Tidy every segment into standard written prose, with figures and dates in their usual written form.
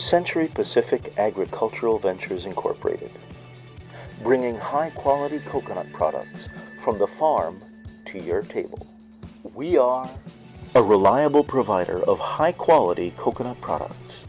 Century Pacific Agricultural Ventures Incorporated, bringing high-quality coconut products from the farm to your table. We are a reliable provider of high-quality coconut products.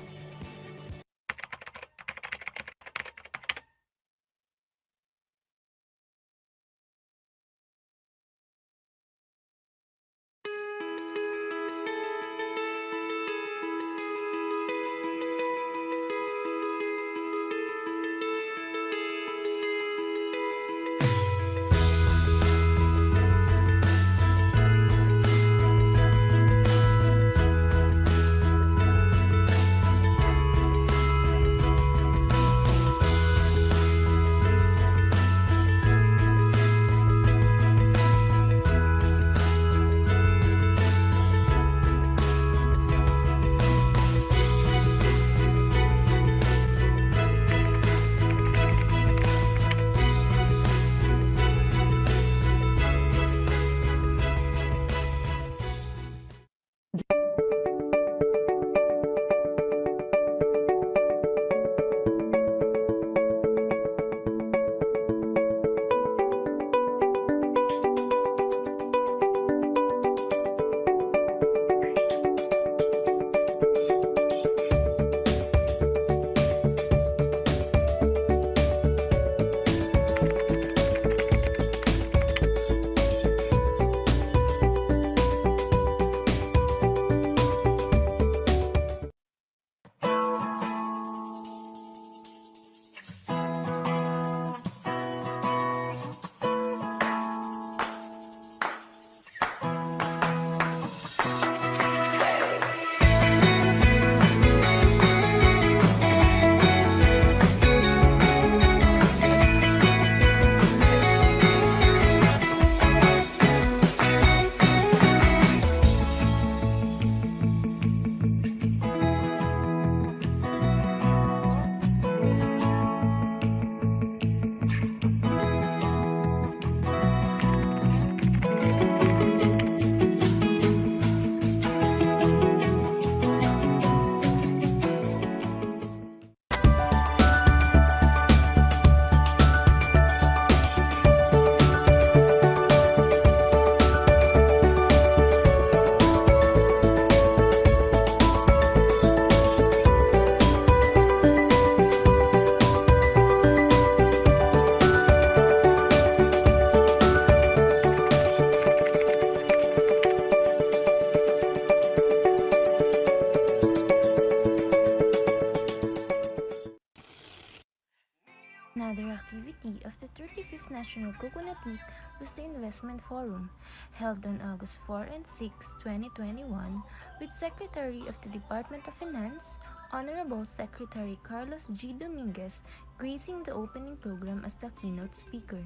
Another activity of the 35th National Coconut Week was the Investment Forum, held on August 4 and 6, 2021, with Secretary of the Department of Finance, Honorable Secretary Carlos G. Dominguez, gracing the opening program as the keynote speaker.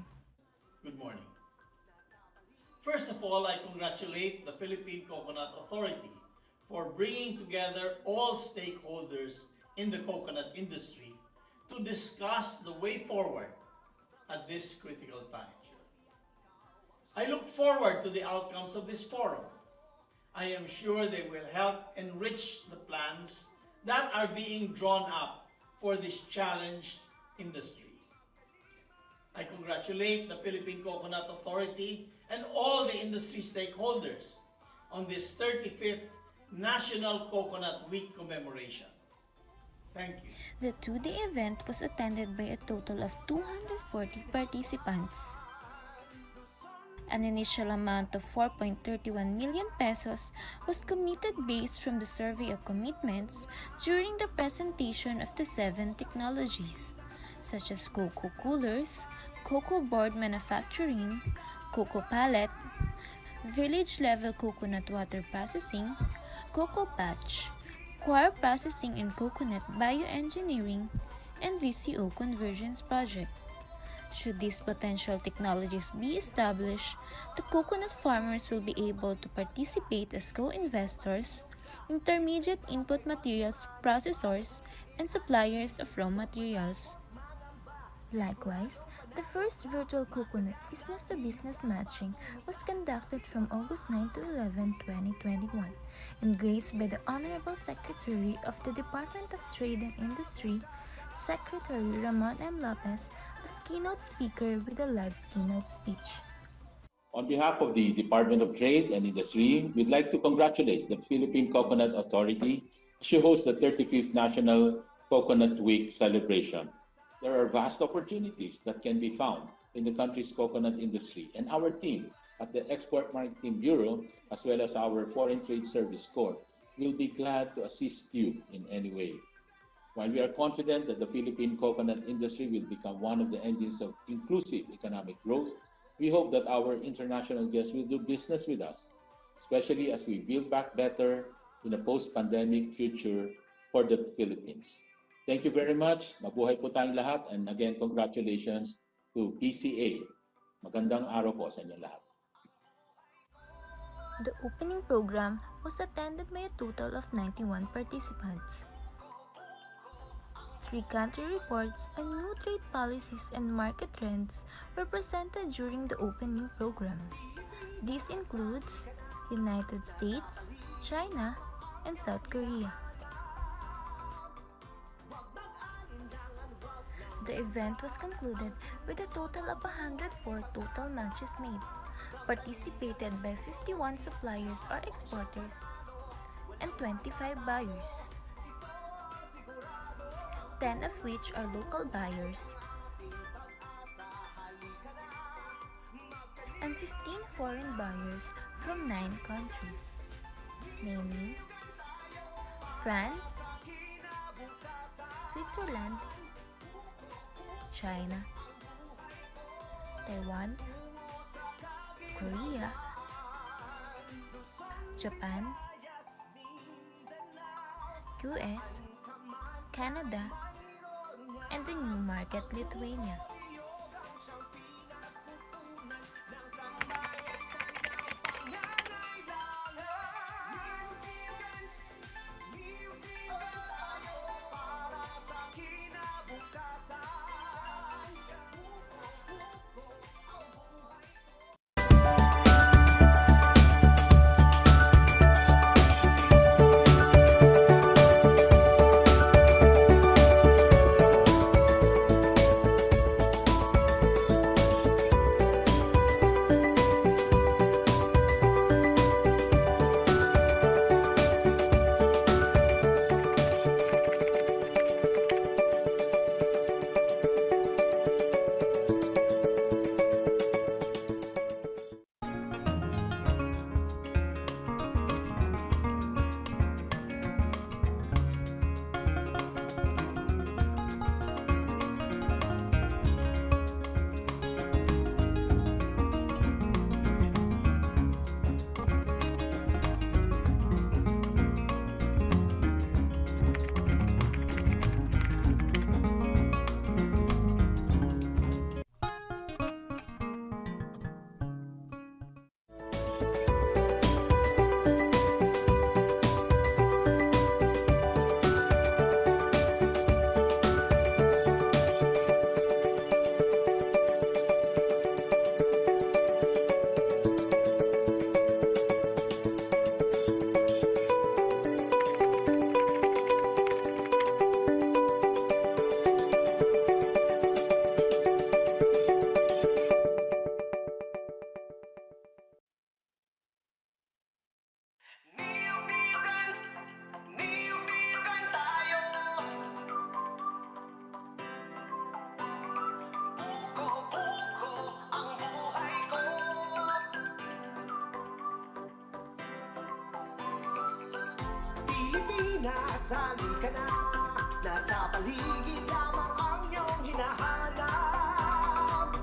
Good morning. First of all, I congratulate the Philippine Coconut Authority for bringing together all stakeholders in the coconut industry to discuss the way forward at this critical time. I look forward to the outcomes of this forum. I am sure they will help enrich the plans that are being drawn up for this challenged industry. I congratulate the Philippine Coconut Authority and all the industry stakeholders on this 35th National Coconut Week commemoration. Thank you. The two-day event was attended by a total of 240 participants. An initial amount of 4.31 million pesos was committed based from the survey of commitments during the presentation of the 7 technologies, such as cocoa coolers, cocoa board manufacturing, cocoa pallet, village-level coconut water processing, cocoa patch, coir processing and coconut bioengineering, and VCO convergence project. Should these potential technologies be established, the coconut farmers will be able to participate as co-investors, intermediate input materials processors, and suppliers of raw materials. Likewise, the first virtual coconut business-to-business matching was conducted from August 9 to 11, 2021, and graced by the Honorable Secretary of the Department of Trade and Industry, Secretary Ramon M. Lopez, as keynote speaker with a live keynote speech. On behalf of the Department of Trade and Industry, we'd like to congratulate the Philippine Coconut Authority as she hosts the 35th National Coconut Week celebration. There are vast opportunities that can be found in the country's coconut industry, and our team at the Export Maritime Bureau, as well as our Foreign Trade Service Corps, will be glad to assist you in any way. While we are confident that the Philippine coconut industry will become one of the engines of inclusive economic growth, we hope that our international guests will do business with us, especially as we build back better in a post-pandemic future for the Philippines. Thank you very much. Mabuhay po tayong lahat. And again, congratulations to PCA. Magandang araw po sa inyo lahat. The opening program was attended by a total of 91 participants. 3 country reports on new trade policies and market trends were presented during the opening program. This includes United States, China, and South Korea. The event was concluded with a total of 104 total matches made, participated by 51 suppliers or exporters, and 25 buyers, 10 of which are local buyers, and 15 foreign buyers from 9 countries, namely France, Switzerland, China, Taiwan, Korea, Japan, US, Canada, and the new market Lithuania. Pilipinas, halika na. Nasa paligid lamang ang iyong hinahanap.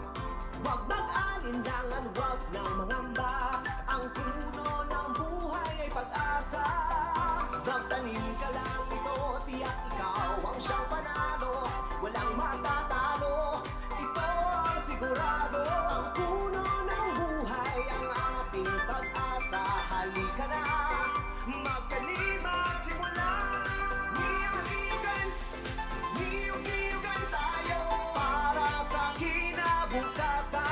Huwag mag-alinlangan, huwag nang mangamba. Ang puno ng buhay ay pag-asa. Magtanim ka lang ito, tiyak ikaw ang siyang panalo. Walang matatalo, ito ang sigurado. Ang puno ng buhay ang ating pag-asa. Halika na, magtanim at simula. Niyog-niyugan tayo para sa kinabukasan.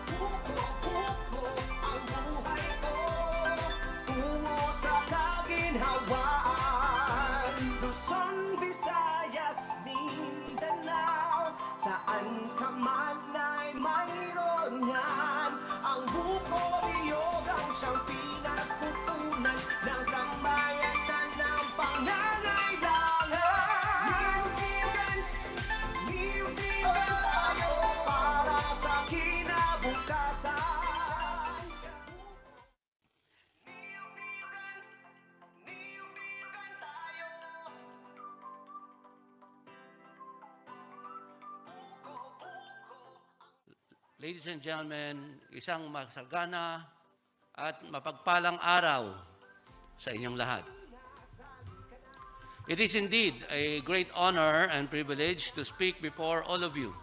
Puko-puko ang buhay ko, tungo sa kaginhawaan. Luzon, Visayas, Mindanao, saan ka man ay mayroon yan. Ang buko-niyog ang siyang pinagkukunan ng sambayanan ng pangangailangan. Niyog-niyugan tayo para sa kinabukasan. Niyog-niyugan tayo. Ladies and gentlemen, isang masagana at mapagpalang araw sa inyong lahat. It is indeed a great honor and privilege to speak before all of you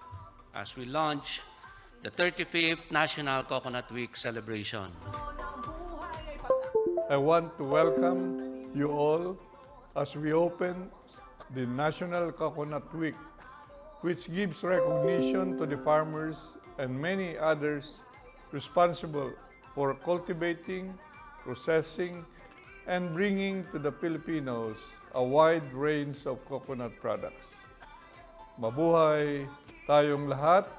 as we launch the 35th National Coconut Week celebration. I want to welcome you all as we open the National Coconut Week, which gives recognition to the farmers and many others responsible for cultivating, processing, and bringing to the Filipinos a wide range of coconut products. Mabuhay tayong lahat.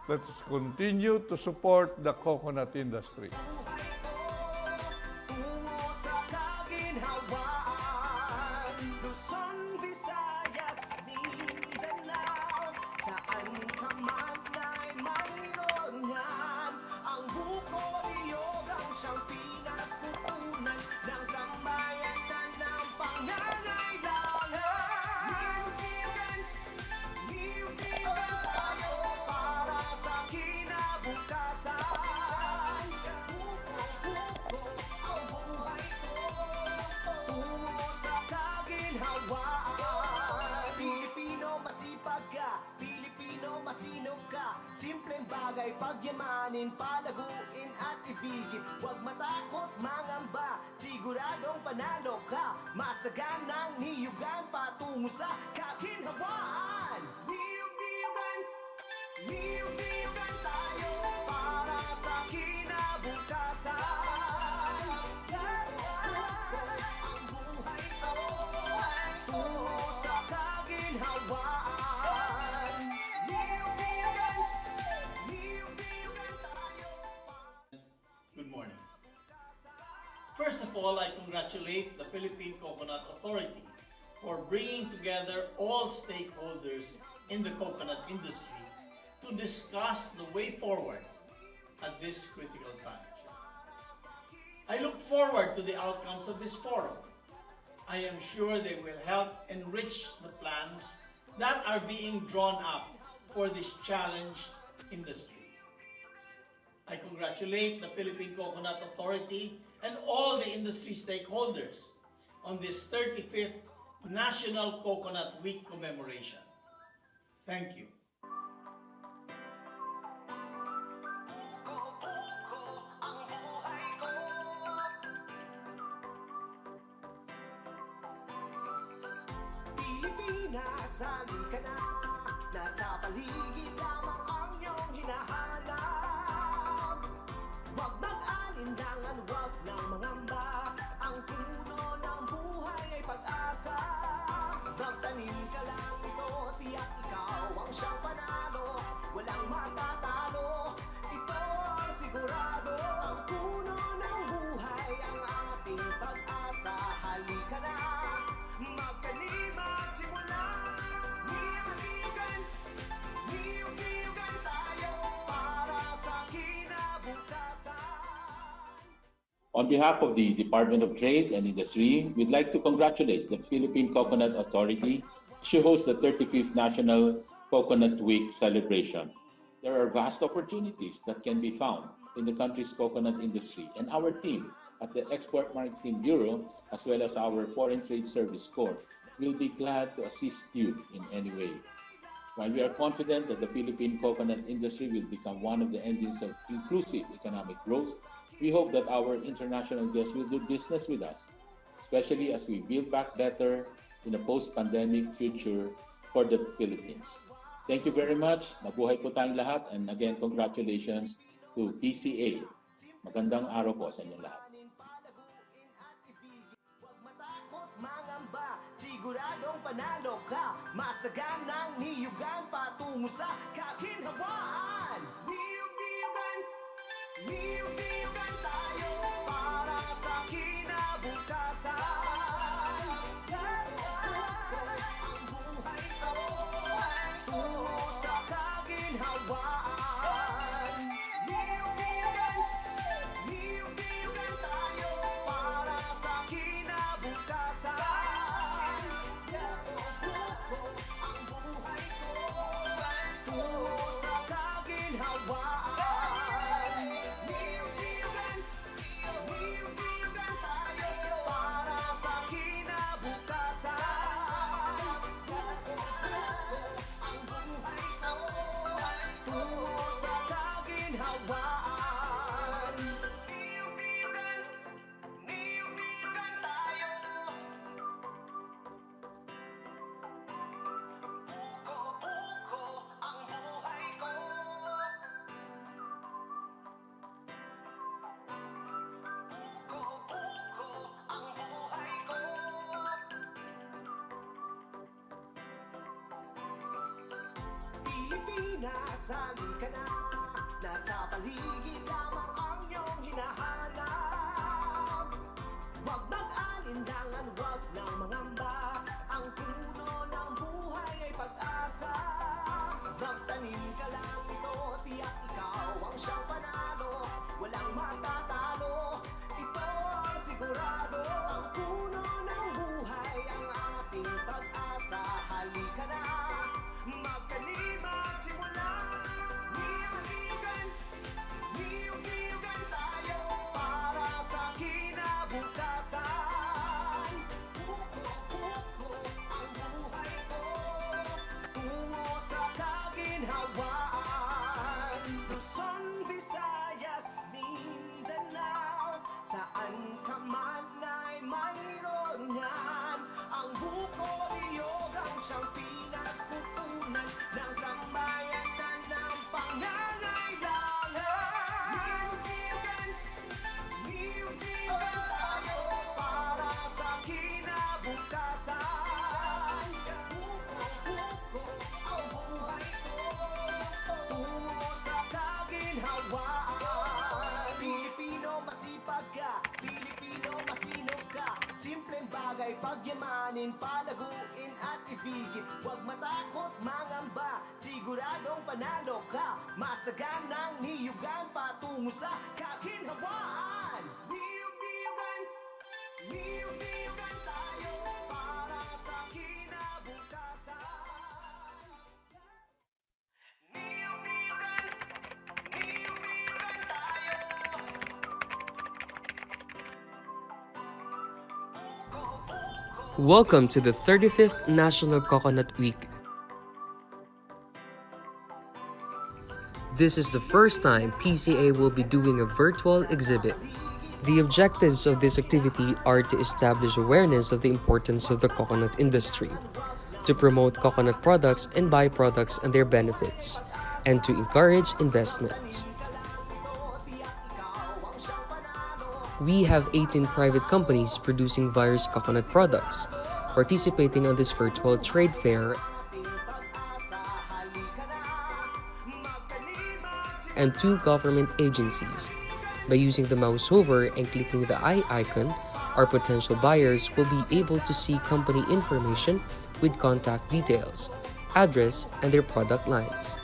Let us continue to support the coconut industry. Tungo sa kaginhawaan. Luzon, Visayas, Mindanao, saan ka man ay mayroon yan. Ang buko-niyog ang siyang pinagkukunan ng sambayanan ng pangangailangan. Niyog-niyugan tayo para sa kinabukasan. Puko-puko ang buhay ko, tungo sa kaginhawaan. Pilipino, masipag ka, Pilipino, masinog ka. Simpleng bagay, pagyamanin, palaguin at ibigin. Huwag matakot, mangamba, siguradong panalo ka. Masaganang niyugan patungo sa kaginhawaan. Niyog-niyugan tayo para sa kinabukasan. Ang buhay ko, tungo sa kaginhawaan. Niyog-niyugan tayo. Good morning. First of all, I congratulate the Philippine Coconut Authority for bringing together all stakeholders in the coconut industry to discuss the way forward at this critical time. I look forward to the outcomes of this forum. I am sure they will help enrich the plans that are being drawn up for this challenged industry. I congratulate the Philippine Coconut Authority and all the industry stakeholders on this 35th National Coconut Week commemoration. Thank you. Puko-puko ang buhay ko, Pilipinas, halika na. Nasa paligid lamang ang iyong hinahanap. Huwag mag-alinlangan, huwag nang mangamba. Ang puno ng buhay ay pag-asa. Magtanim ka lang ito, tiyak ikaw ang siyang panalo. Walang matatalo, ito ang sigurado. Ang puno ng buhay ang ating pag-asa. Halika na, magtanim at simula. Niyog-niyugan tayo para sa kinabukasan. On behalf of the Department of Trade and Industry, we'd like to congratulate the Philippine Coconut Authority to host the 35th National Coconut Week celebration. There are vast opportunities that can be found in the country's coconut industry, and our team at the Export Marketing Bureau, as well as our Foreign Trade Service Corps, will be glad to assist you in any way. While we are confident that the Philippine coconut industry will become one of the engines of inclusive economic growth, we hope that our international guests will do business with us, especially as we build back better in a post-pandemic future for the Philippines. Thank you very much. Mabuhay po tayong lahat. And again, congratulations to PCA. Magandang araw po sa inyo lahat. Mangamba, siguradong panalo ka. Masaganang niyugan patungo sa kaginhawaan. Niyug-niyugan, niyug-niyugan tayo para sa kinabukasan. Ang buhay ko tungo sa kaginhawaan. Niyug-niyugan, niyug-niyugan tayo para sa kinabukasan. Ang buhay ko tungo sa kaginhawaan. Niyug-niyugan, niyug-niyugan tayo para sa kinabukasan. Ang buhay ko tungo sa kaginhawaan. Niyug-niyugan, niyug-niyugan tayo. Buko-buko ang buhay ko. Buko-buko ang buhay ko. Pilipinas, halika na. Nasa paligid lamang ang iyong hinahanap. Huwag mag-alinlangan, huwag nang mangamba. Ang puno ng buhay ay pag-asa. Magtanim ka lang ito, tiyak ikaw ang siyang panalo. Walang matatalo, ito ang sigurado. Ang puno ng buhay ang ating pag-asa. Halika na, magtanim, magsimula. Niyug-niyugan, niyug-niyugan tayo para sa kinabukasan. Buko-buko ang buhay ko tungo sa kaginhawaan. Luzon, Visayas, Mindanao, saan ka man ay mayroon yan. Ang buko-iyog ang siyang pinagkukunan ng sambayanan ng pangangailangan. Niyug-niyugan, niyug-niyugan tayo para sa kinabukasan. Buko-buko ang buhay ko tungo sa kaginhawaan. Pilipino, masipag ka. Pilipino, masinop ka. Simpleng bagay, pagyamanin, palaguin at ibigin. Huwag matakot, mangamba, siguradong panalo ka. Masaganang niyugan patungo sa kaginhawaan. Niyug-niyugan, niyug-niyugan tayo para sa kinabukasan. Niyug-niyugan, niyug-niyugan tayo. Buko-buko. Welcome to the 35th National Coconut Week. This is the first time PCA will be doing a virtual exhibit. The objectives of this activity are to establish awareness of the importance of the coconut industry, to promote coconut products and byproducts and their benefits, and to encourage investments. We have 18 private companies producing various coconut products, participating on this virtual trade fair, and 2 government agencies. By using the mouse over and clicking the eye icon, our potential buyers will be able to see company information with contact details, address, and their product lines.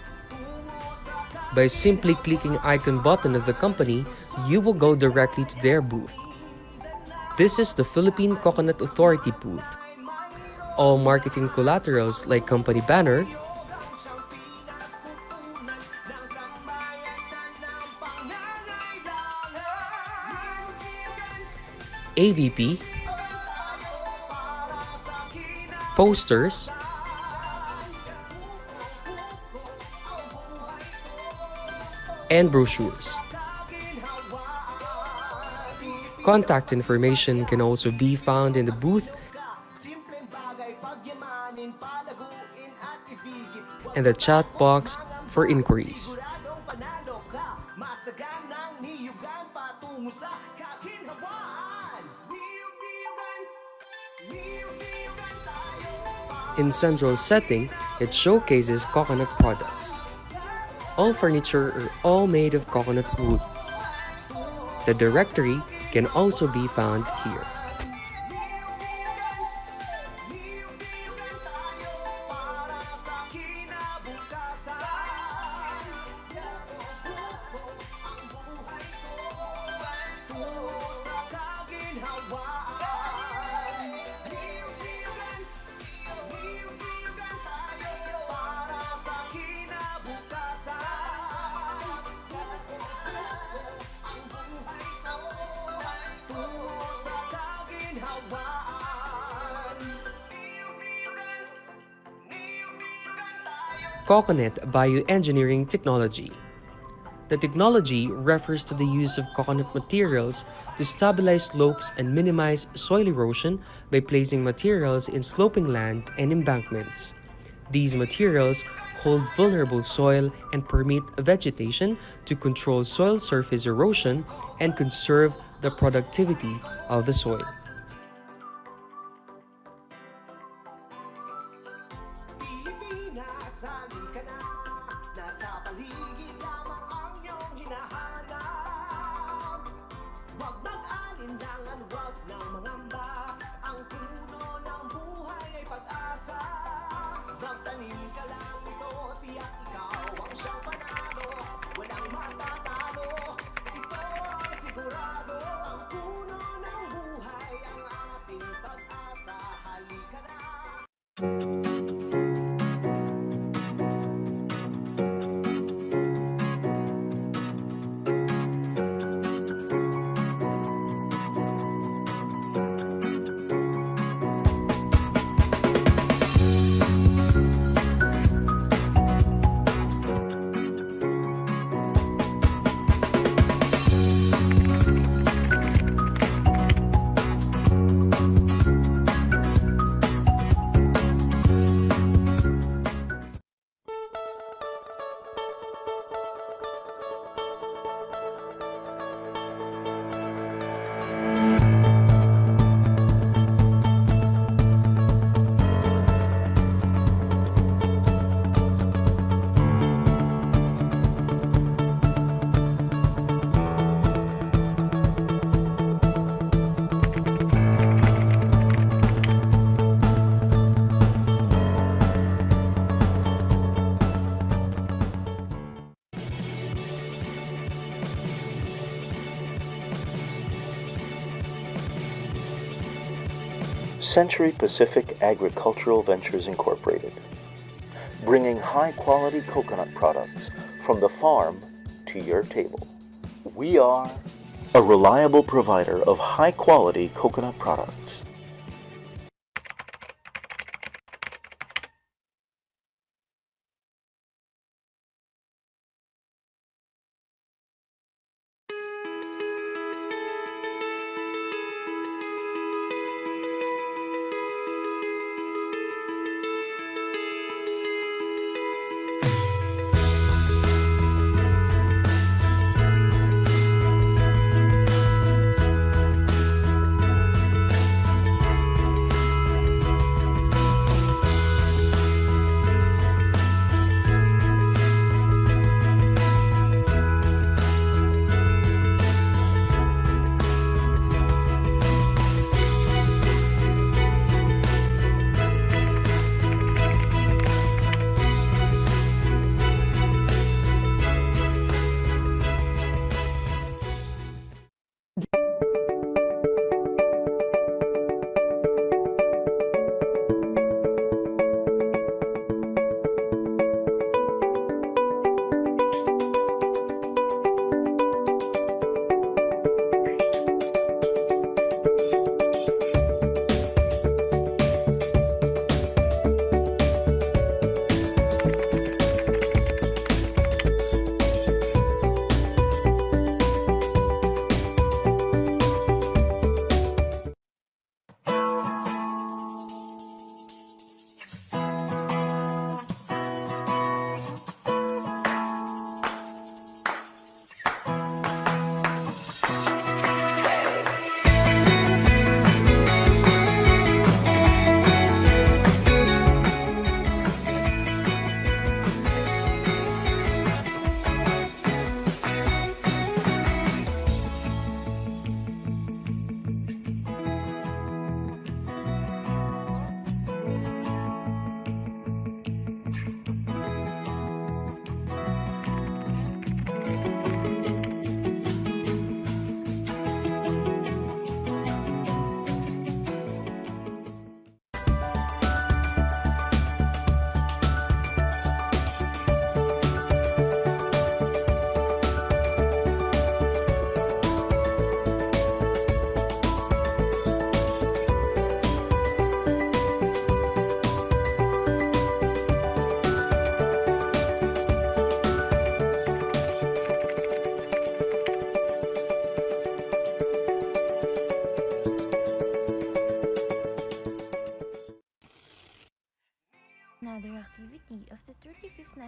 By simply clicking icon button of the company, you will go directly to their booth, This is the Philippine Coconut Authority booth. All marketing collaterals like company banner, AVP, posters, and brochures. Contact information can also be found in the booth and the chat box for inquiries. In central setting, it showcases coconut products. All furniture are all made of coconut wood. The directory can also be found here. Coconut bioengineering technology. The technology refers to the use of coconut materials to stabilize slopes and minimize soil erosion by placing materials in sloping land and embankments. These materials hold vulnerable soil and permit vegetation to control soil surface erosion and conserve the productivity of the soil. Century Pacific Agricultural Ventures Incorporated, bringing high-quality coconut products from the farm to your table. We are a reliable provider of high-quality coconut products.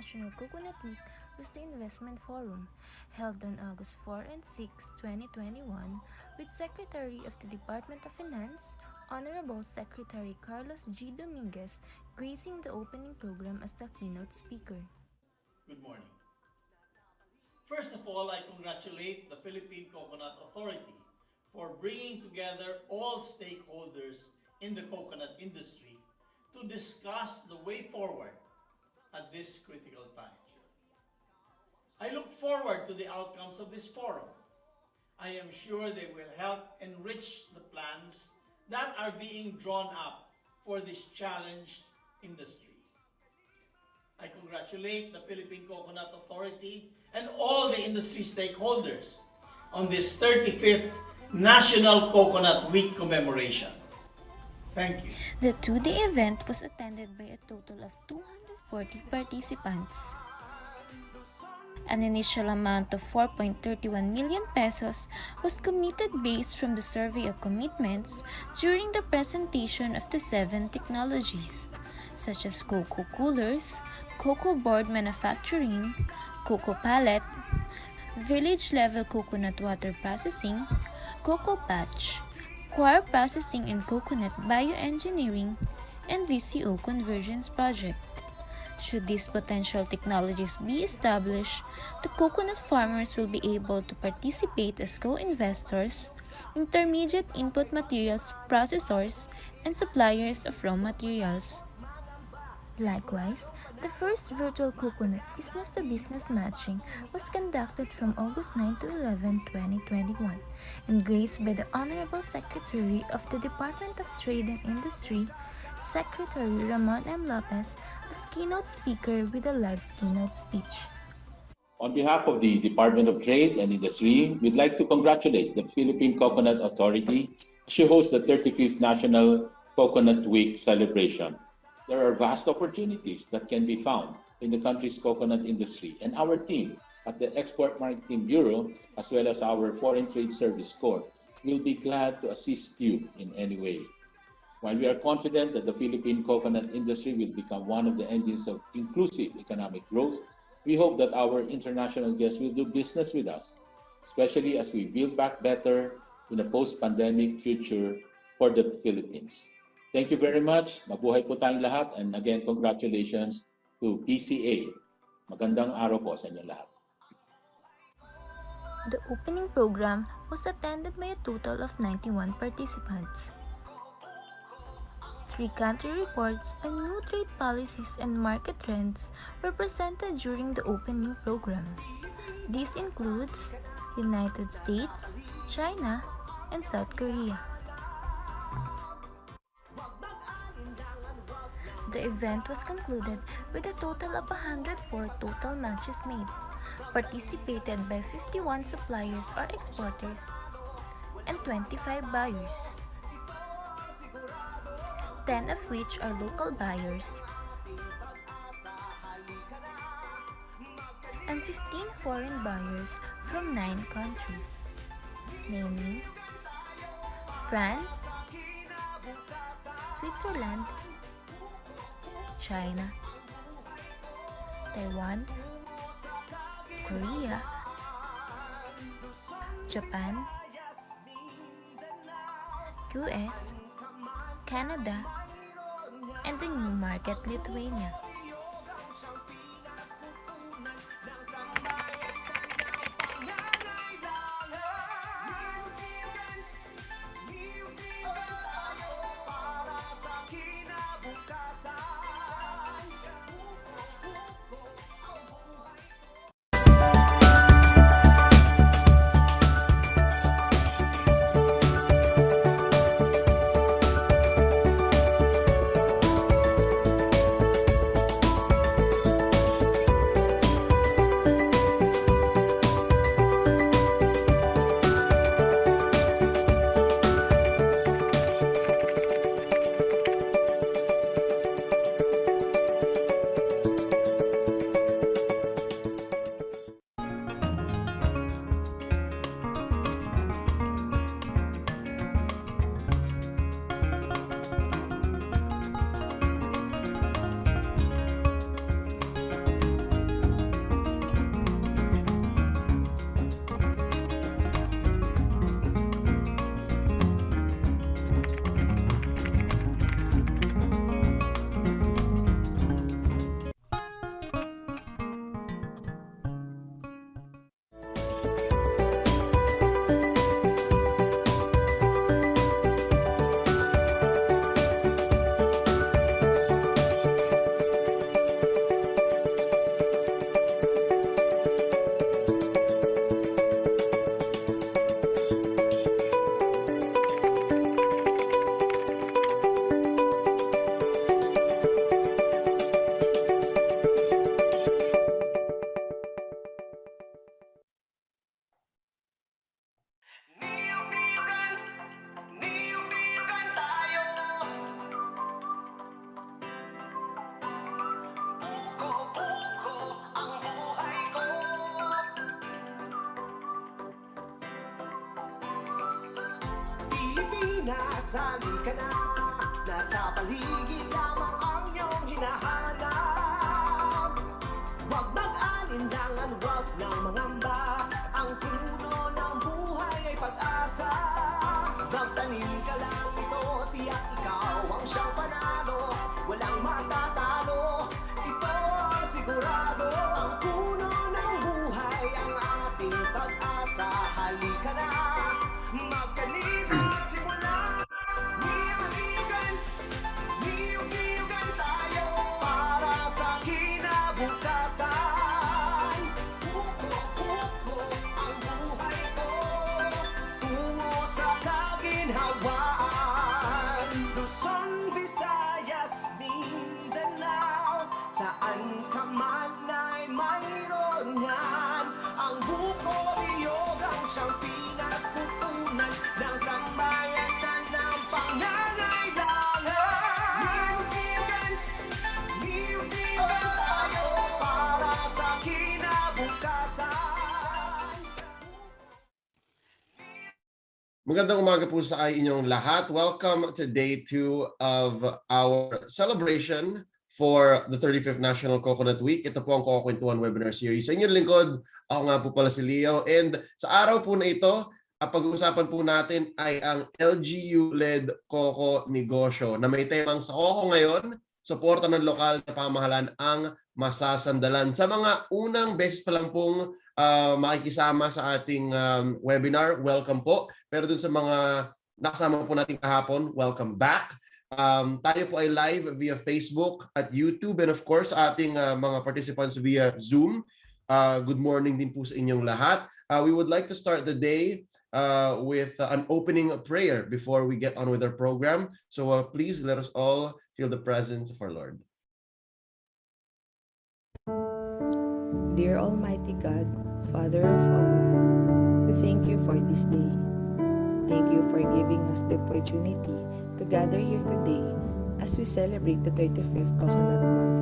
National Coconut Week was the Investment Forum, held on August 4 and 6, 2021, with Secretary of the Department of Finance, Honorable Secretary Carlos G. Dominguez, gracing the opening program as the keynote speaker. Good morning. First of all, I congratulate the Philippine Coconut Authority for bringing together all stakeholders in the coconut industry to discuss the way forward at this critical time. I look forward to the outcomes of this forum. I am sure they will help enrich the plans that are being drawn up for this challenged industry. I congratulate the Philippine Coconut Authority and all the industry stakeholders on this 35th National Coconut Week commemoration. Thank you. The two-day event was attended by a total of 240 participants. An initial amount of 4.31 million pesos was committed based from the survey of commitments during the presentation of the 7 technologies, such as cocoa coolers, cocoa board manufacturing, cocoa pallet, village-level coconut water processing, cocoa patch, coir processing and coconut bioengineering, and VCO convergence project. Should these potential technologies be established, the coconut farmers will be able to participate as co-investors, intermediate input materials processors, and suppliers of raw materials. Likewise, the first virtual coconut business-to-business matching was conducted from August 9 to 11, 2021, and graced by the Honorable Secretary of the Department of Trade and Industry, Secretary Ramon M. Lopez, as keynote speaker with a live keynote speech. On behalf of the Department of Trade and Industry, we'd like to congratulate the Philippine Coconut Authority as she hosts the 35th National Coconut Week celebration. There are vast opportunities that can be found in the country's coconut industry, and our team at the Export Maritime Bureau, as well as our Foreign Trade Service Corps, will be glad to assist you in any way. While we are confident that the Philippine coconut industry will become one of the engines of inclusive economic growth, we hope that our international guests will do business with us, especially as we build back better in a post-pandemic future for the Philippines. Thank you very much. Mabuhay po tayong lahat. And again, congratulations to PCA. Magandang araw po sa inyo lahat. The opening program was attended by a total of 91 participants. 3 country reports on new trade policies and market trends were presented during the opening program. This includes United States, China, and South Korea. The event was concluded with a total of 104 total matches made, participated by 51 suppliers or exporters, and 25 buyers, 10 of which are local buyers, and 15 foreign buyers from 9 countries, namely France, Switzerland, China, Taiwan, Korea, Japan, US, Canada, and the new market Lithuania. sali ka na. Nasa paligid lamang ang iyong hinahanap. Huwag mag-alinlangan, huwag nang mangamba. Ang puno ng buhay ay pag-asa. Magtanim ka lang ito, tiyak ikaw ang siyang panalo. Walang matatalo, ito ang sigurado. Ang puno ng buhay ang ating pag-asa. Halika na, magtanim at simula. Niyog-niyogan tayo para sa kinabukasan. Kuko ang buhay ko, tungo sa kaginhawaan. Luzon, Visayas, Mindanao, saan ka man ay mayroon yan. Ang buko-niyog ang siyang pinagkutunan ng sambayanan ng pangangailangan. Niyog-niyogan tayo para sa kinabukasan. Magandang umaga po sa inyong lahat. Welcome to day 2 of our celebration for the 35th National Coconut Week. Ito po ang CocoKwentuhan webinar series. Sa inyong lingkod, ako nga po pala si Leo. And sa araw po na ito, ang pag-uusapan po natin ay ang LGU-Led Coco-Negosyo na may temang sa Coco ngayon, suporta ng lokal na pamahalaan ang Masasandalan. Sa mga unang beses pa lang pong makikisama sa ating webinar, welcome po. Pero dun sa mga nakasama po natin kahapon, welcome back. Tayo po ay live via Facebook at YouTube and of course ating mga participants via Zoom. Good morning din po sa inyong lahat. We would like to start the day with an opening prayer before we get on with our program. So please let us all feel the presence of our Lord. Dear Almighty God, Father of all, we thank you for this day. Thank you for giving us the opportunity to gather here today as we celebrate the 35th Coconut Month.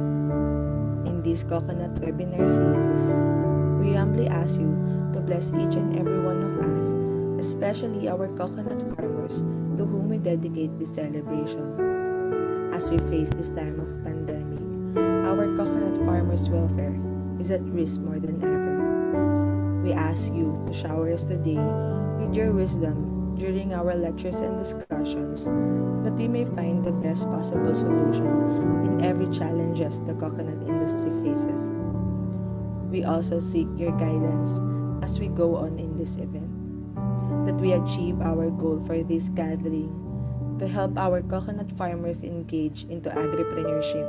In this Coconut Webinar Series, we humbly ask you to bless each and every one of us, especially our coconut farmers to whom we dedicate this celebration. As we face this time of pandemic, our coconut farmers' welfare is at risk more than ever. We ask you to shower us today with your wisdom during our lectures and discussions that we may find the best possible solution in every challenges the coconut industry faces. We also seek your guidance as we go on in this event, that we achieve our goal for this gathering to help our coconut farmers engage into agripreneurship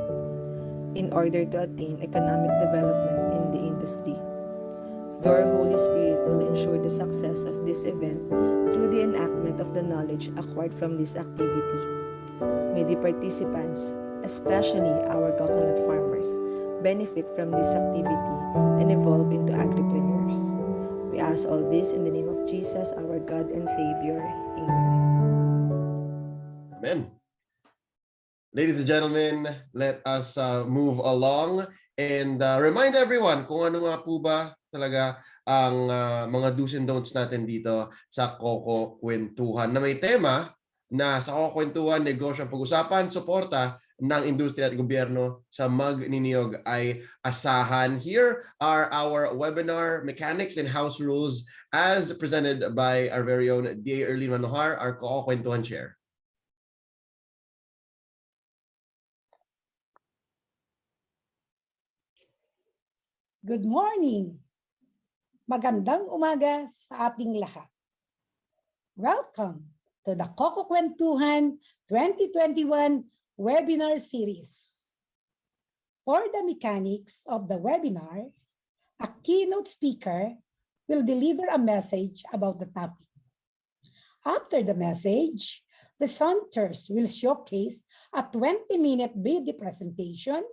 in order to attain economic development in the industry. Your Holy Spirit will ensure the success of this event through the enactment of the knowledge acquired from this activity. May the participants, especially our coconut farmers, benefit from this activity and evolve into agripreneurs. We ask all this in the name of Jesus, our God and Savior. Amen. Amen. Ladies and gentlemen, let us move along and remind everyone kung ano nga po ba talaga ang mga do's and don'ts natin dito sa CocoKwentuhan na may tema na sa CocoKwentuhan, negosyo ang pag-usapan, suporta ng industriya at gobyerno sa magniniyog ay asahan. Here are our webinar mechanics and house rules as presented by our very own D.A. Erlene Manohar, our CocoKwentuhan chair. Good morning! Magandang umaga sa ating lahat. Welcome to the CocoKwentuhan 2021 webinar series. For the mechanics of the webinar, a keynote speaker will deliver a message about the topic. After the message, presenters will showcase a 20-minute video presentation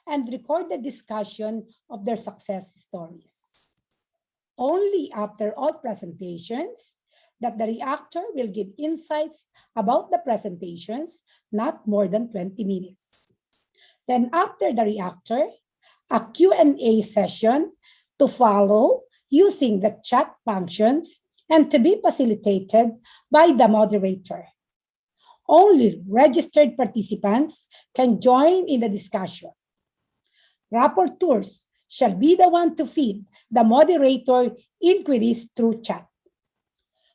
and record the discussion of their success stories. Only after all presentations that the reactor will give insights about the presentations, not more than 20 minutes. Then after the reactor, a Q&A session to follow using the chat functions and to be facilitated by the moderator. Only registered participants can join in the discussion. Rapporteurs shall be the one to feed the moderator inquiries through chat.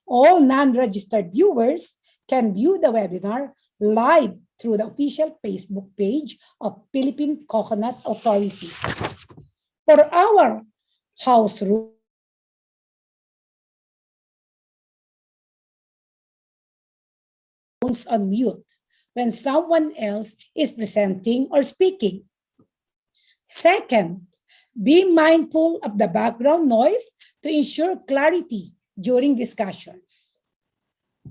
All non-registered viewers can view the webinar live through the official Facebook page of Philippine Coconut Authority. For our house rules on mute when someone else is presenting or speaking. Second, be mindful of the background noise to ensure clarity during discussions.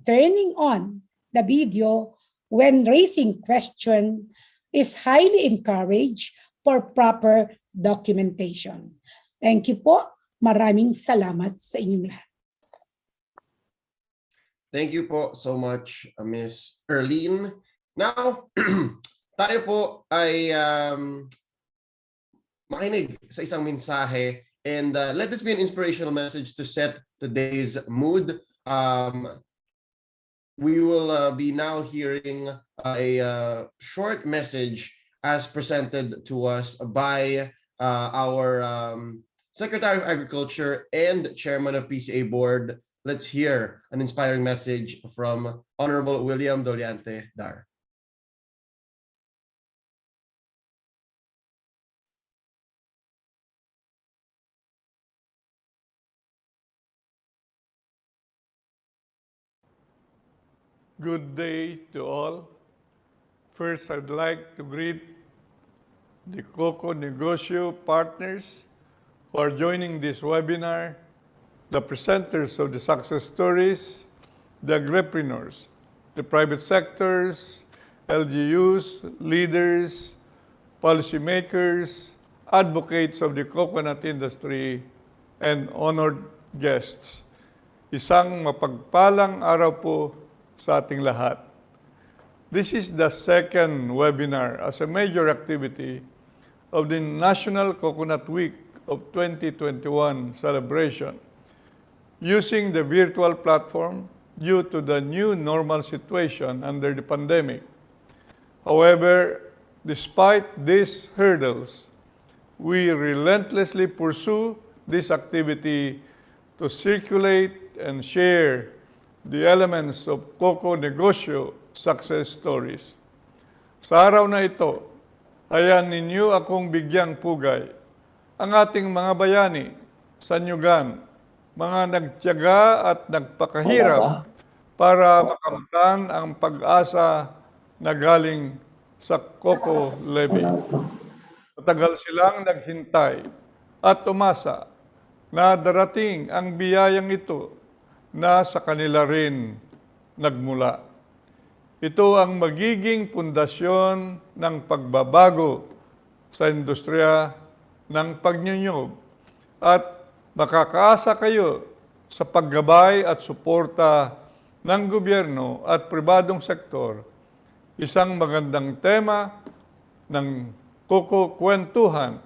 Turning on the video when raising question is highly encouraged for proper documentation. Thank you po. Maraming salamat sa inyong lahat. Thank you po so much, Miss Erlene. Now, tayo po ay makinig sa isang mensahe, and let this be an inspirational message to set today's mood. We will be now hearing a short message as presented to us by our Secretary of Agriculture and Chairman of PCA Board. Let's hear an inspiring message from Honorable William Doliante Dar. Good day to all. First, I'd like to greet the Coco-Negosyo partners who are joining this webinar, the presenters of the success stories, the agripreneurs, the private sectors, LGUs, leaders, policymakers, advocates of the coconut industry, and honored guests. Isang mapagpalang araw po sa ating lahat. This is the second webinar as a major activity of the National Coconut Week of 2021 celebration, using the virtual platform due to the new normal situation under the pandemic. However, despite these hurdles, we relentlessly pursue this activity to circulate and share the elements of Coco-Negosyo success stories. Sa araw na ito, hayaan ninyo akong bigyang pugay ang ating mga bayani sa Nyugan, mga nagtiyaga at nagpakahirap para makamtan ang pag-asa na galing sa Coco Levy. Matagal silang naghintay at umasa na darating ang biyayang ito na sa kanila rin nagmula. Ito ang magiging pundasyon ng pagbabago sa industriya ng pagnyunyog at makakaasa kayo sa paggabay at suporta ng gobyerno at pribadong sektor. Isang magandang tema ng CocoKwentuhan,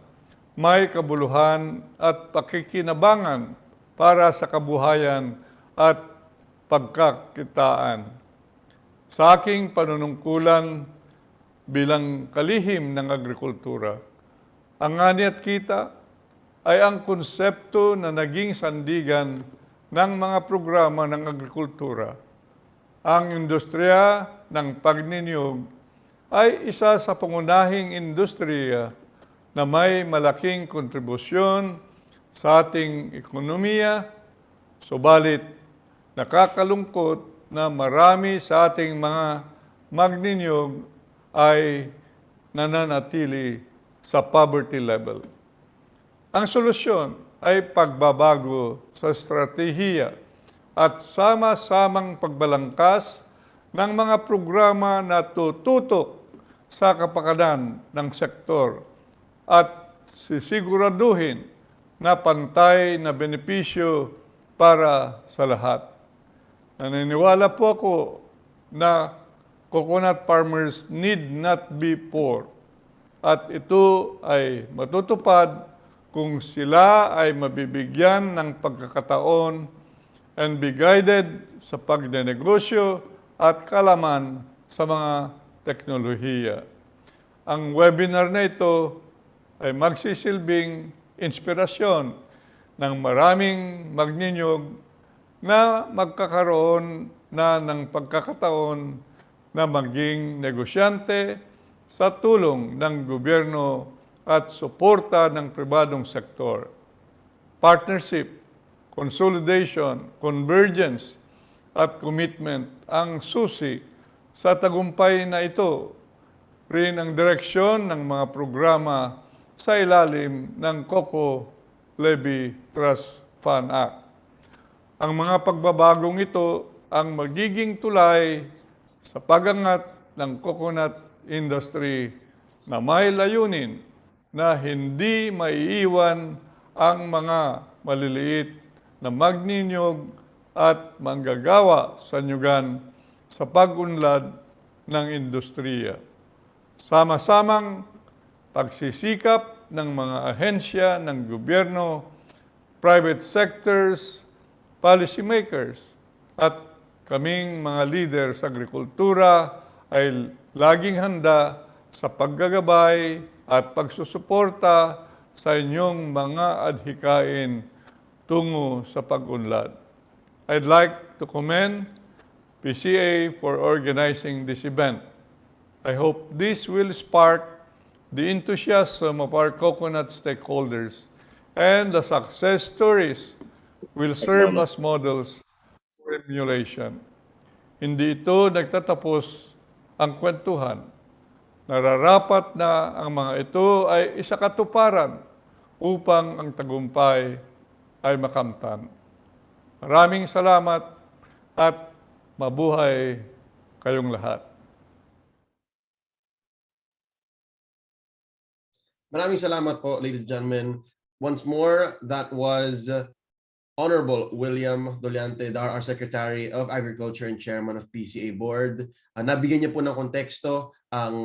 may kabuluhan at pakikinabangan para sa kabuhayan at pagkakitaan. Sa aking panunungkulan bilang kalihim ng agrikultura, ang ani at kita ay ang konsepto na naging sandigan ng mga programa ng agrikultura. Ang industriya ng pagniniyog ay isa sa pangunahing industriya na may malaking kontribusyon sa ating ekonomiya, subalit nakakalungkot na marami sa ating mga magninyog ay nananatili sa poverty level. Ang solusyon ay pagbabago sa estratehiya at sama-samang pagbalangkas ng mga programa na tututok sa kapakanan ng sektor at sisiguraduhin na pantay na benepisyo para sa lahat. Naniniwala po ako na coconut farmers need not be poor at ito ay matutupad kung sila ay mabibigyan ng pagkakataon and be guided sa pagnenegosyo at kalaman sa mga teknolohiya. Ang webinar na ito ay magsisilbing inspirasyon ng maraming magninyog na magkakaroon na ng pagkakataon na maging negosyante sa tulong ng gobyerno at suporta ng pribadong sektor. Partnership, consolidation, convergence, at commitment ang susi sa tagumpay na ito. Rin ang direksyon ng mga programa sa ilalim ng Coco-Levy Trust Fund Act. Ang mga pagbabagong ito ang magiging tulay sa pagangat ng coconut industry na may layunin na hindi maiiwan ang mga maliliit na magninyog at manggagawa sa nyugan sa pag-unlad ng industriya. Sama-samang pagsisikap ng mga ahensya ng gobyerno, private sectors, policymakers, at kaming mga leader sa agrikultura ay laging handa sa paggagabay at pagsusuporta sa inyong mga adhikain tungo sa pag-unlad. I'd like to commend PCA for organizing this event. I hope this will spark the enthusiasm of our coconut stakeholders, and the success stories will serve as models for emulation. Hindi ito nagtatapos ang kwentuhan. Nararapat na ang mga ito ay isakatuparan upang ang tagumpay ay makamtan. Maraming salamat at mabuhay kayong lahat. Maraming salamat po, ladies and gentlemen. Once more, that was Honorable William Doliante, our Secretary of Agriculture and Chairman of PCA Board. Nabigyan niya po ng konteksto ang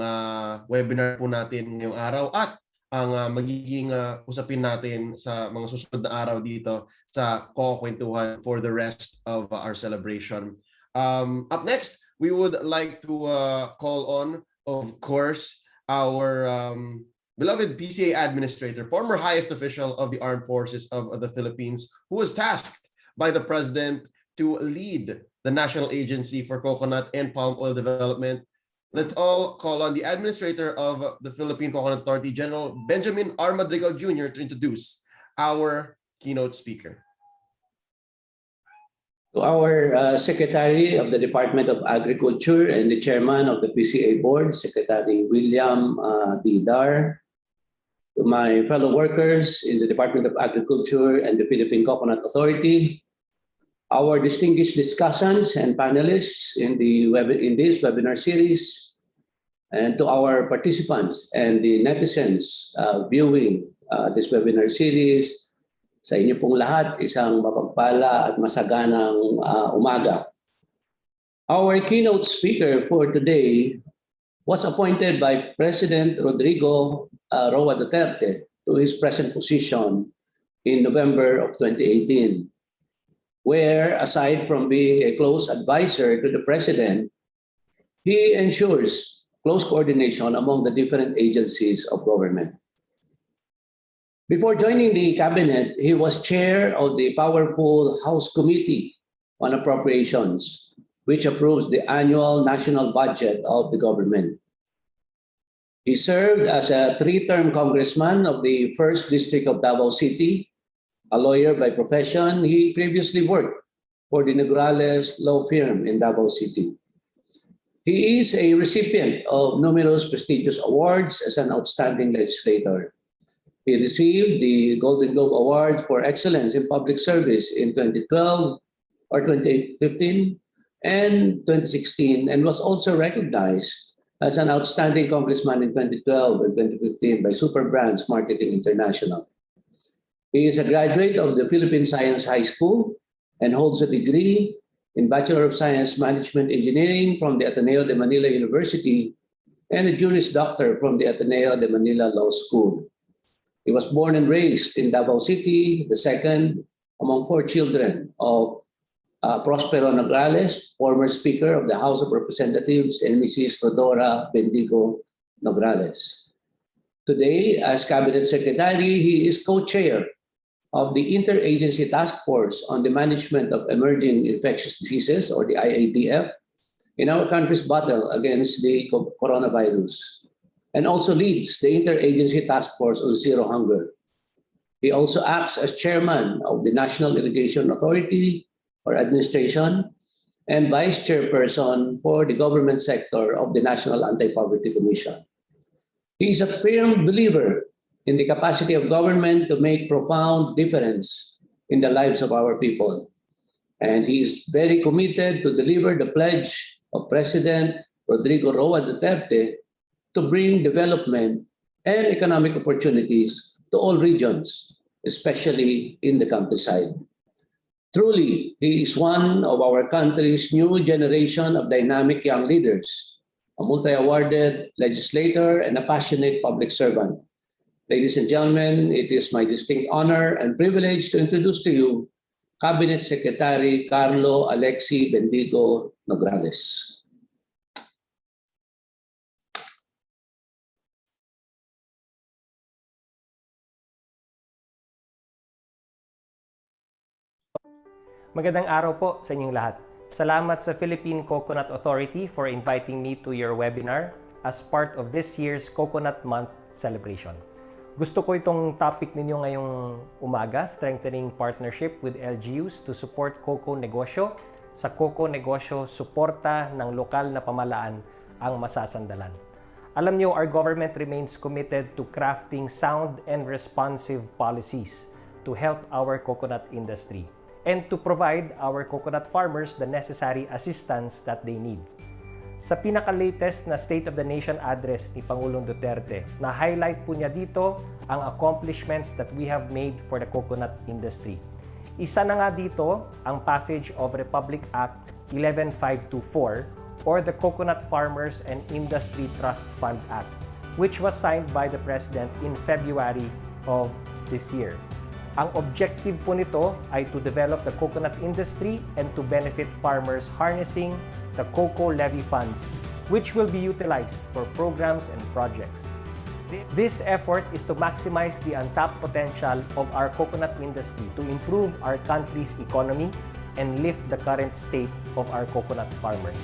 webinar po natin ngayong araw at ang magiging usapin natin sa mga susunod na araw dito sa CocoKwentuhan for the rest of our celebration. Up next, we would like to call on, of course, our beloved PCA administrator, former highest official of the Armed Forces of the Philippines, who was tasked by the President to lead the National Agency for Coconut and Palm Oil Development. Let's all call on the administrator of the Philippine Coconut Authority, General Benjamin R. Madrigal Jr., to introduce our keynote speaker. To our Secretary of the Department of Agriculture and the Chairman of the PCA Board, Secretary William D. Dar, to my fellow workers in the Department of Agriculture and the Philippine Coconut Authority, our distinguished discussants and panelists in this webinar series, and to our participants and the netizens viewing this webinar series, sa inyo pong lahat, isang mapagpala at masaganang umaga. Our keynote speaker for today was appointed by President Rodrigo Roa Duterte to his present position in November of 2018, where, aside from being a close advisor to the President, he ensures close coordination among the different agencies of government. Before joining the cabinet, he was chair of the powerful House Committee on Appropriations, which approves the annual national budget of the government. He served as a three-term congressman of the 1st District of Davao City. A lawyer by profession, he previously worked for the Nograles law firm in Davao City. He is a recipient of numerous prestigious awards as an outstanding legislator. He received the Golden Globe Award for Excellence in Public Service in 2012 or 2015 and 2016, and was also recognized as an outstanding congressman in 2012 and 2015 by Super Brands Marketing International. He is a graduate of the Philippine Science High School and holds a degree in Bachelor of Science Management Engineering from the Ateneo de Manila University and a Juris Doctor from the Ateneo de Manila Law School. He was born and raised in Davao City, the second among 4 children of Prospero Nograles, former Speaker of the House of Representatives, and Mrs. Rodora Bendigo Nograles. Today, as Cabinet Secretary, he is co-chair of the Interagency Task Force on the Management of Emerging Infectious Diseases, or the IATF, in our country's battle against the coronavirus, and also leads the Interagency Task Force on Zero Hunger. He also acts as chairman of the National Irrigation Authority or Administration and vice chairperson for the government sector of the National Anti-Poverty Commission. He is a firm believer in the capacity of government to make profound difference in the lives of our people. And he is very committed to deliver the pledge of President Rodrigo Roa Duterte to bring development and economic opportunities to all regions, especially in the countryside. Truly, he is one of our country's new generation of dynamic young leaders, a multi-awarded legislator and a passionate public servant. Ladies and gentlemen, it is my distinct honor and privilege to introduce to you Cabinet Secretary Carlo Alexi Bendigo Nograles. Magandang araw po sa inyong lahat. Salamat sa Philippine Coconut Authority for inviting me to your webinar as part of this year's Coconut Month celebration. Gusto ko itong topic ninyo ngayong umaga, strengthening partnership with LGUs to support Coco-Negosyo. Sa Coco-Negosyo, suporta ng lokal na pamahalaan ang Masasandalan. Alam nyo, our government remains committed to crafting sound and responsive policies to help our coconut industry and to provide our coconut farmers the necessary assistance that they need. Sa pinaka-latest na State of the Nation address ni Pangulong Duterte, na-highlight po niya dito ang accomplishments that we have made for the coconut industry. Isa na nga dito ang passage of Republic Act 11524 or the Coconut Farmers and Industry Trust Fund Act, which was signed by the President in February of this year. Ang objective po nito ay to develop the coconut industry and to benefit farmers harnessing the cocoa levy funds, which will be utilized for programs and projects. This effort is to maximize the untapped potential of our coconut industry to improve our country's economy and lift the current state of our coconut farmers.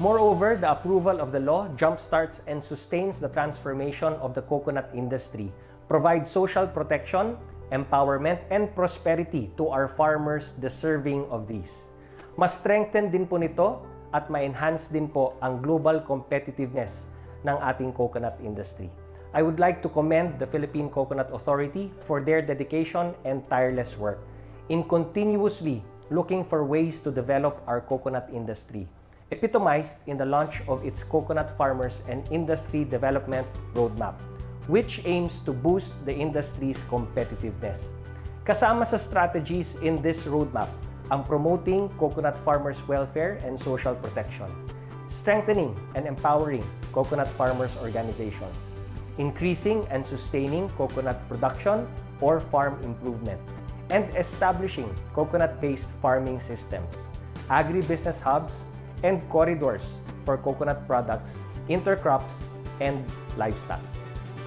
Moreover, the approval of the law jumpstarts and sustains the transformation of the coconut industry, provides social protection, empowerment, and prosperity to our farmers deserving of these. Mas strengthen din po nito at ma-enhance din po ang global competitiveness ng ating coconut industry. I would like to commend the Philippine Coconut Authority for their dedication and tireless work in continuously looking for ways to develop our coconut industry, epitomized in the launch of its Coconut Farmers and Industry Development Roadmap, which aims to boost the industry's competitiveness. Kasama sa strategies in this roadmap ang promoting coconut farmers' welfare and social protection, strengthening and empowering coconut farmers' organizations, increasing and sustaining coconut production or farm improvement, and establishing coconut-based farming systems, agribusiness hubs, and corridors for coconut products, intercrops, and livestock.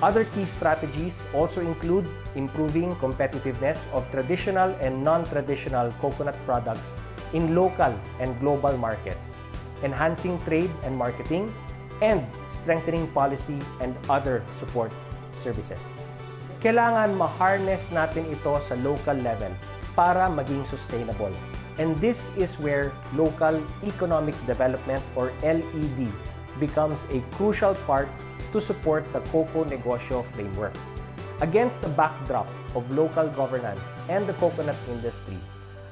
Other key strategies also include improving competitiveness of traditional and non-traditional coconut products in local and global markets, enhancing trade and marketing, and strengthening policy and other support services. Kailangan ma-harness natin ito sa local level para maging sustainable. And this is where local economic development or LED becomes a crucial part to support the Coco-Negosyo framework. Against the backdrop of local governance and the coconut industry,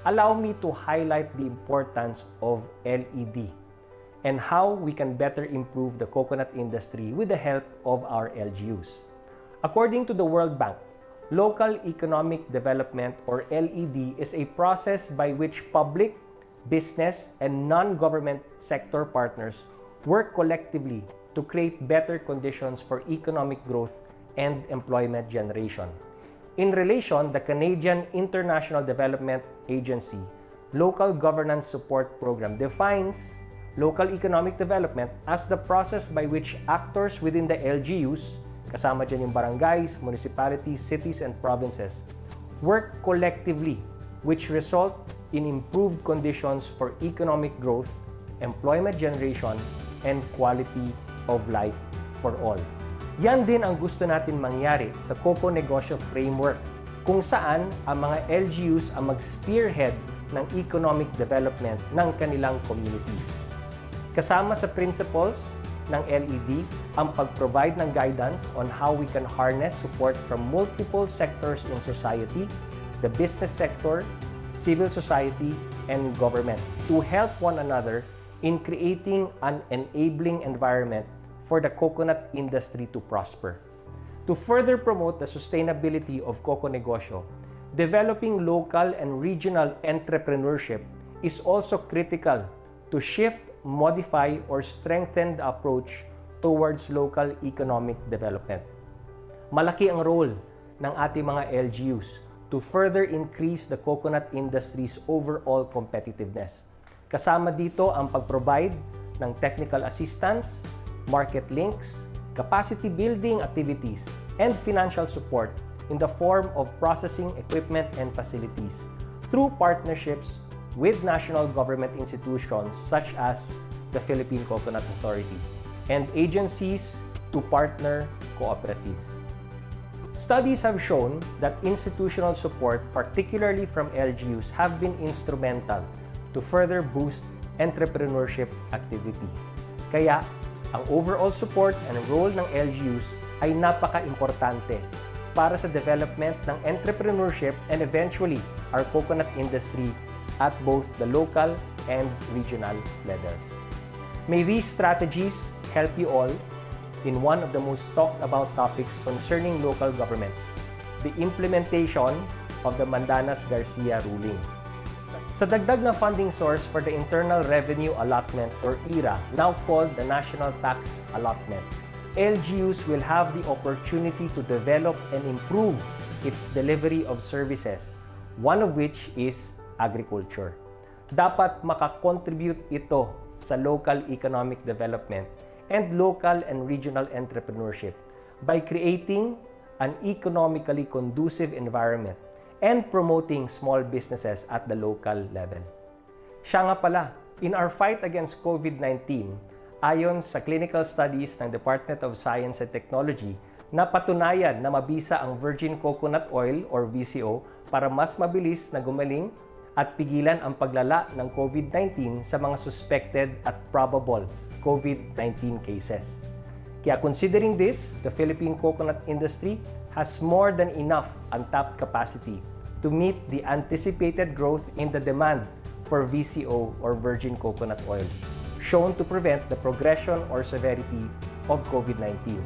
allow me to highlight the importance of LED and how we can better improve the coconut industry with the help of our LGUs. According to the World Bank, local economic development or LED is a process by which public, business, and non-government sector partners work collectively to create better conditions for economic growth and employment generation. In relation, the Canadian International Development Agency Local Governance Support Program defines local economic development as the process by which actors within the LGUs, kasama dyan yung barangays, municipalities, cities, and provinces, work collectively, which result in improved conditions for economic growth, employment generation, and quality of life for all. Yan din ang gusto natin mangyari sa Coco-Negosyo framework, kung saan ang mga LGUs ang mag-spearhead ng economic development ng kanilang communities. Kasama sa principles ng LED ang pag-provide ng guidance on how we can harness support from multiple sectors in society, the business sector, civil society, and government to help one another in creating an enabling environment for the coconut industry to prosper. To further promote the sustainability of Coco-Negosyo, developing local and regional entrepreneurship is also critical to shift, modify, or strengthen the approach towards local economic development. Malaki ang role ng ating mga LGUs to further increase the coconut industry's overall competitiveness. Kasama dito ang pag-provide ng technical assistance, market links, capacity building activities, and financial support in the form of processing equipment and facilities through partnerships with national government institutions such as the Philippine Coconut Authority and agencies to partner cooperatives. Studies have shown that institutional support, particularly from LGUs, have been instrumental to further boost entrepreneurship activity. Kaya, ang overall support and role ng LGUs ay napaka-importante para sa development ng entrepreneurship and eventually our coconut industry at both the local and regional levels. May these strategies help you all in one of the most talked about topics concerning local governments, the implementation of the Mandanas-Garcia ruling. Sa dagdag na funding source for the Internal Revenue Allotment or IRA, now called the National Tax Allotment, LGUs will have the opportunity to develop and improve its delivery of services, one of which is agriculture. Dapat makakontribute ito sa local economic development and local and regional entrepreneurship by creating an economically conducive environment and promoting small businesses at the local level. Siya nga pala, in our fight against COVID-19, ayon sa clinical studies ng Department of Science and Technology, napatunayan na mabisa ang virgin coconut oil or VCO para mas mabilis na gumaling at pigilan ang paglala ng COVID-19 sa mga suspected at probable COVID-19 cases. Kaya considering this, the Philippine coconut industry has more than enough untapped capacity to meet the anticipated growth in the demand for VCO or virgin coconut oil, shown to prevent the progression or severity of COVID-19.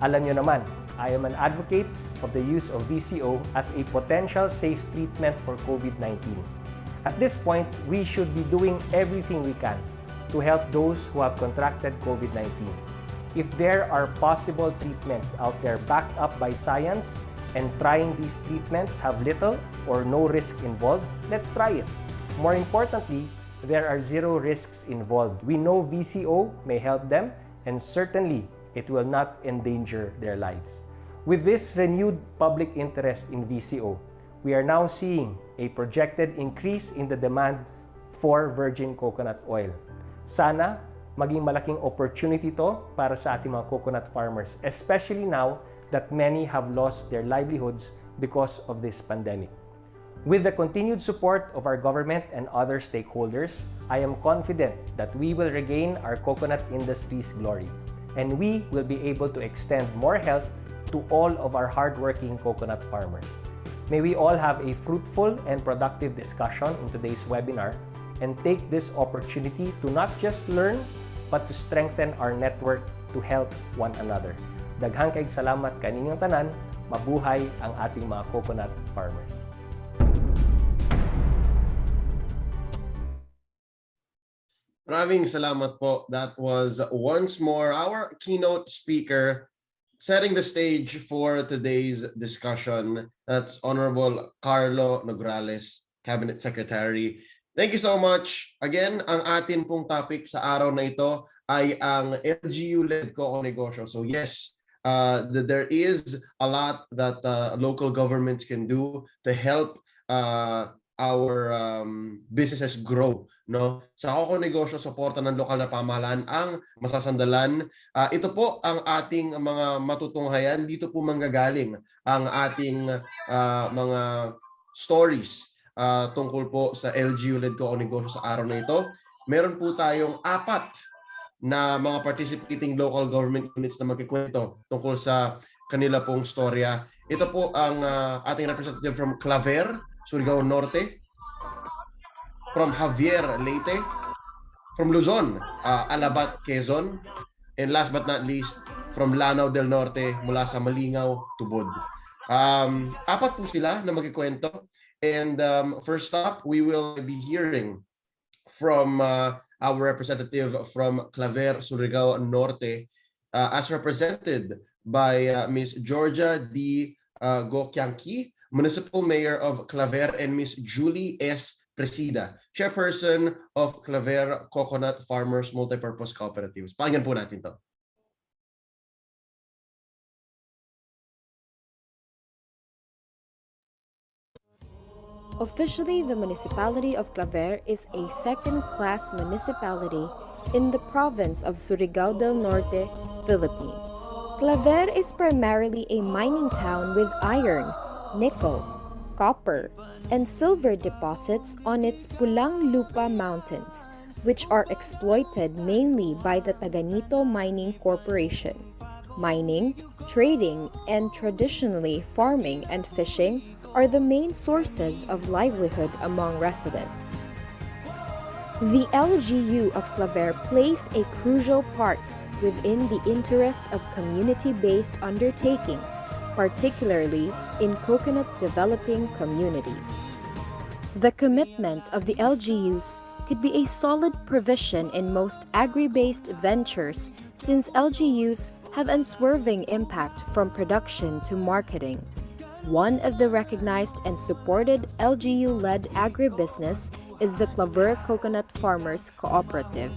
Alam nyo naman, I am an advocate of the use of VCO as a potential safe treatment for COVID-19. At this point, we should be doing everything we can to help those who have contracted COVID-19. If there are possible treatments out there backed up by science and trying these treatments have little or no risk involved, let's try it. More importantly, there are zero risks involved. We know VCO may help them and certainly it will not endanger their lives. With this renewed public interest in VCO, we are now seeing a projected increase in the demand for virgin coconut oil. Sana maging malaking opportunity to para sa ating mga coconut farmers, especially now that many have lost their livelihoods because of this pandemic. With the continued support of our government and other stakeholders, I am confident that we will regain our coconut industry's glory and we will be able to extend more help to all of our hardworking coconut farmers. May we all have a fruitful and productive discussion in today's webinar and take this opportunity to not just learn, but to strengthen our network to help one another. Daghang kayong salamat kaninyong tanan, mabuhay ang ating mga coconut farmers. Maraming salamat po. That was once more our keynote speaker setting the stage for today's discussion. That's Honorable Carlo Nograles, Cabinet Secretary. Thank you so much. Again, ang atin pong topic sa araw na ito ay ang LGU-led Coco-Negosyo. So yes, there is a lot that local governments can do to help our businesses grow. No? Sa Coco-Negosyo, suporta ng lokal na pamahalaan ang Masasandalan. Ito po ang ating mga matutunghayan. Dito po manggagaling ang ating mga stories tungkol po sa LGU-led Coco-Negosyo sa araw na ito. Meron po tayong 4 na mga participating local government units na magkikwento tungkol sa kanila pong storya. Ito po ang ating representative from Claver, Surigao Norte, from Javier, Leyte, from Luzon, Alabat, Quezon, and last but not least, from Lanao del Norte, mula sa Malingaw, Tubod. 4 po sila na magkikwento. And first up, we will be hearing from our representative from Claver, Surigao Norte, as represented by Ms. Georgia D. Gokianki, Municipal Mayor of Claver, and Ms. Julie S. Presida, Chairperson of Claver Coconut Farmers Multipurpose Cooperatives. Pakinggan po natin to. Officially, the municipality of Claver is a second-class municipality in the province of Surigao del Norte, Philippines. Claver is primarily a mining town with iron, nickel, copper, and silver deposits on its Pulang Lupa Mountains, which are exploited mainly by the Taganito Mining Corporation. Mining, trading, and traditionally farming and fishing are the main sources of livelihood among residents. The LGU of Claver plays a crucial part within the interest of community-based undertakings, particularly in coconut developing communities. The commitment of the LGUs could be a solid provision in most agri-based ventures, since LGUs have unswerving impact from production to marketing. One of the recognized and supported LGU-led agribusiness is the Claver Coconut Farmers Cooperative.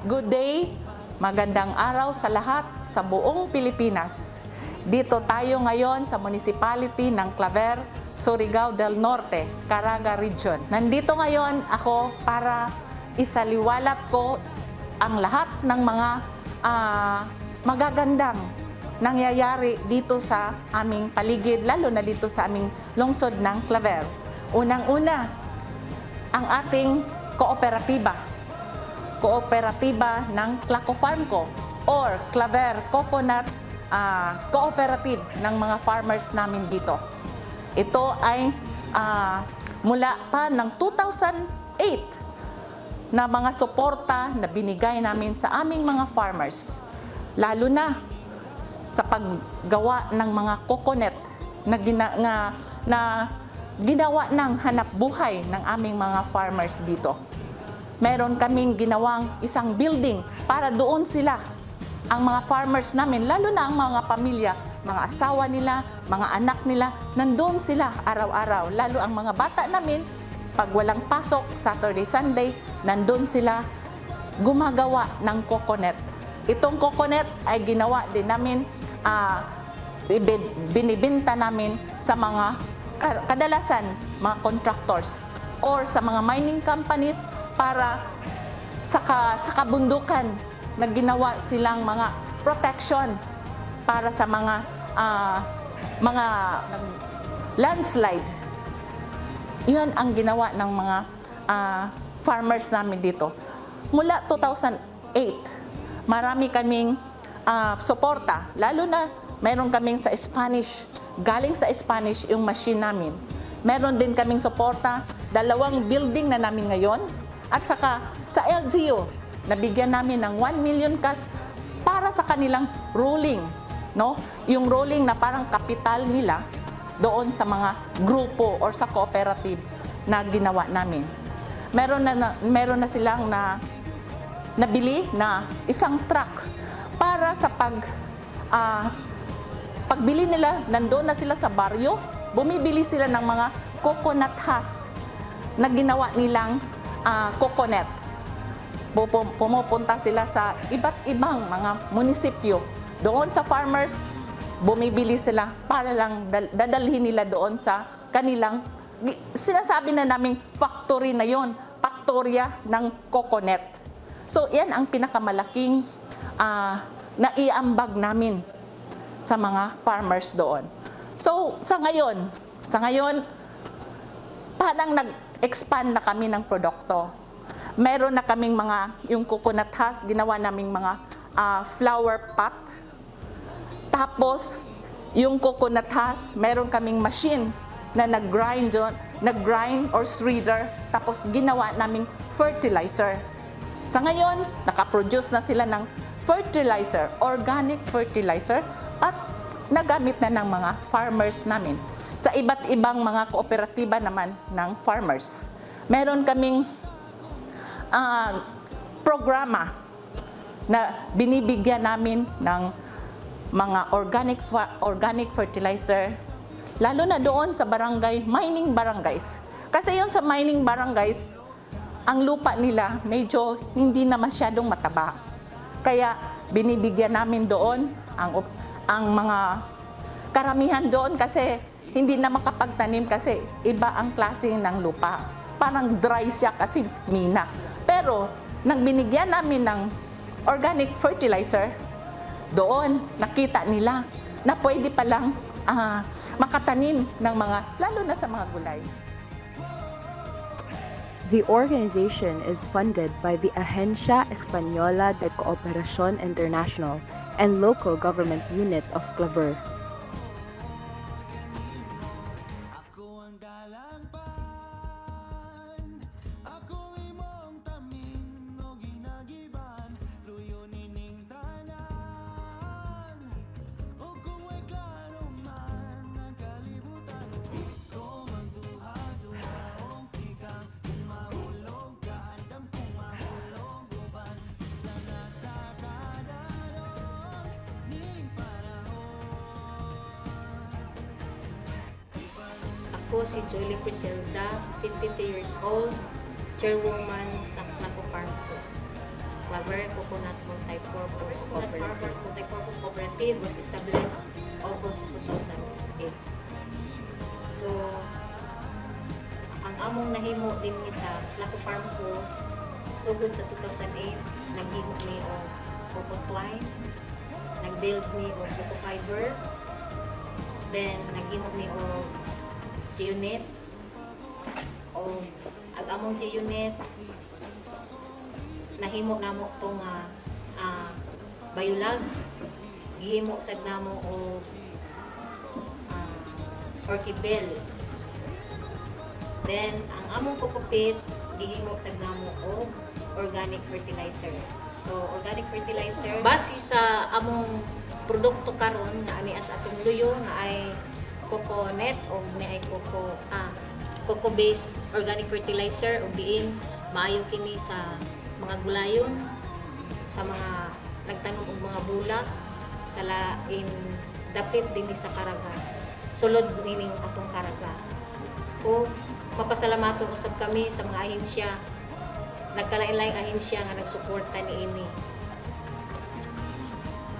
Good day, magandang araw sa lahat sa buong Pilipinas. Dito tayo ngayon sa municipality ng Claver, Surigao del Norte, Caraga Region. Nandito ngayon ako para isaliwalat ko ang lahat ng mga magagandang nangyayari dito sa aming paligid, lalo na dito sa aming lungsod ng Claver. Unang-una, ang ating kooperatiba ng Claco Farm Co. or Claver Coconut Cooperative ng mga farmers namin dito. Ito ay mula pa ng 2008 na mga suporta na binigay namin sa aming mga farmers, lalo na sa paggawa ng mga coconut na ginawa ng hanap buhay ng aming mga farmers dito. Meron kaming ginawang isang building para doon sila, ang mga farmers namin, lalo na ang mga pamilya, mga asawa nila, mga anak nila, nandoon sila araw-araw. Lalo ang mga bata namin, pag walang pasok, Saturday, Sunday, nandoon sila gumagawa ng coconut. Itong coconut ay ginawa din namin, binibenta namin sa mga kadalasan mga contractors or sa mga mining companies para sa kabundukan na ginawa silang mga protection para sa mga landslide. Yun ang ginawa ng mga farmers namin dito. Mula 2008, marami kaming suporta, lalo na meron kaming sa Spanish, galing sa Spanish yung machine namin. Meron din kaming suporta, 2 building na namin ngayon, at saka sa LGU, nabigyan namin ng 1 million cash para sa kanilang rolling, no? Yung rolling na parang kapital nila doon sa mga grupo or sa cooperative na ginawa namin. Meron na silang nabili na isang truck para sa pagbili nila, nandoon na sila sa baryo, bumibili sila ng mga coconut husk na ginawa nilang coconut. Pumupunta sila sa iba't ibang mga munisipyo. Doon sa farmers, bumibili sila para lang dadalhin nila doon sa kanilang, sinasabi na naming factory na yon, faktorya ng coconut. So yan ang pinakamalaking naiambag namin sa mga farmers doon. So sa ngayon, parang nag-expand na kami ng produkto. Meron na kaming yung coconut husk, ginawa naming mga flower pot. Tapos, yung coconut husk, meron kaming machine na nag-grind or shredder, tapos ginawa naming fertilizer. Sa ngayon, nakaproduce na sila ng fertilizer, organic fertilizer, at nagamit na ng mga farmers namin. Sa iba't ibang mga kooperatiba naman ng farmers. Meron kaming programa na binibigyan namin ng mga organic fertilizer, lalo na doon sa mining barangays. Kasi yun sa mining barangays, ang lupa nila medyo hindi na masyadong mataba. Kaya binibigyan namin doon ang mga karamihan doon kasi hindi na makapagtanim kasi iba ang klase ng lupa. Parang dry siya kasi mina. Pero nang binigyan namin ng organic fertilizer, doon nakita nila na pwede palang makatanim ng lalo na sa mga gulay. The organization is funded by the Agencia Española de Cooperación International and local government unit of Claver. Ako si Jolie Priselda, 52 years old, chairwoman sa Naco Farm ko. Claver Coconut Multipurpose Cooperative was established August 2008. So, ang among nahimo din ni sa Naco Farm ko, sugod sa 2008, naghimo ni o coco twine, nag-build ni o coco fiber, then naghimo ni o G-Unit o ang-among G-Unit nahimo namo tong biologs, gihimo sad namo o orchid bell. Then ang among kokopit gihimo sad namo o organic fertilizer. So organic fertilizer base sa among produkto karon nga ani as atong luyo na ay coconut o ni ay coco based organic fertilizer o diin maayo kini sa mga gulayon, sa mga nagtanom og mga bulak, sa lain dapit dinhi sa karaga, sulod nining atong karaga. O mapasalamaton usab kami sa mga ahensya, nagkalain-laing ahensya nga nagsuporta niini.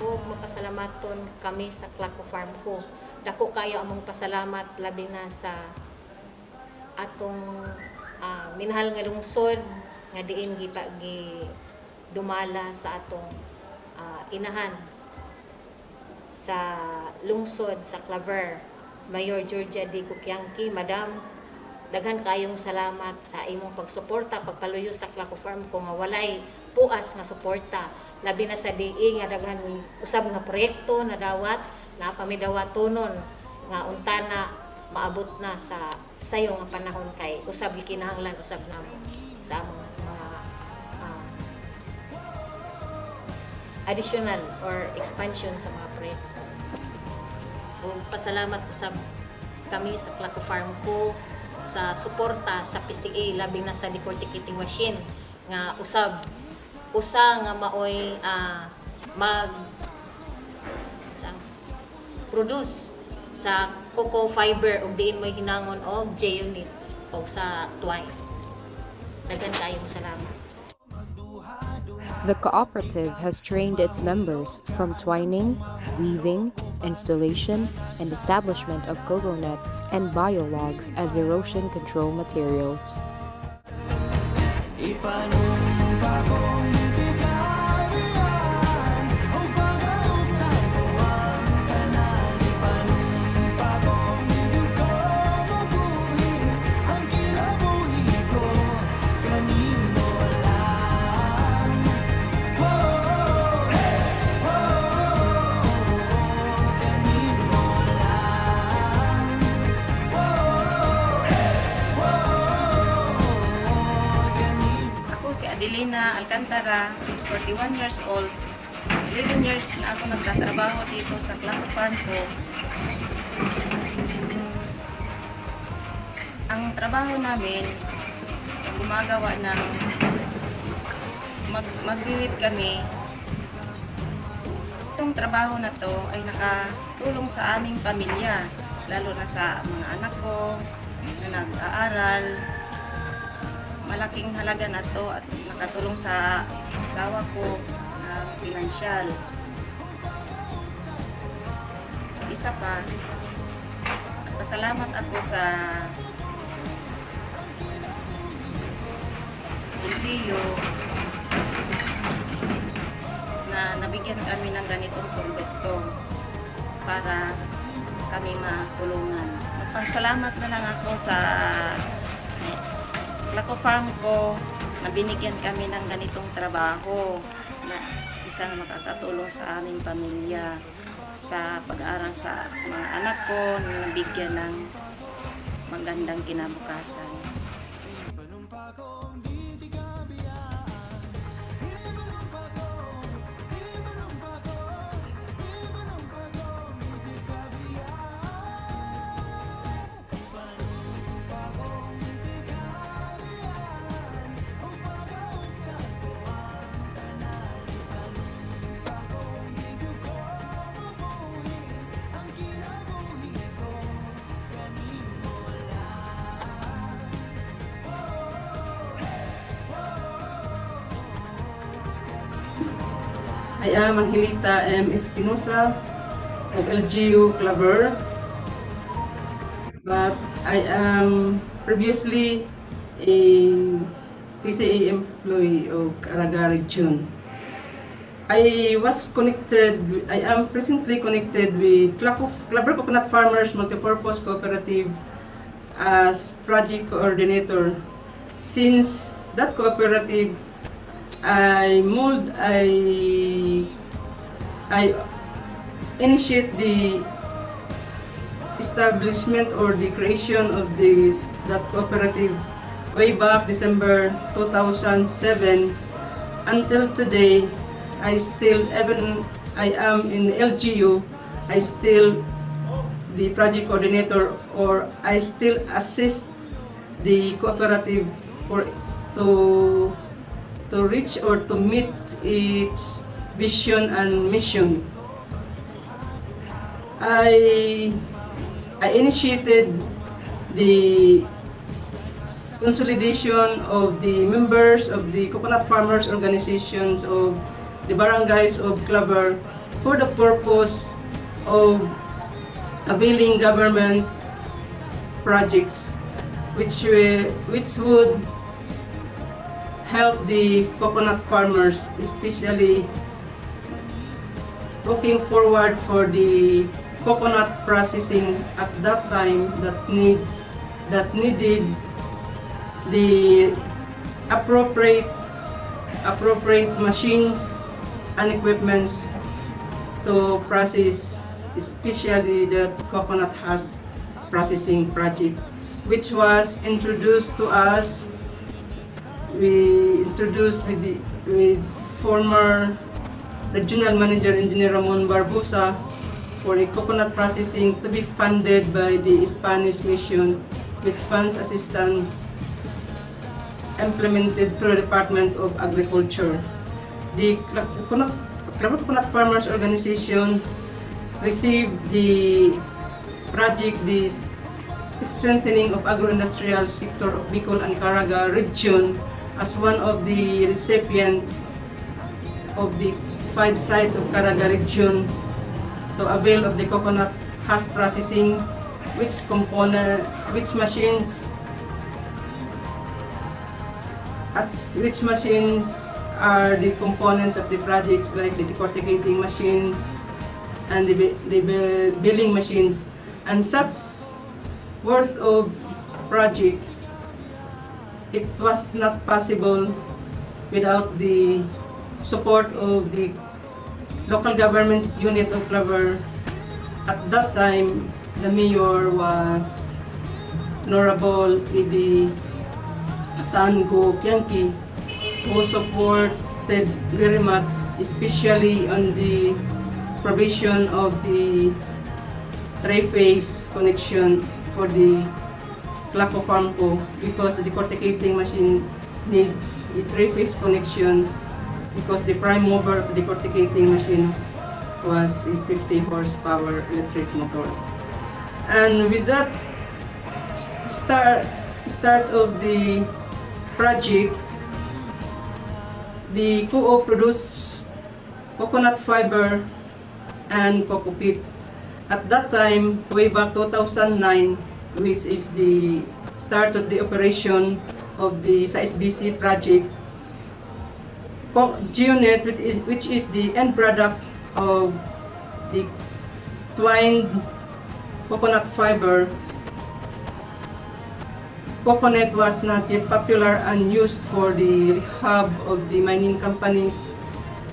O mapasalamaton kami sa Claco Farm ko. Dako kayo among pasalamat labi na sa atong minahal nga lungsod nga diin dumala sa atong inahan sa lungsod sa Claver, Mayor Georgia D. Kukiangki. Madam, daghan kayong salamat sa imong pagsuporta, pagpaluyo sa Claco Farm ko nga walay puas nga suporta, labi na sa DE nga daghan usab nga proyekto na dawat na pamidawatonon nga unta na maabot na sa sayo nga panahon kay usab gikinahanglan usab namo sa among mga additional or expansion sa mga proyekto. Pasalamat usab kami sa Claco Farm ko sa suporta sa PCA labi na sa decorticating machine nga usa nga maoy produce sa coco fiber ug diin mo'y hinangon og J-Unit. o sa twine. Dagan kayong salamat. The cooperative has trained its members from twining, weaving, installation, and establishment of cocoa nets and biologs as erosion control materials. Si Adelina Alcantara, 41 years old. 11 years na ako nagtatrabaho dito sa Clock Farm ko. Ang trabaho namin, gumagawa ng magwiwit kami. Itong trabaho na to ay nakatulong sa aming pamilya, lalo na sa mga anak ko na nag-aaral. Malaking halaga na to at nakatulong sa asawa ko na pinansyal. Isa pa, nagpasalamat ako sa LGU na nabigyan kami ng ganitong produkto para kami matulungan. Nagpasalamat na lang ako sa Coco Farm ko na binigyan kami ng ganitong trabaho na isa na makakatulong sa aming pamilya sa pag-aaral sa mga anak ko na nabigyan ng magandang kinabukasan. I am Angelita M. Espinosa of LGU Claver, but I am previously a PCA employee of Caraga region. I am presently connected with Claver Coconut Farmers Multipurpose Cooperative as project coordinator. Since that cooperative I initiate the establishment or the creation of that cooperative way back December 2007 until today. Even I am in LGU, I still the project coordinator, or I still assist the cooperative to reach or to meet its vision and mission. I initiated the consolidation of the members of the coconut farmers organizations of the barangays of Claver for the purpose of availing government projects which would help the coconut farmers, especially looking forward for the coconut processing at that time that needed the appropriate machines and equipments to process, especially the coconut husk processing project, which was introduced to us. We introduced with former Regional Manager Engineer Ramon Barbosa for the coconut processing to be funded by the Spanish Mission with funds assistance implemented through the Department of Agriculture. The Coconut Farmers Organization received the project, strengthening of agro-industrial sector of Bicol and Caraga region as one of the recipient of the 5 sites of Caraga region to avail of the coconut husk processing, which machines are the components of the projects, like the decorticating machines and the billing machines, and such worth of project. It was not possible without the support of the local government unit of Claver. At that time, the mayor was Honorable Idi Tango Kianki, who supported very much, especially on the provision of the three-phase connection for the Claco Farm Co, because the decorticating machine needs a three-phase connection, because the prime mover of the decorticating machine was a 50 horsepower electric motor. And with that start of the project, the co-op produced coconut fiber and coco peat. At that time, way back 2009, which is the start of the operation of the SAISBC project, G-Unit, which is the end product of the twined coconut fiber, coconut was not yet popular and used for the rehab of the mining companies,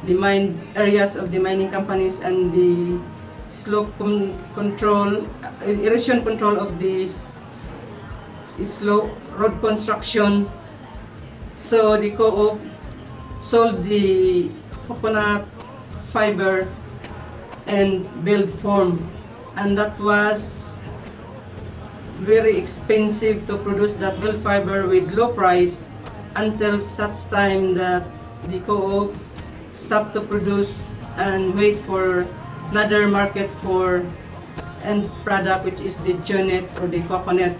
the mine areas of the mining companies, and the slope control, erosion control of the slope road construction. So the co-op sold the coconut fiber and build form, and that was very expensive to produce that build fiber with low price until such time that the co-op stopped to produce and wait for another market for end product, which is the G-Unit or the coconut.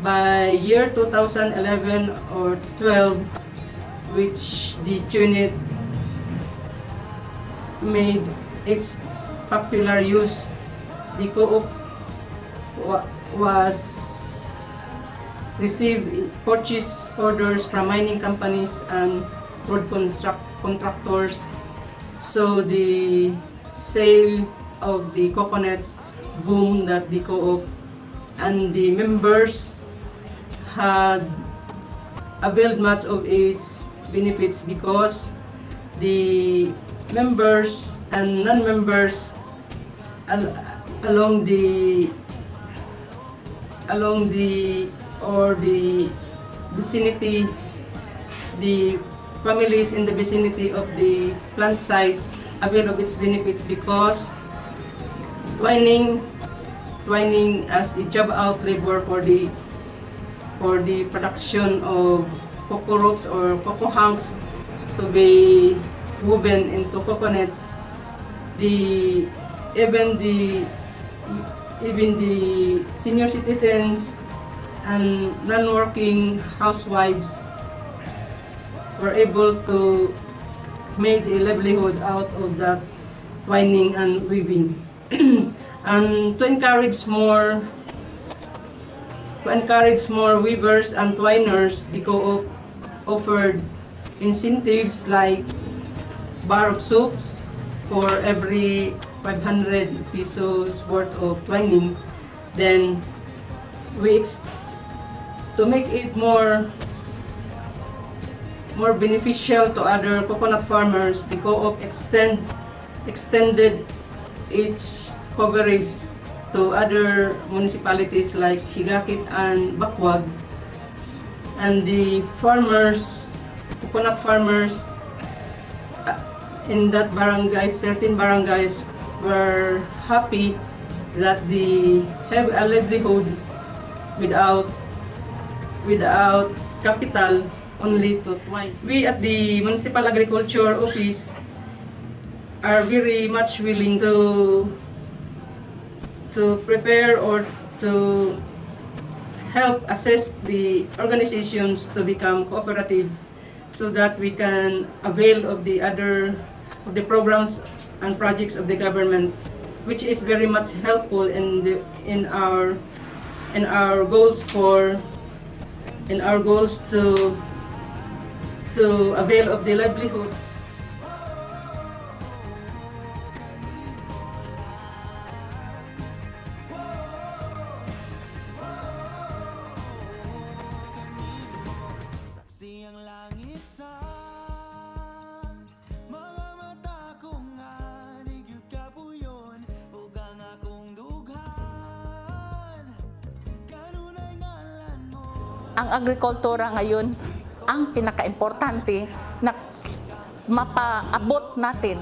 By year 2011 or 12, which the G-Unit made its popular use, the co-op was received purchase orders from mining companies and road contractors. So the sale of the coconuts boomed at the co-op, and the members had availed much of its benefits, because the members and non-members along the vicinity, the families in the vicinity of the plant site avail of its benefits, because twining as a job out labor for the production of cocoa ropes or cocoa hunks to be woven into coconuts. Even the senior citizens and non-working housewives were able to make a livelihood out of that twining and weaving. And to encourage more weavers and twiners, the co-op offered incentives like bar of soaps for every 500 pesos worth of twining. Then to make it more beneficial to other coconut farmers, the co-op extended its coverage to other municipalities like Higakit and Bakwag, and the coconut farmers in that barangays, certain barangays, were happy that they have a livelihood without capital, only to twine. We at the Municipal Agriculture Office are very much willing to prepare or to help assist the organizations to become cooperatives so that we can avail of the programs and projects of the government, which is very much helpful in our goals to avail of the livelihood. Ang agrikultura ngayon, ang pinaka-importante na mapaabot natin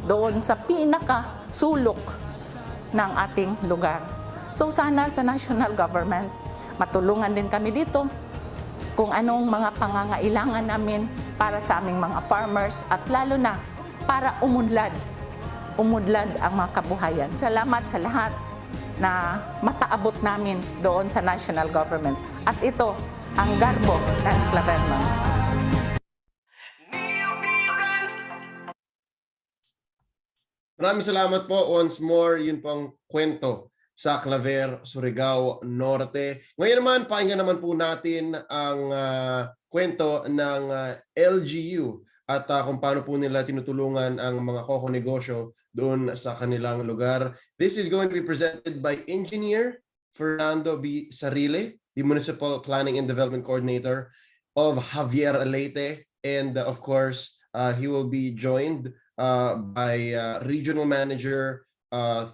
doon sa pinaka-sulok ng ating lugar. So sana sa national government, matulungan din kami dito kung anong mga pangangailangan namin para sa aming mga farmers at lalo na para umudlad ang mga kabuhayan. Salamat sa lahat na mapaabot namin doon sa national government. At ito ang garbo ng Claver. Maraming salamat po once more. Yun pong kwento sa Claver, Surigao Norte. Ngayon naman, pakinggan naman po natin ang kwento ng LGU at kung paano po nila tinutulungan ang mga Coco-Negosyo doon sa kanilang lugar. This is going to be presented by Engineer Fernando B. Sarile, the Municipal Planning and Development Coordinator of Javier Leyte. And of course, he will be joined by Regional Manager 3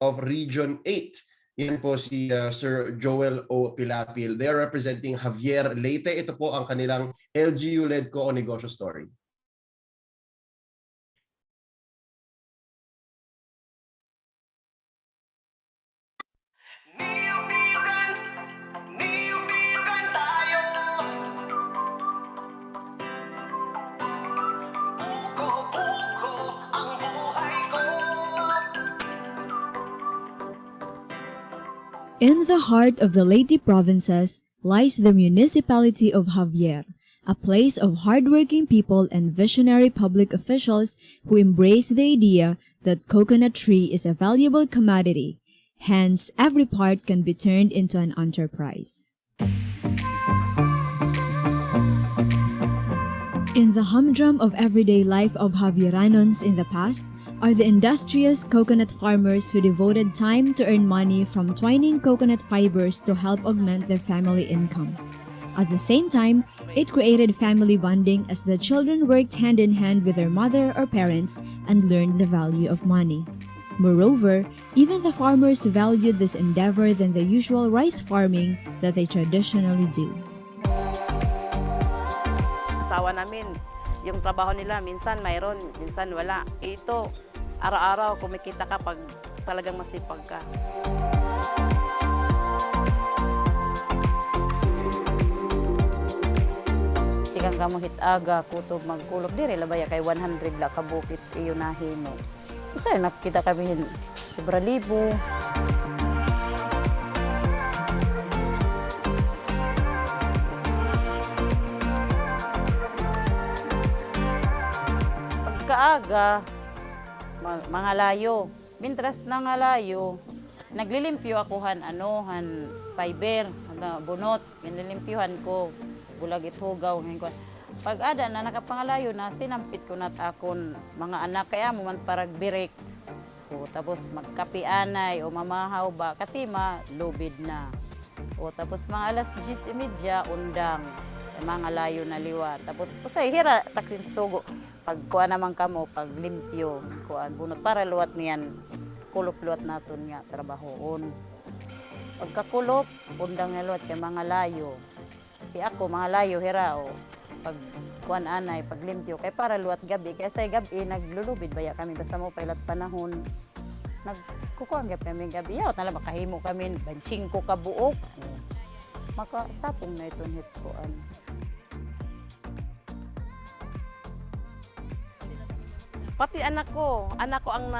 of Region 8. Yan po si Sir Joel O. Pilapil. They are representing Javier Leyte. Ito po ang kanilang LGU-Led Coco-Negosyo story. In the heart of the Leyte provinces lies the municipality of Javier, a place of hardworking people and visionary public officials who embrace the idea that coconut tree is a valuable commodity. Hence, every part can be turned into an enterprise. In the humdrum of everyday life of Javieranons in the past are the industrious coconut farmers who devoted time to earn money from twining coconut fibers to help augment their family income. At the same time, it created family bonding as the children worked hand in hand with their mother or parents and learned the value of money. Moreover, even the farmers valued this endeavor than the usual rice farming that they traditionally do. Asawa namin, yung trabaho nila minsan mayroon, minsan wala. Ito, araw-araw kumikita ka pag talagang masipag ka. Tigang ka mo hitaga, kutob magkulog dire, labaya kay 100 la ka bukit iyo nahimo. Usay nakita kami sobra libo. Pagkaaga, mga layo. Mintras na nga layo, naglilimpyo ako han fiber, bunot, nililimpyuhan ko, bulag ithugaw. Pag ada na nakapangalayo na, sinampit ko na akon mga anak, kaya mo man parag birik. O, tapos magkapianay o mamahaw ba, katima, lubid na. O, tapos mga alas 10:30, undang, mga layo na liwa. Tapos, pusay, hira, taksin sugo. Pagkuha naman kamo, paglimpyo, kuan bunot, para luwat niyan, kulop-luwat naton nga, trabahoon. Pagkakulop, undang na luwat kay mga layo. Di ako, mga layo, hira, o, pag kuan anay, paglimpyo, kay para luwat gabi, kaya sa gabi, naglulubid baya kami, basta mo pailat panahon, nagkukuhan kami gabi, yaw, tala makahimo kami, banching ko kabuok, makasapong na ito hit kuan. Pati anak ko ang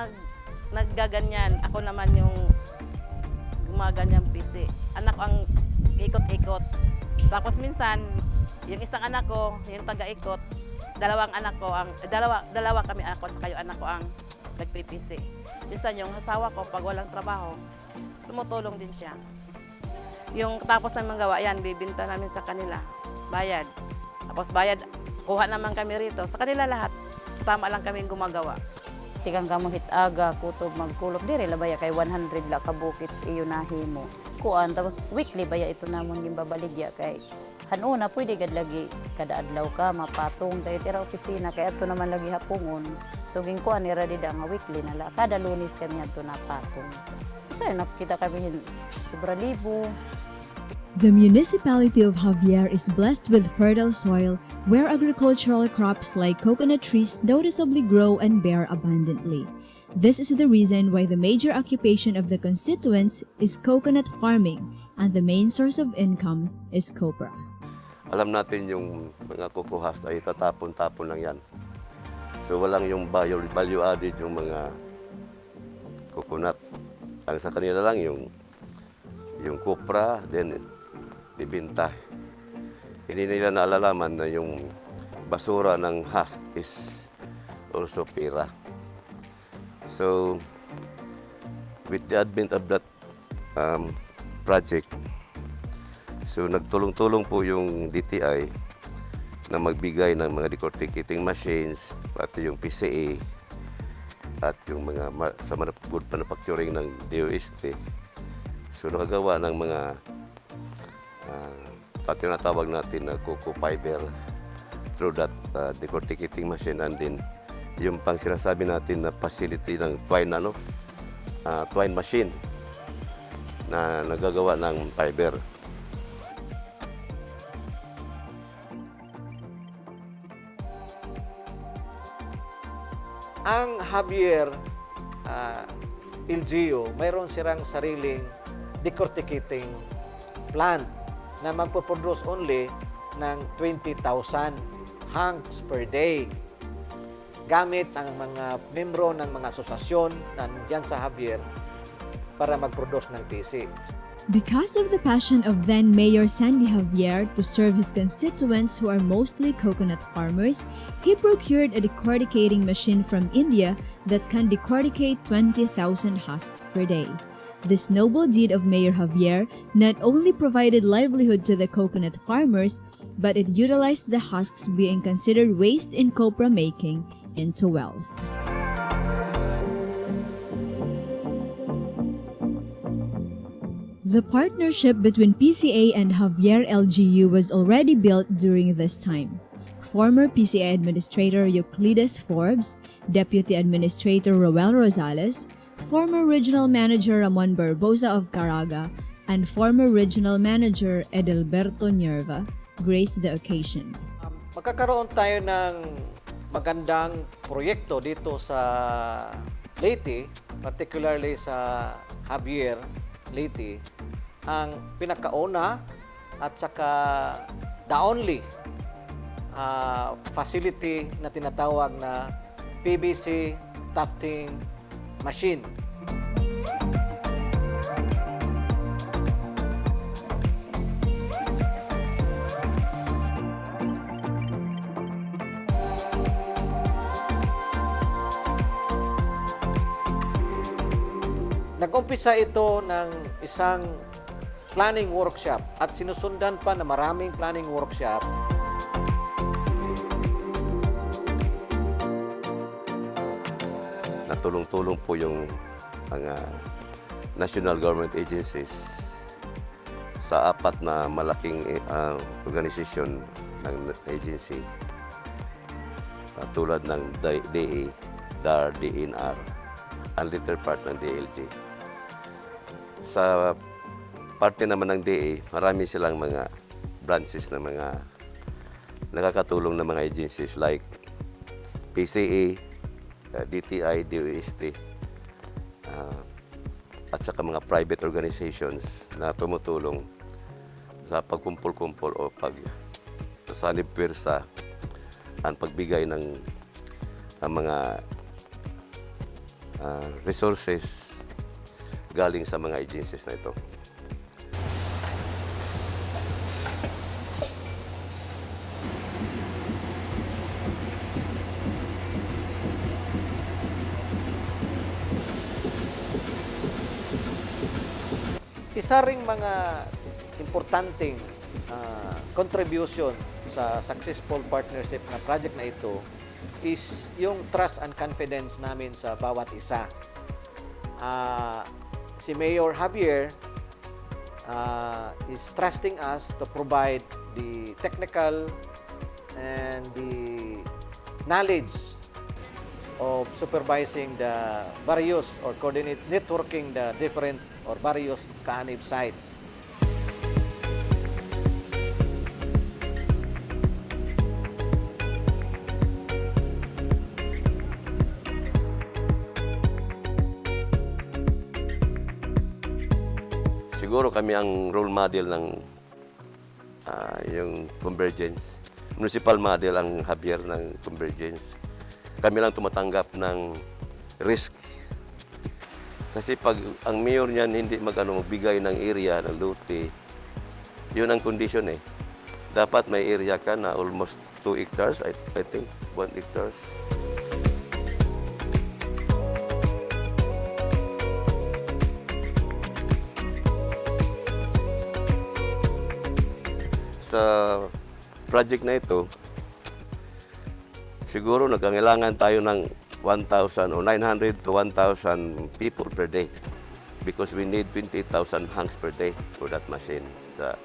naggaganyan, ako naman yung gumaganyan pisi. Anak ko ang ikot-ikot. Tapos minsan, yung isang anak ko, yung taga-ikot, dalawa kami ako at saka yung anak ko ang nagpipisi. Minsan yung asawa ko, pag walang trabaho, tumutulong din siya. Yung tapos namin gawa yan, bibinta namin sa kanila, bayad. Tapos bayad, kuha naman kami rito. Sa kanila lahat, tama lang kami gumagawa. Tikang kamuhit aga, kutob magkulog dire, labaya kay 100 la kabukit iyo nahimo. Kuan, tapos weekly baya ito namon yung babaligya kay hanuna pwede gad lagi kada adlaw ka mapatong tayo tira opisina kay ato naman lagi hapungon. So ging kuan ni radida nga weekly na la kada Lunes kami ato na patong. Kasi nakita kami sobra libo. The municipality of Javier is blessed with fertile soil where agricultural crops like coconut trees noticeably grow and bear abundantly. This is the reason why the major occupation of the constituents is coconut farming and the main source of income is copra. Alam natin yung mga kukuhas ay tatapon-tapon lang yan. So walang yung value added yung mga coconut. Ang sa kanila lang yung copra, then ibinta. Hindi nila naalalaman na yung basura ng husk is also pera. So, with the advent of that project, so nagtulong-tulong po yung DTI na magbigay ng mga decorticating machines, pati yung PCA, at yung mga sa good manufacturing ng DOST. So, nakagawa ng mga pati na tawag natin na coco fiber through that decorticating machine, and then yung pang sinasabi natin na facility ng twine machine na nagagawa ng fiber. Ang Javier LGU, mayroon silang sariling decorticating plant na magpo-produce only ng 20,000 hanks per day. Gamit ang mga membro ng mga asosasyon na nandyan sa Javier para mag-produce ng TC. Because of the passion of then Mayor Sandy Javier to serve his constituents who are mostly coconut farmers, he procured a decorticating machine from India that can decorticate 20,000 husks per day. This noble deed of Mayor Javier not only provided livelihood to the coconut farmers, but it utilized the husks being considered waste in copra making into wealth. The partnership between PCA and Javier LGU was already built during this time. Former PCA Administrator Euclides Forbes, Deputy Administrator Roel Rosales, former Regional Manager Ramon Barbosa of Caraga, and former Regional Manager Edelberto Nierva graced the occasion. Magkakaroon tayo ng magandang proyekto dito sa Leyte, particularly sa Javier, Leyte, ang pinakauna at saka the only facility na tinatawag na PVC tufting machine. Nag-umpisa ito ng isang planning workshop at sinusundan pa na maraming planning workshop. Natulong-tulong po yung mga national government agencies sa apat na malaking organisasyon ng agency tulad ng DA, DAR, DNR, and little part ng DLG. Sa parte naman ng DA, marami silang mga branches na mga nakakatulong na mga agencies like PCA, DTI, DOST, at saka mga private organizations na tumutulong sa pagkumpul-kumpul o pagsanib pwersa at pagbigay ng mga resources galing sa mga agencies na ito. isa ring mga importanteng contribution sa successful partnership na project na ito is yung trust and confidence namin sa bawat isa. Si Mayor Javier is trusting us to provide the technical and the knowledge of supervising the various or networking the different or various kaanib sites. Siguro kami ang role model ng yung convergence. Municipal model ang Javier ng convergence. Kami lang tumatanggap ng risk. Kasi pag ang mayor niyan hindi magbigay ng area, ng lote, yun ang condition eh. Dapat may area ka na almost 2 hectares, I think, 1 hectares. Sa project na ito, siguro nagkailangan tayo ng 1,000 o 900 to 1,000 people per day because we need 28,000 hangs per day for that machine sa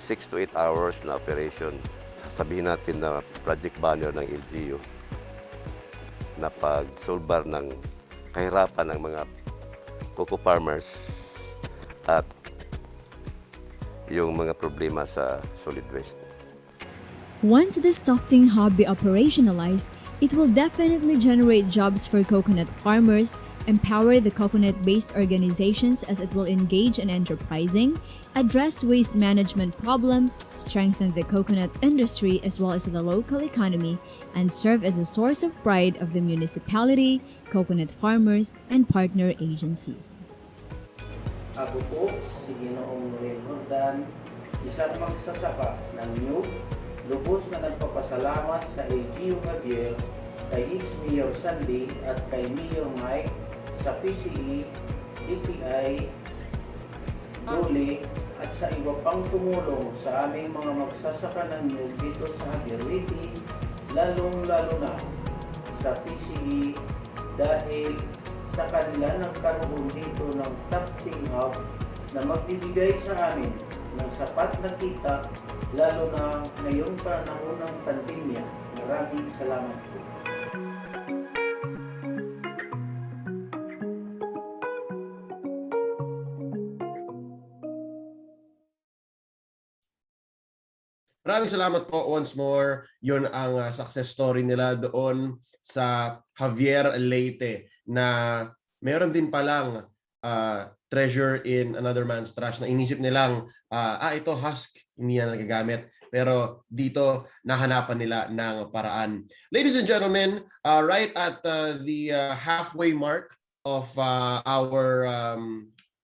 6 to 8 hours na operation. Sabihin natin na project value ng LGU na pag-solbar ng kahirapan ng mga cocoa farmers at yung mga problema sa solid waste. Once this tufting hub be operationalized, it will definitely generate jobs for coconut farmers, empower the coconut-based organizations as it will engage in enterprising, address waste management problem, strengthen the coconut industry as well as the local economy, and serve as a source of pride of the municipality, coconut farmers, and partner agencies. Ako po, si Ginoong Renhordan, isang magsasaka ng New, lubos na nagpapasalamat sa LGU Javier, kay ex-Mayor Sandy at kay Mayor Mike sa PCE, DTI, Dole at sa iba pang tumulong sa aming mga magsasaka ng New dito sa Javier City, lalong-lalo na sa PCE dahil sa kanila nagkaroon dito ng tufting hub na magbibigay sa amin ng sapat na kita lalo na ngayong panahon ng pandemya. Maraming salamat po. Maraming salamat po once more. Yun ang success story nila doon sa Javier Leyte na meron din palang treasure in another man's trash na inisip nilang ito husk, hindi na nagagamit. Pero dito nahanapan nila ng paraan. Ladies and gentlemen, right at the halfway mark of our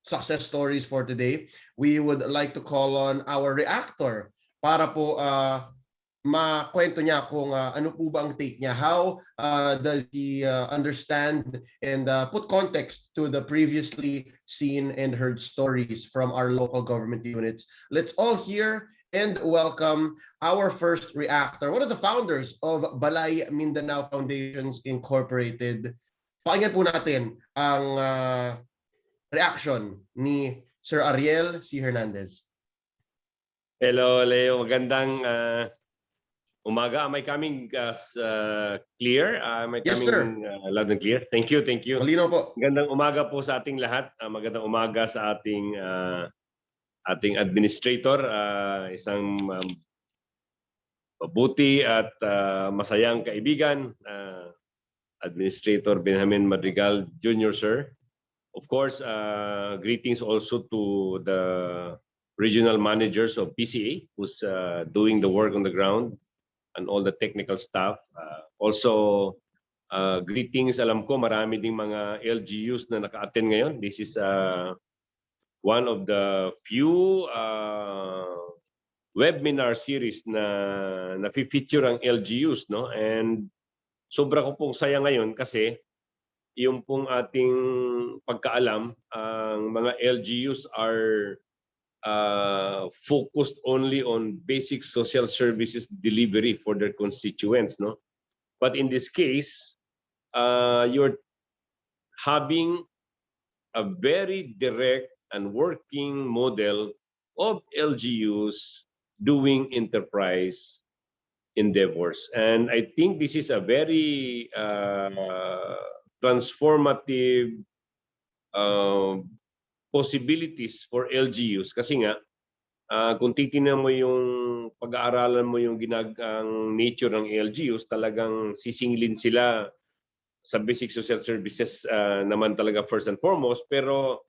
success stories for today, we would like to call on our reactor para po makwento niya kung ano po ba ang take niya. How does he understand and put context to the previously seen and heard stories from our local government units. Let's all hear and welcome our first reactor, one of the founders of Balay Mindanao Foundations Incorporated. Pakinggan po natin ang reaction ni Sir Ariel C. Hernandez. Hello, Leo. Magandang umaga. Am I coming clear? Am I coming loud and clear? Thank you, thank you. Malinaw po. Magandang umaga po sa ating lahat. Magandang umaga sa ating ating administrator, isang mabuti at masayang kaibigan, Administrator Benjamin Madrigal Jr., sir. Of course, greetings also to the regional managers of PCA who's doing the work on the ground and all the technical staff. Also, greetings. Alam ko marami ding mga LGUs na naka-attend ngayon. This is one of the few webinar series na na-feature ang LGUs, no? And sobra ko pong saya ngayon kasi yung pong ating pagkaalam, ang mga LGUs are focused only on basic social services delivery for their constituents, no? But in this case, you're having a very direct and working model of LGUs doing enterprise endeavors. And I think this is a very transformative possibilities for LGUs kasi nga kung titingnan mo yung pag-aaralan mo yung ang nature ng LGUs, talagang sisingilin sila sa basic social services naman talaga first and foremost, pero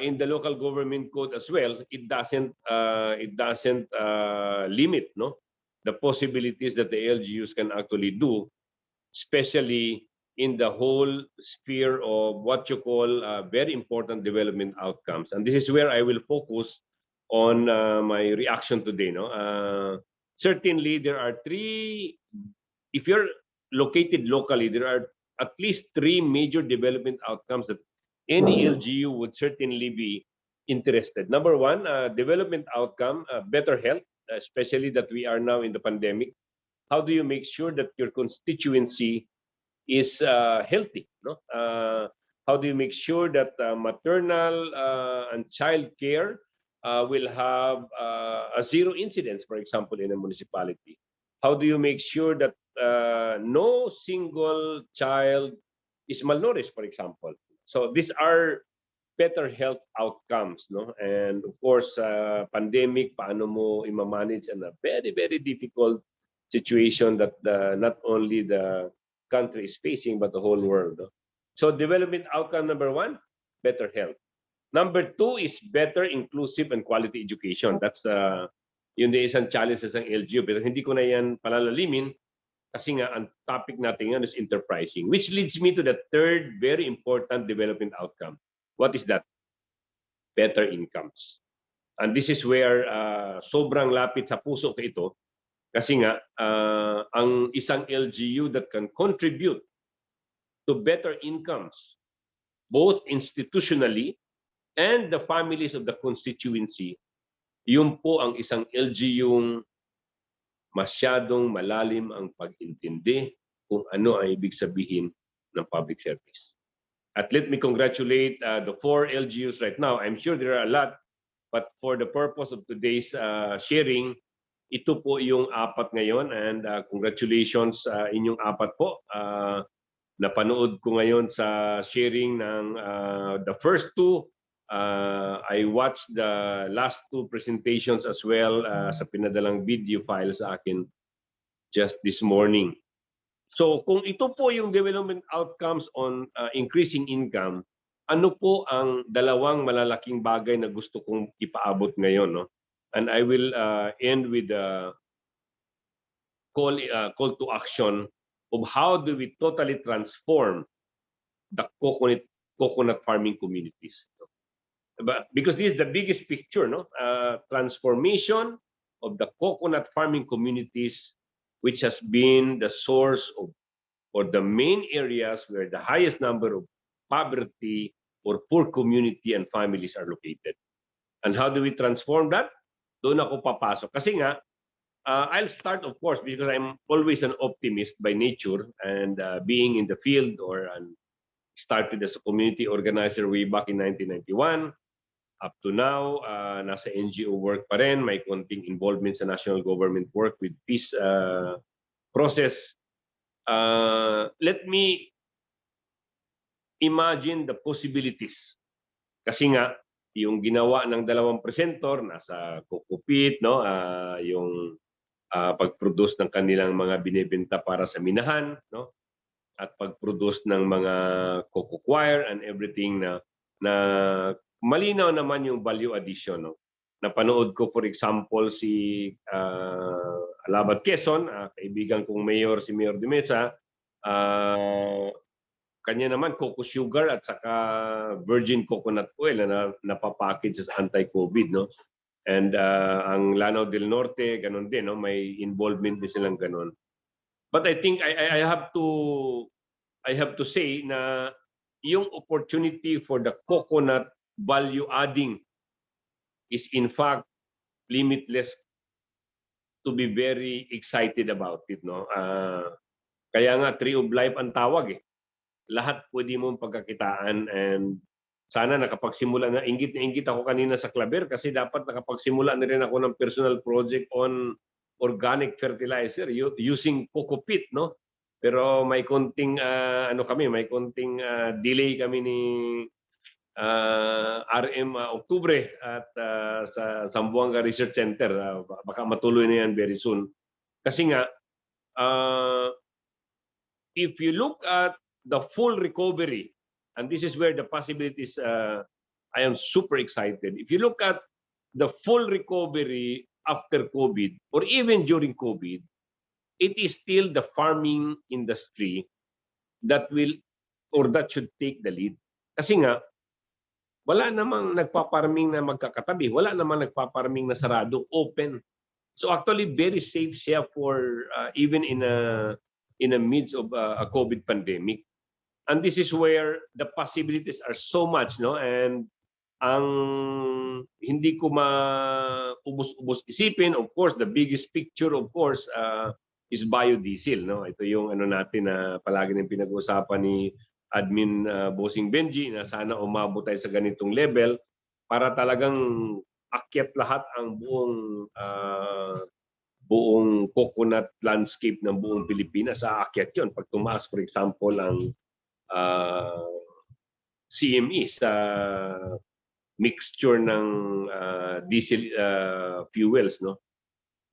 in the local government code as well, it doesn't limit, no, the possibilities that the LGUs can actually do, especially in the whole sphere of what you call very important development outcomes. And this is where I will focus on my reaction today. No, certainly there are three. If you're located locally, there are at least three major development outcomes that any LGU would certainly be interested. Number one, development outcome, better health, especially that we are now in the pandemic. How do you make sure that your constituency is healthy? No? How do you make sure that maternal and child care will have a zero incidence, for example, in a municipality? How do you make sure that no single child is malnourished, for example? So these are better health outcomes, no? And of course, pandemic, paano mo i-manage in a very, very difficult situation that not only the country is facing, but the whole world. No? So development outcome number one, better health. Number two is better, inclusive, and quality education. That's yun din isang challenges ng LGU. Pero hindi ko na yan palalalimin kasi nga ang topic natin ngayon is enterprising. Which leads me to the third very important development outcome. What is that? Better incomes. And this is where sobrang lapit sa puso ko ito kasi nga ang isang LGU that can contribute to better incomes both institutionally and the families of the constituency, yun po ang isang LGU masyadong malalim ang pag-intindi kung ano ang ibig sabihin ng public service. At let me congratulate the 4 LGUs right now. I'm sure there are a lot, but for the purpose of today's sharing, ito po yung 4 ngayon, and congratulations inyong 4 po. Napanood ko ngayon sa sharing ng the first 2. I watched the last 2 presentations as well sa pinadalang video file sa akin just this morning. So kung ito po yung development outcomes on increasing income, ano po ang dalawang malalaking bagay na gusto kong ipaabot ngayon, no? And I will end with a call to action of how do we totally transform the coconut farming communities. Because this is the biggest picture, no? Transformation of the coconut farming communities, which has been the source of or the main areas where the highest number of poverty or poor community and families are located. And how do we transform that? Doon ako papasok. Kasi nga, I'll start, of course, because I'm always an optimist by nature, and being in the field started as a community organizer way back in 1991. Up to now, nasa NGO work pa rin, may konting involvement sa national government work with peace process. Let me imagine the possibilities. Kasi nga, yung ginawa ng 2 presenter, nasa CocoPit, no? Yung pag-produce ng kanilang mga binibenta para sa minahan, no? At pag-produce ng mga coco choir and everything na malinaw naman yung value addition, no? Napanood ko, for example, si Alabat Quezon, kaibigan kong mayor, si Mayor de Mesa, kanya naman coco sugar at saka virgin coconut oil na napapackage sa anti-COVID, no? And ang Lanao del Norte, ganun din, no? May involvement din silang ganun. But I think I I have to say na yung opportunity for the coconut value adding is in fact limitless, to be very excited about it, no? Kaya nga tree of life ang tawag eh. Lahat pwede mong pagkakitaan, and sana nakapagsimula na. Inggit ako kanina sa Claver kasi dapat nakapagsimula na rin ako ng personal project on organic fertilizer using coco peat, no? Pero may konting may konting delay kami ni RM Oktubre at sa Zamboanga Research Center. Baka matuloy na yan very soon. Kasi nga, if you look at the full recovery, and this is where the possibilities, I am super excited. If you look at the full recovery after COVID or even during COVID, it is still the farming industry that will or that should take the lead. Kasi nga, wala namang nagpa-farming na magkakatabi, wala namang nagpa-farming na sarado, open. So actually very safe siya for even in a midst of a COVID pandemic. And this is where the possibilities are so much, no? And ang hindi ko maubos-ubos isipin, of course, the biggest picture, of course, is biodiesel, no? Ito yung natin na palagi nang pinag-uusapan ni Admin Bossing Benji na sana umabot tayo sa ganitong level para talagang akyat lahat ang buong coconut landscape ng buong Pilipinas. Aakyat yun. Pag tumaas, for example, ang CME sa mixture ng diesel fuels, no?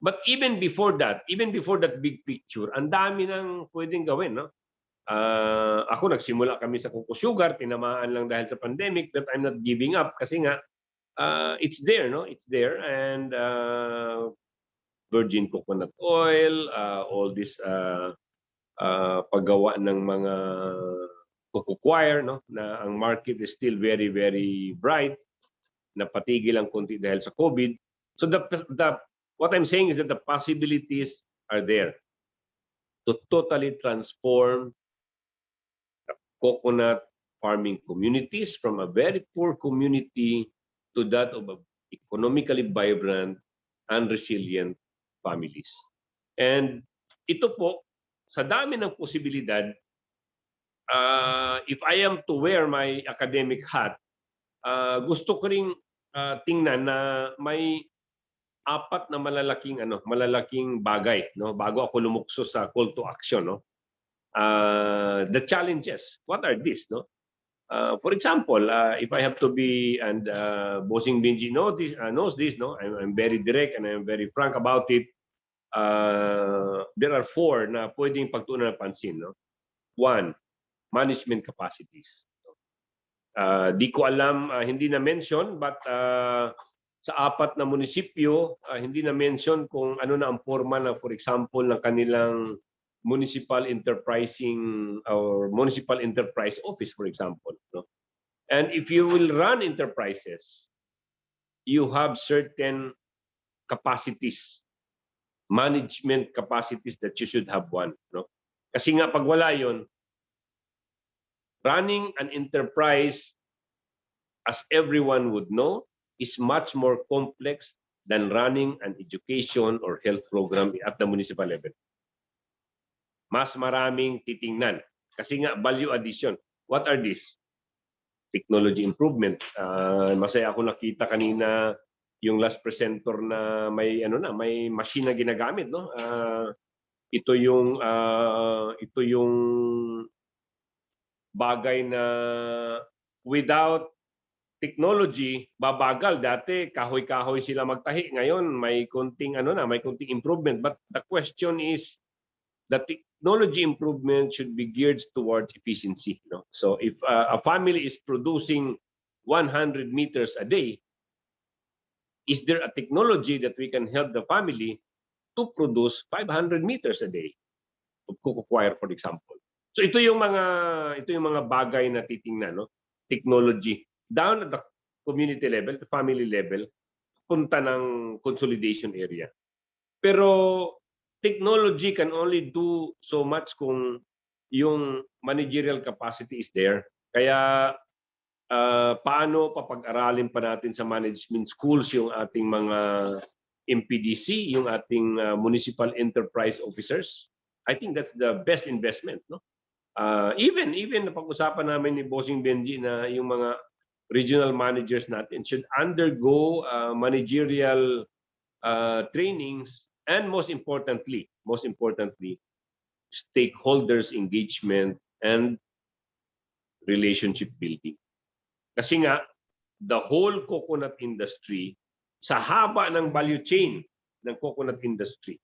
But even before that big picture, ang dami nang pwedeng gawin, no? Ako nagsimula kami sa coco sugar, tinamaan lang dahil sa pandemic, but I'm not giving up kasi nga it's there, no? It's there, and virgin coconut oil, all this paggawa ng mga coco coir, no? Na ang market is still very, very bright. Napatigil ang konti dahil sa COVID. So what I'm saying is that the possibilities are there to totally transform coconut farming communities from a very poor community to that of economically vibrant and resilient families. And ito po, sa dami ng posibilidad, if I am to wear my academic hat, gusto ko ring tingnan na may apat na malalaking bagay, no? Bago ako lumukso sa call to action, no? The challenges, what are these, no? For example, if I have to be, and Bossing Benji knows this, no? I'm very direct and I'm very frank about it. There are 4 na pwedeng pagtuunan ng pansin, no? 1, management capacities. Di ko alam, hindi na mention, but sa 4 na munisipyo, hindi na mention kung ano na ang forma na, for example, ng kanilang municipal enterprising or municipal enterprise office, for example, no? And if you will run enterprises, you have certain capacities, management capacities that you should have one, no? Kasi nga pag wala yon, running an enterprise, as everyone would know, is much more complex than running an education or health program at the municipal level. Mas maraming titingnan. Kasi nga, value addition. What are these? Technology improvement. Masaya ako nakita kanina yung last presenter na may may machine na ginagamit, no? Ito yung bagay na without technology babagal. Dati kahoy-kahoy sila magtahi. Ngayon may konting may konting improvement, but the question is the technology improvement should be geared towards efficiency, no? So if a family is producing 100 meters a day, is there a technology that we can help the family to produce 500 meters a day of coco coir, for example? So ito yung mga bagay na titingnan, no? Technology down at the community level, the family level, punta ng consolidation area. Pero technology can only do so much kung yung managerial capacity is there. Kaya paano papag-aralin pa natin sa management schools yung ating mga MPDC, yung ating municipal enterprise officers? I think that's the best investment, no? Even napag-usapan namin ni Bossing Benji na yung mga regional managers natin should undergo managerial trainings, and most importantly, stakeholders engagement and relationship building. Kasi nga, the whole coconut industry, sa haba ng value chain ng coconut industry,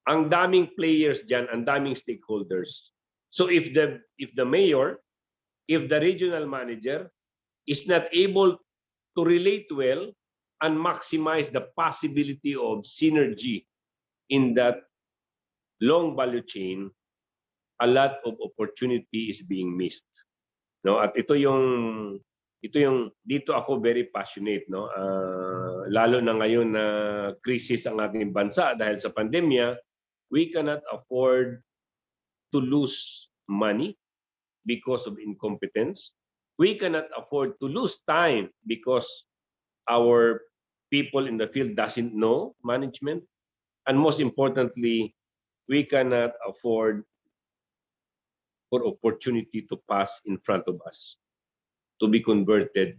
ang daming players dyan, ang daming stakeholders. So if the mayor, if the regional manager is not able to relate well and maximize the possibility of synergy in that long value chain, a lot of opportunity is being missed. No, at ito yung dito ako very passionate, no. Lalo na ngayon na crisis ang ating bansa dahil sa pandemya, we cannot afford to lose money because of incompetence. We cannot afford to lose time because our people in the field doesn't know management, and most importantly, we cannot afford for opportunity to pass in front of us to be converted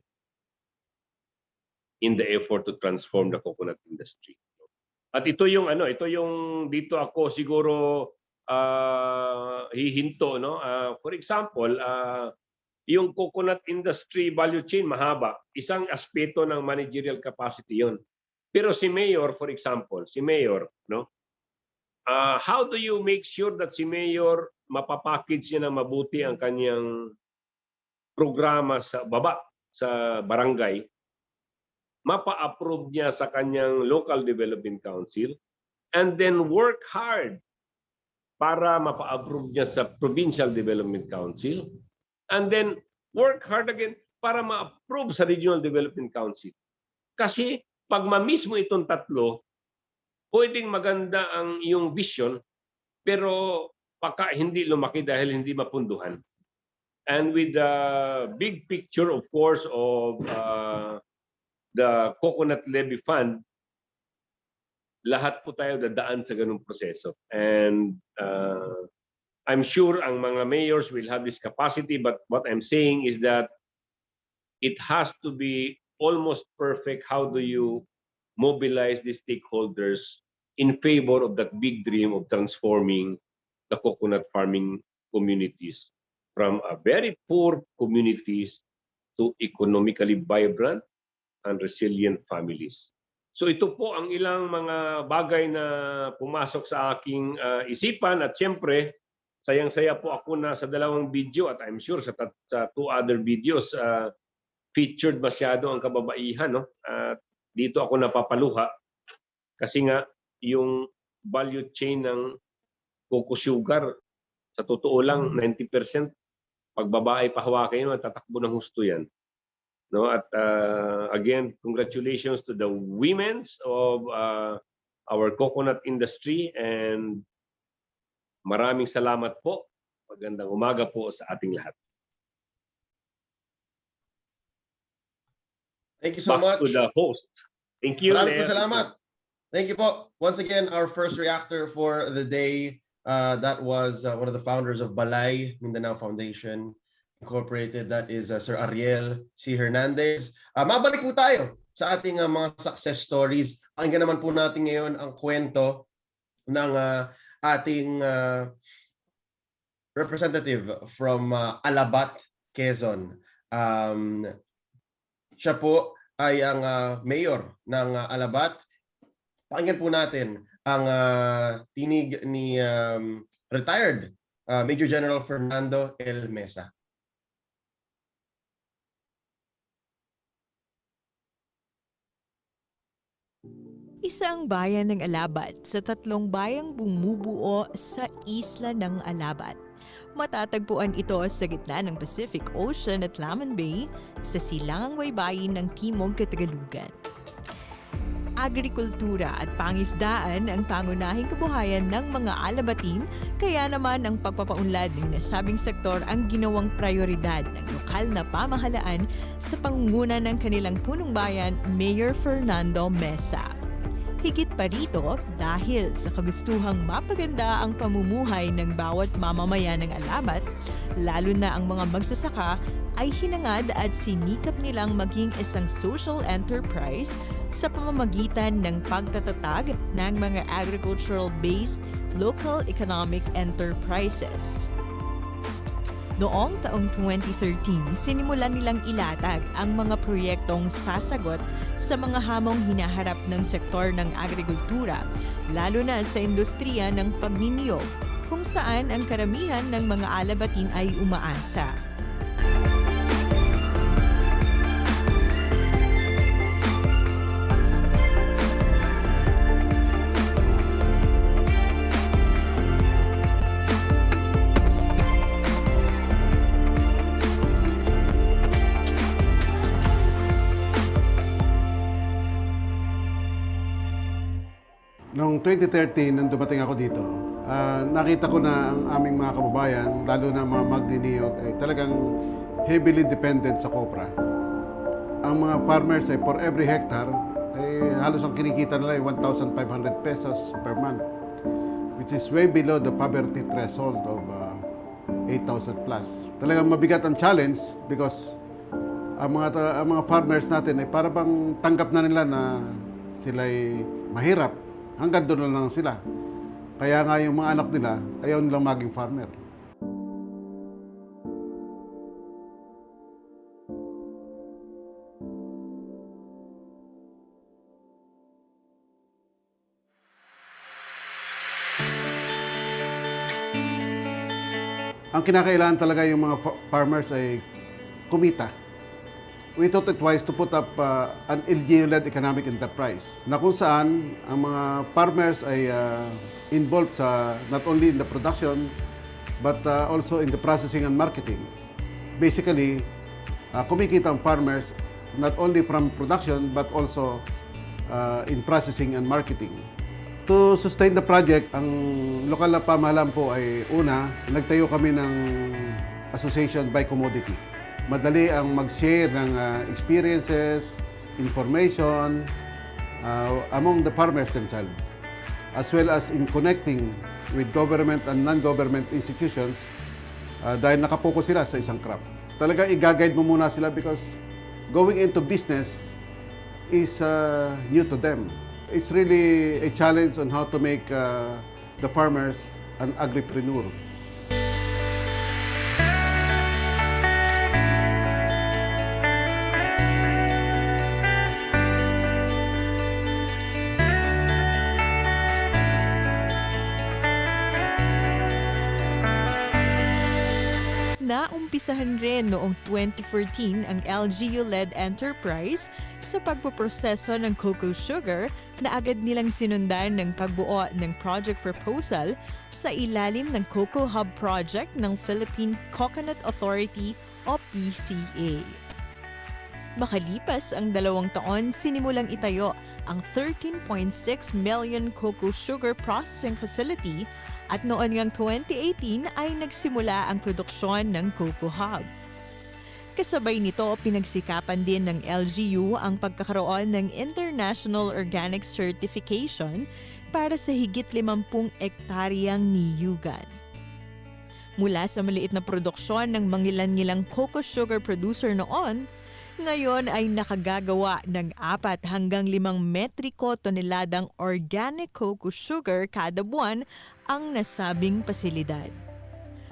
in the effort to transform the coconut industry. At ito yung dito ako siguro hihinto, no. For example, yung coconut industry value chain mahaba, isang aspeto ng managerial capacity yon. Pero si mayor, for example, no, how do you make sure that si mayor mapapackage niya ng mabuti ang kanyang programa sa baba, sa barangay, mapa-approve niya sa kanyang local development council, and then work hard para mapa-approve niya sa provincial development council, and then work hard again para ma-approve sa regional development council. Kasi pag ma-miss mo itong tatlo, pwedeng maganda ang iyong vision, pero baka hindi lumaki dahil hindi mapunduhan. And with the big picture, of course, of the Coconut Levy Fund, lahat po tayo dadaan sa ganung proseso. And I'm sure ang mga mayors will have this capacity, but what I'm saying is that it has to be almost perfect. How do you mobilize the stakeholders in favor of that big dream of transforming the coconut farming communities from a very poor communities to economically vibrant and resilient families? So ito po ang ilang mga bagay na pumasok sa aking isipan, at siyempre sayang-saya po ako na sa dalawang video, at I'm sure sa 2 other videos featured masyado ang kababaihan, no? Dito ako napapaluha kasi nga yung value chain ng coco sugar, sa totoo lang 90% pag babae pahawakin mo, tatakbo ng husto yan. No, at again, congratulations to the women's of our coconut industry, and maraming salamat po. Magandang umaga po sa ating lahat. Thank you so much. To the host. Thank you. Maraming po salamat. Thank you po. Once again, our first reactor for the day, that was one of the founders of Balay Mindanao Foundation Incorporated. That is Sir Ariel C. Hernandez. Mabalik po tayo sa ating mga success stories. Pakinggan naman po natin ngayon ang kwento ng ating representative from Alabat, Quezon. Siya po ay ang mayor ng Alabat. Pakinggan po natin ang tinig ni retired Major General Fernando L. Mesa. Isa ang bayan ng Alabat sa 3 bayang bumubuo sa isla ng Alabat. Matatagpuan ito sa gitna ng Pacific Ocean at Lamon Bay sa silangang baybayin ng Timog Katagalugan. agrikultura at pangisdaan ang pangunahing kabuhayan ng mga alabatin, kaya naman ang pagpapaunlad ng nasabing sektor ang ginawang prioridad ng lokal na pamahalaan sa pangunguna ng kanilang punong bayan, Mayor Fernando Mesa. Higit pa rito, dahil sa kagustuhang mapaganda ang pamumuhay ng bawat mamamayan ng Alabat, lalo na ang mga magsasaka, ay hinangad at sinikap nilang maging isang social enterprise sa pamamagitan ng pagtatatag ng mga agricultural-based local economic enterprises. Noong taong 2013, sinimulan nilang ilatag ang mga proyektong sasagot sa mga hamong hinaharap ng sektor ng agrikultura, lalo na sa industriya ng pagniniyog, kung saan ang karamihan ng mga alabatin ay umaasa. Noong 2013, nang dumating ako dito, nakita ko na ang aming mga kababayan, lalo na mga magniniyog, ay talagang heavily dependent sa copra. Ang mga farmers ay for every hectare, ay halos ang kinikita nila ay 1,500 pesos per month, which is way below the poverty threshold of 8,000 plus. Talagang mabigat ang challenge because ang mga farmers natin ay para bang tanggap na nila na sila'y mahirap. Hanggang doon lang sila. Kaya nga yung mga anak nila, ayaw nilang maging farmer. Ang kinakailangan talaga yung mga farmers ay kumita. We thought it wise to put up an LGU-Led economic enterprise na kung saan ang mga farmers ay involved sa not only in the production but also in the processing and marketing. Basically, kumikita ang farmers not only from production but also in processing and marketing. To sustain the project, ang lokal na pamahalaan po ay una, nagtayo kami ng association by commodity. Madali ang mag-share ng experiences, information among the farmers themselves, as well as in connecting with government and non-government institutions dahil nakapokus sila sa isang crop. Talagang i-guide mo muna sila because going into business is new to them. It's really a challenge on how to make the farmers an agripreneur. Naumpisahan rin noong 2014 ang LGU-Led enterprise sa pagpoproseso ng cocoa sugar na agad nilang sinundan ng pagbuo ng project proposal sa ilalim ng Cocoa Hub Project ng Philippine Coconut Authority o PCA. Makalipas ang 2 taon, sinimulang itayo ang 13.6 million cocoa sugar processing facility at noon ngang 2018 ay nagsimula ang produksyon ng Cocoa Hub. Kasabay nito, pinagsikapan din ng LGU ang pagkakaroon ng International Organic Certification para sa higit 50 ektaryang niyugan. Mula sa maliit na produksyon ng mangilan-ngilang cocoa sugar producer noon, ngayon ay nakagagawa ng 4 hanggang 5 metriko toneladang organic cocoa sugar kada buwan ang nasabing pasilidad.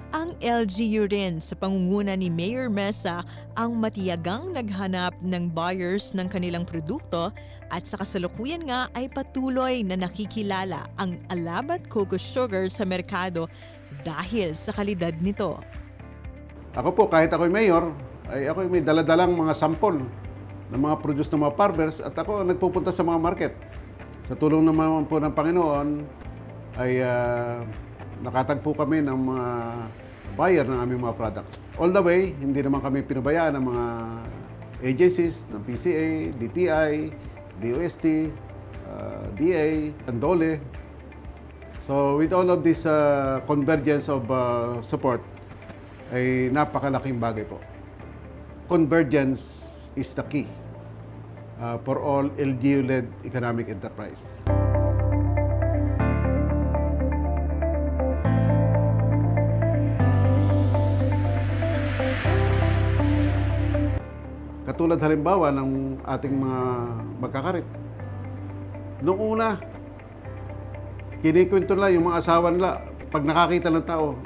Ang LGU rin sa pangunguna ni Mayor Mesa ang matiyagang naghanap ng buyers ng kanilang produkto at sa kasalukuyan nga ay patuloy na nakikilala ang Alabat cocoa sugar sa merkado dahil sa kalidad nito. Ako po, kahit ako'y mayor, ay ako may daladalang mga sample ng mga produce ng mga farmers at ako nagpupunta sa mga market. Sa tulong naman po ng Panginoon ay nakatagpo kami ng mga buyer ng aming mga products. All the way, hindi naman kami pinabayaan ng mga agencies ng PCA, DTI, DOST DA, Andole. So with all of this convergence of support, ay napakalaking bagay po. Convergence is the key for all LGU-led economic enterprise. Katulad halimbawa ng ating mga magkakarit. Noong una, kinikwento nila yung mga asawa nila, pag nakakita ng tao,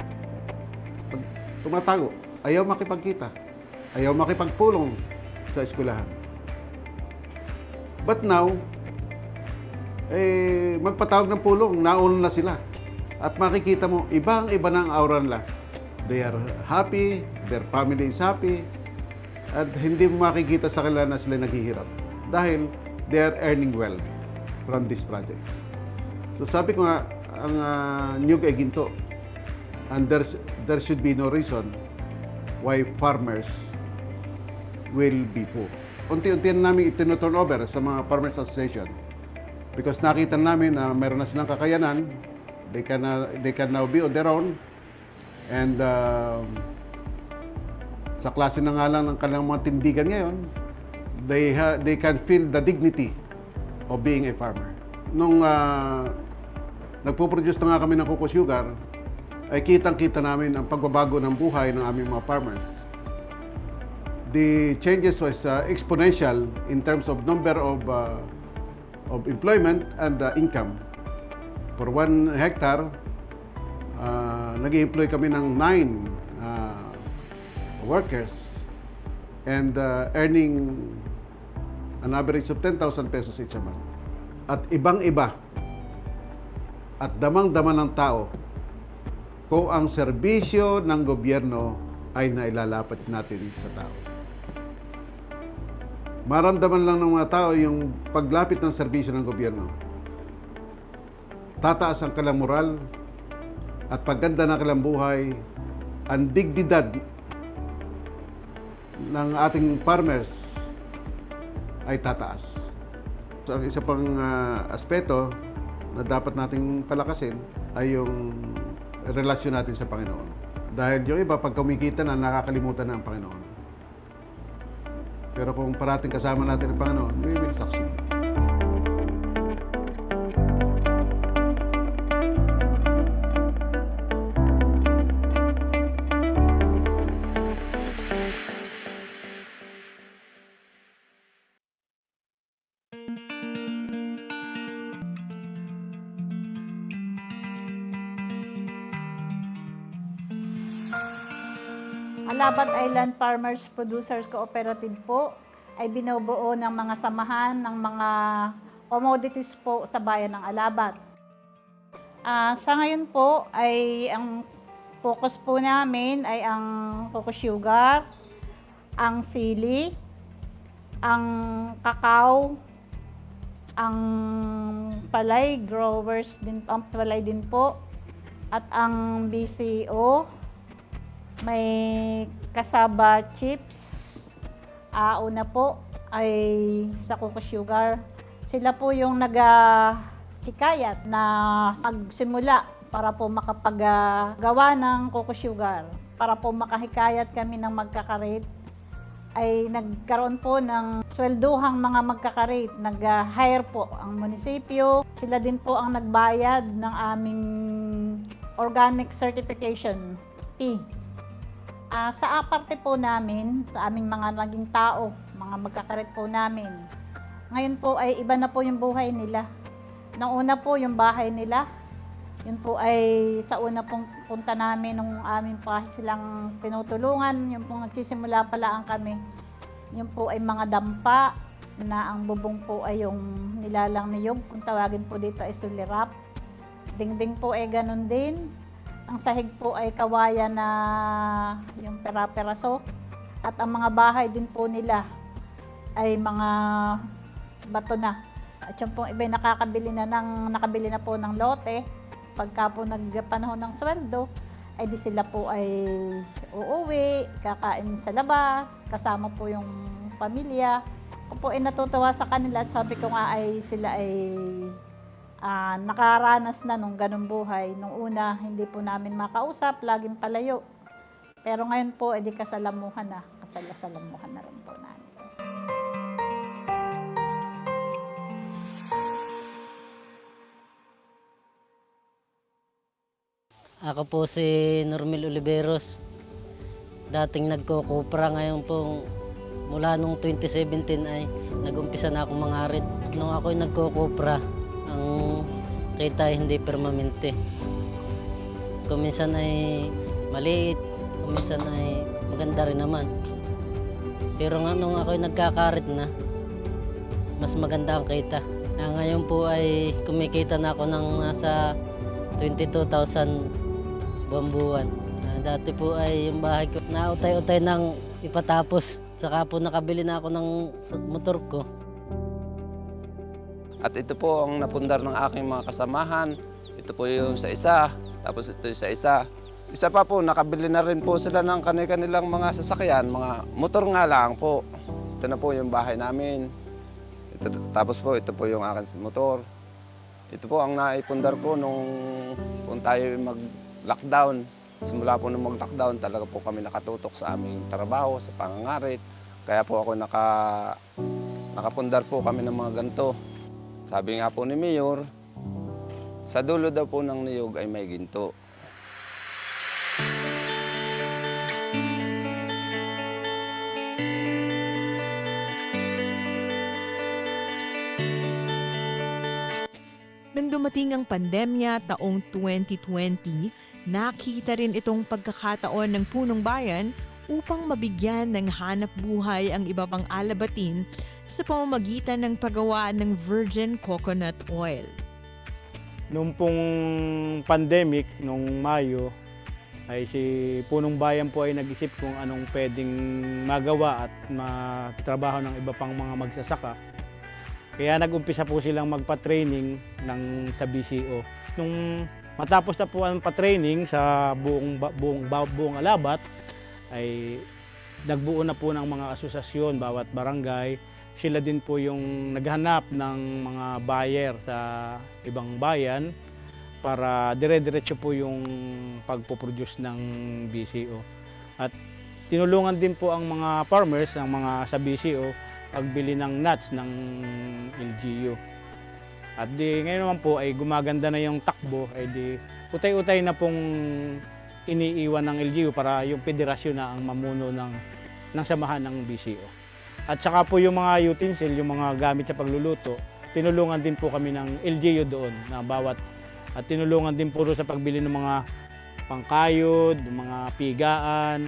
pag tumatago, ayaw makipagkita, ayaw makipagpulong sa eskwelahan. But now, magpatawag ng pulong, nauna na sila. At makikita mo, ibang-iba na ang aura nila. They are happy, their family is happy, at hindi mo makikita sa kanila na sila naghihirap. Dahil they are earning well from this project. So sabi ko nga, ang nyug ay ginto. And there should be no reason why farmers will be poor. Unti-unti na namin itinuturn over sa mga Farmers Association. Because nakita namin na meron na silang kakayanan, they can now be on their own. And sa klase na nga lang ng kanilang mga tindigan ngayon, they can feel the dignity of being a farmer. Nung nagpo-produce na nga kami ng cocoa sugar, ay kitang-kita namin ang pagbabago ng buhay ng aming mga farmers. The changes was exponential in terms of number of employment and income. For 1 hectare, nag-employ kami ng 9 workers and earning an average of 10,000 pesos each a month. At ibang-iba at damang-dama ng tao kung ang serbisyo ng gobyerno ay nailalapat natin sa tao. Maramdaman lang ng mga tao yung paglapit ng serbisyo ng gobyerno. Tataas ang kanilang moral at pagganda ng kanilang buhay, ang dignidad ng ating farmers ay tataas. So, ang isa pang aspeto na dapat nating palakasin ay yung relasyon natin sa Panginoon. Dahil yung iba, pag kumikita na, nakakalimutan na ang Panginoon. Pero kung parating kasama natin ang Panginoon, we will succeed. Alabat Island Farmers Producers Cooperative po ay binubuo ng mga samahan ng mga commodities po sa bayan ng Alabat. Sa ngayon po ay ang focus po namin ay ang cocoa sugar, ang sili, ang kakao, ang palay, growers din, ang palay din po, at ang BCO. May kasaba chips. Una po ay sa cocoa sugar. Sila po yung nag-hikayat na magsimula para po makapagawa ng cocoa sugar. Para po makahikayat kami ng magkakarit, ay nagkaroon po ng swelduhang mga magkakarit. Nag-hire po ang munisipyo. Sila din po ang nagbayad ng aming organic certification fee. Sa aparte po namin, sa aming mga naging tao, mga magkakarit po namin, ngayon po ay iba na po yung buhay nila. Nung una po yung bahay nila, yun po ay sa una pong punta namin nung aming kahit silang tinutulungan, yun po nagsisimula pala ang kami. Yun po ay mga dampa na ang bubong po ay yung nilalang niyog, kung tawagin po dito ay sulirap. Dingding po ay ganun din. Ang sahig po ay kawayan na yung pera-peraso. At ang mga bahay din po nila ay mga bato na. At yung pong iba nakabili na po ng lote. Pagka po nagpanahon ng sweldo, ay di sila po ay uuwi, kakain sa labas, kasama po yung pamilya. po ay natutuwa sa kanila at sabi ko nga ay sila ay nakaranas na nung ganung buhay. Nung una, hindi po namin makausap, laging palayo. Pero ngayon po, edi kasalamuhan na. Kasalamuhan na rin po namin. Ako po si Normel Oliveros. Dating nagkukupra, ngayon po mula nung 2017 ay nag-umpisa na akong mangarit. Nung ako'y nagkukupra, ang kita ay hindi permanente. Kuminsan ay maliit, kuminsan ay maganda rin naman. Pero nga nung ako'y nagkakarit na, mas maganda ang kita. Ngayon po ay kumikita na ako ng nasa 22,000 buwan-buwan. Dati po ay yung bahay ko nautay-utay nang ipatapos. Saka po nakabili na ako ng motor ko. At ito po ang napundar ng aking mga kasamahan. Ito po yung sa isa, tapos ito yung sa isa. Isa pa po, nakabili na rin po sila ng kanilang mga sasakyan, mga motor nga lang po. Ito na po yung bahay namin. Tapos po, ito po yung aking motor. Ito po ang naipundar ko nung tayo mag-lockdown. Simula po nung mag-lockdown, talaga po kami nakatutok sa aming trabaho, sa pangangarit. Kaya po ako nakapundar po kami ng mga ganito. Sabi nga po ni Mayor, sa dulo daw po ng niyog ay may ginto. Nang dumating ang pandemya taong 2020, nakita rin itong pagkakataon ng punong bayan upang mabigyan ng hanap buhay ang iba pang alabatin sa pamamagitan ng paggawa ng virgin coconut oil. Noong pong pandemic, noong Mayo, ay si punong bayan po ay nag-isip kung anong pwedeng magawa at matrabaho ng iba pang mga magsasaka. Kaya nag-umpisa po silang magpa-training sa BCO. Nung matapos na po ang pa-training sa buong alabat, ay nagbuo na po ng mga asosasyon, bawat barangay. Sila din po yung naghanap ng mga buyer sa ibang bayan para dire-diretso po yung pagpoproduce ng BCO. At tinulungan din po ang mga farmers, ang mga sa BCO, pagbili ng nuts ng LGU. At ngayon naman po ay gumaganda na yung takbo, ay utay-utay na pong iniiwan ng LGU para yung federasyon na ang mamuno ng samahan ng BCO. At saka po yung mga utensil, yung mga gamit sa pagluluto, tinulungan din po kami ng LGU doon na at tinulungan din po sa pagbili ng mga pangkayod, mga pigaan.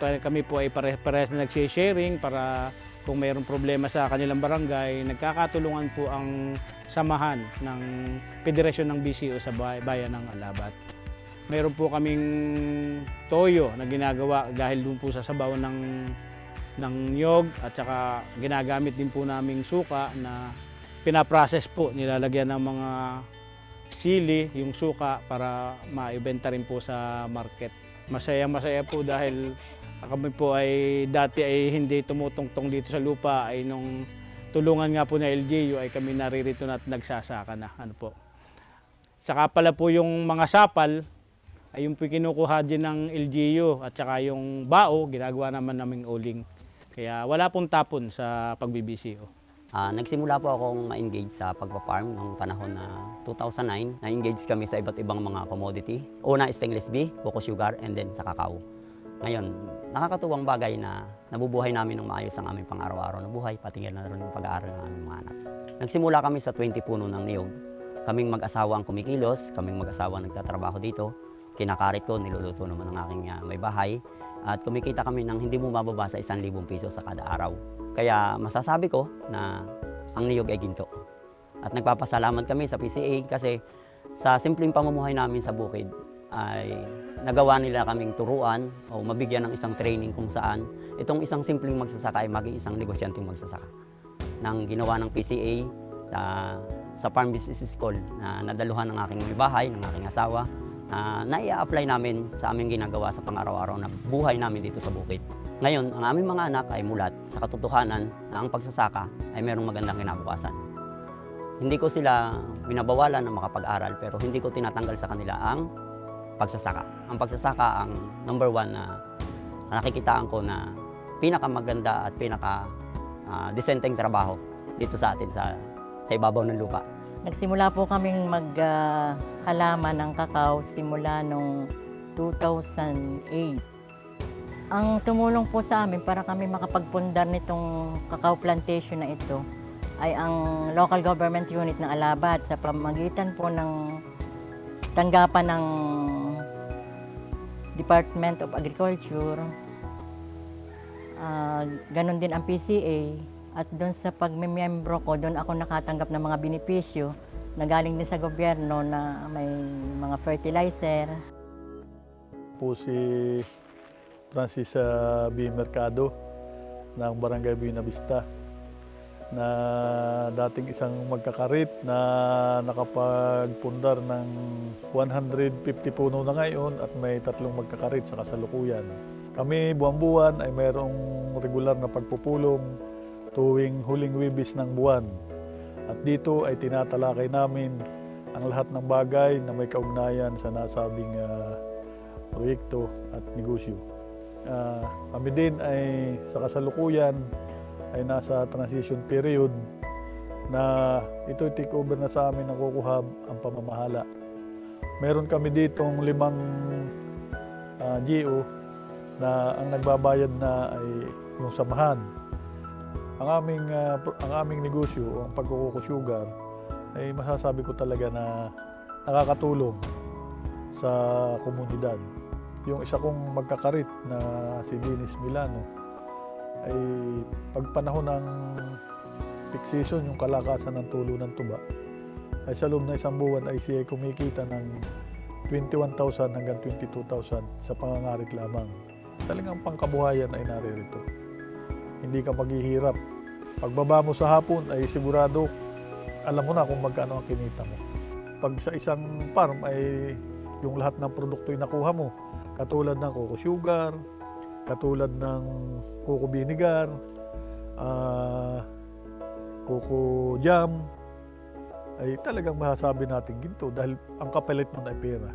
Kami po ay parehas na nag-sharing para kung mayroong problema sa kanilang barangay, nagkakatulungan po ang samahan ng federasyon ng BCO sa bayan ng Alabat. Mayroon po kaming toyo na ginagawa dahil doon po sa sabaw ng niyog at saka ginagamit din po naming suka na pinaprocess po, nilalagyan ng mga sili yung suka para maibenta rin po sa market. Masaya po dahil kami po ay dati ay hindi tumutungtong dito sa lupa, ay nung tulungan nga po na LGU ay kami naririto na at nagsasaka na. Saka pala po yung mga sapal ay yung kinukuha din ng LGU at saka yung bao ginagawa naman naming uling. Kaya wala pong tapon sa pag-BCO. Nagsimula po akong ma-engage sa pagpa-farm noong panahon na 2009. Na-engage kami sa iba't ibang mga commodity. Una, stainless bee, coco sugar, and then sa cacao. Ngayon, nakakatuwang bagay na nabubuhay namin ng maayos ang aming pang-araw-araw na buhay, patingin na rin yung pag-aaral ng aming mga anak. Nagsimula kami sa 20 puno ng niyog. Kaming mag-asawa ang kumikilos, kaming mag-asawa nagtatrabaho dito. Kinakarit ko, niluluto naman ng aking may bahay. At kumikita kami ng hindi bumababa sa 1,000 piso sa kada araw. Kaya masasabi ko na ang niyog ay ginto. At nagpapasalamat kami sa PCA kasi sa simpleng pamumuhay namin sa bukid ay nagawa nila kaming turuan o mabigyan ng isang training kung saan itong isang simpleng magsasaka ay maging isang negosyanteng magsasaka. Nang ginawa ng PCA sa Farm Business School na nadaluhan ng aking bahay, ng aking asawa, na i-apply namin sa aming ginagawa sa pang-araw-araw na buhay namin dito sa bukid. Ngayon, ang aming mga anak ay mulat sa katotohanan na ang pagsasaka ay mayroong magandang kinabukasan. Hindi ko sila binabawalan na makapag-aral pero hindi ko tinatanggal sa kanila ang pagsasaka. Ang pagsasaka ang number one na nakikitaan ko na pinakamaganda at pinaka-decenteng trabaho dito sa atin sa ibabaw ng lupa. Nagsimula po kaming maghalaman ng kakao simula noong 2008. Ang tumulong po sa amin para kami makapagpundar nitong cacao plantation na ito ay ang local government unit ng Alabat sa pamagitan po ng tanggapan ng Department of Agriculture. Ganon din ang PCA at doon sa pagmemembro ko, doon ako nakatanggap ng mga benepisyo na galing din sa gobyerno na may mga fertilizer. Po si Francis B. Mercado ng Barangay Buena Vista na dating isang magkakarit na nakapagpundar ng 150 puno na ngayon at may 3 magkakarit sa kasalukuyan. Kami buwan-buwan ay mayroong regular na pagpupulong tuwing huling Webes ng buwan. At dito ay tinatalakay namin ang lahat ng bagay na may kaugnayan sa nasabing proyekto at negosyo. Kami din ay sa kasalukuyan ay nasa transition period na ito take over na sa amin ng CocoHub ang pamamahala. Meron kami ditong 5 GO na ang nagbabayad na ay yung samahan. Ang aming negosyo, ang pagko-sugar, ay masasabi ko talaga na nakakatulong sa komunidad. Yung isa kong magkakarit na si Dennis Milano ay pagpanahon ng peak season, yung kalakasan ng tulo ng tuba, ay sa loob na 1 buwan ay siya kumikita ng 21,000 hanggang 22,000 sa pangangarit lamang. Talagang pangkabuhayan ay naririto. Hindi ka maghihirap. Pagbaba mo sa hapon ay sigurado alam mo na kung magkano ang kinita mo. Pag sa isang farm ay yung lahat ng produkto ay nakuha mo, katulad ng coco sugar, katulad ng coco vinegar, coco jam, ay talagang masasabi natin ginto dahil ang kapalit nun ay pera.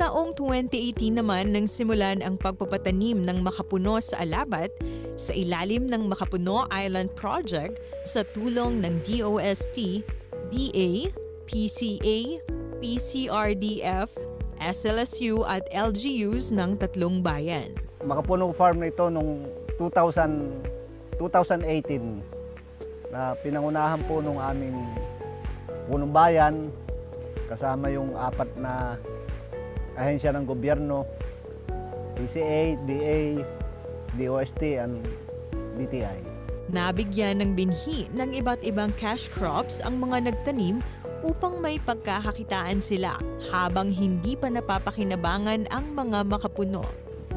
Taong 2018 naman nang simulan ang pagpapatanim ng makapuno sa Alabat sa ilalim ng Makapuno Island Project sa tulong ng DOST, DA, PCA, PCRDF, SLSU at LGUs ng 3 bayan. Makapuno farm na ito noong 2018 na pinangunahan po nung aming punong bayan kasama yung 4 na ahensya ng gobyerno, PCA, DA, DOST, and DTI. Nabigyan ng binhi ng iba't ibang cash crops ang mga nagtanim upang may pagkakakitaan sila habang hindi pa napapakinabangan ang mga makapuno.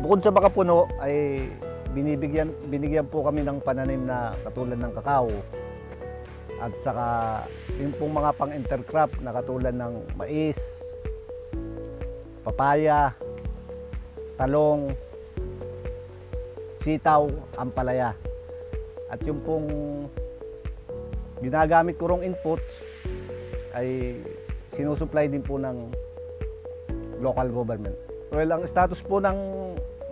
Bukod sa makapuno ay binigyan po kami ng pananim na katulad ng kakao at saka yung pong mga pang-intercrop na katulad ng mais, papaya, talong, sitaw, ampalaya. At yung pong ginagamit ko rong inputs ay sinusupply din po ng local government. Well, ang status po ng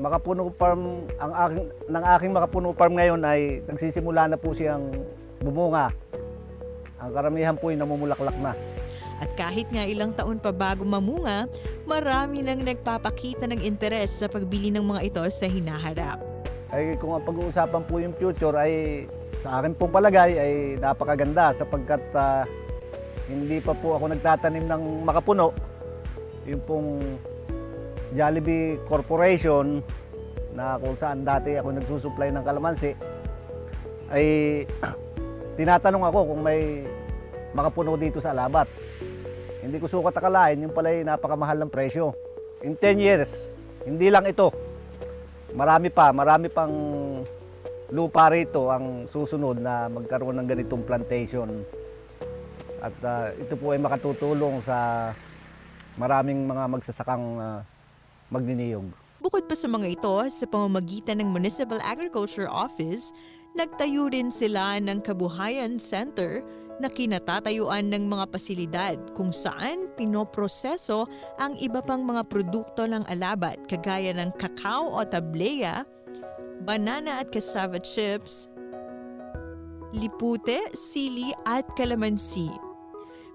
Makapuno Farm, ng aking Makapuno Farm ngayon ay nagsisimula na po siyang bumunga. Ang karamihan po ay namumulaklak na. At kahit nga ilang taon pa bago mamunga, marami nang nagpapakita ng interes sa pagbili ng mga ito sa hinaharap. Ay kung ang pag-uusapan po yung future ay sa akin pong palagay ay napakaganda sapagkat hindi pa po ako nagtatanim ng makapuno. Yung pong Jollibee Corporation na kung saan dati ako nagsusupply ng kalamansi ay tinatanong ako kung may makapuno dito sa Alabat. Hindi ko sukat akalain, yung pala ay napakamahal ng presyo. in 10 years, hindi lang ito, marami pang lupa rito ang susunod na magkaroon ng ganitong plantation. At ito po ay makatutulong sa maraming mga magsasakang magniniyog. Bukod pa sa mga ito, sa pamamagitan ng Municipal Agriculture Office, nagtayo rin sila ng Kabuhayan Center na kinatatayuan ng mga pasilidad kung saan pinoproseso ang iba pang mga produkto ng alabat kagaya ng kakao o tableya, banana at cassava chips, lipute, sili at kalamansi.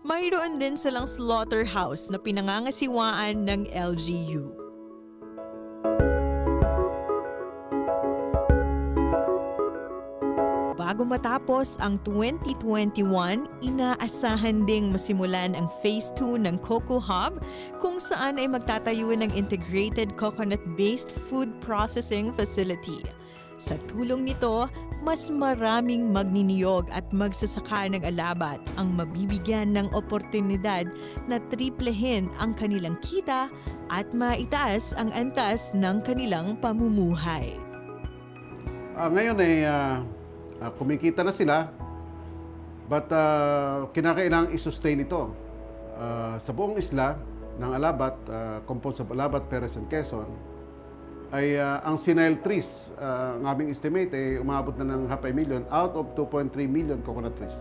Mayroon din silang slaughterhouse na pinangangasiwaan ng LGU. Bago matapos ang 2021, inaasahan ding masimulan ang Phase 2 ng Coco Hub kung saan ay magtatayo ng integrated coconut-based food processing facility. Sa tulong nito, mas maraming magniniyog at magsasaka ng alabat ang mabibigyan ng oportunidad na triplehin ang kanilang kita at maitaas ang antas ng kanilang pamumuhay. Ngayon ay kumikita na sila, but kinakailangang i-sustain ito. Sa buong isla ng Alabat, composed of Alabat, Perez, and Quezon, ay ang senile trees, ang aming estimate ay umabot na ng 500,000 out of 2.3 million coconut trees.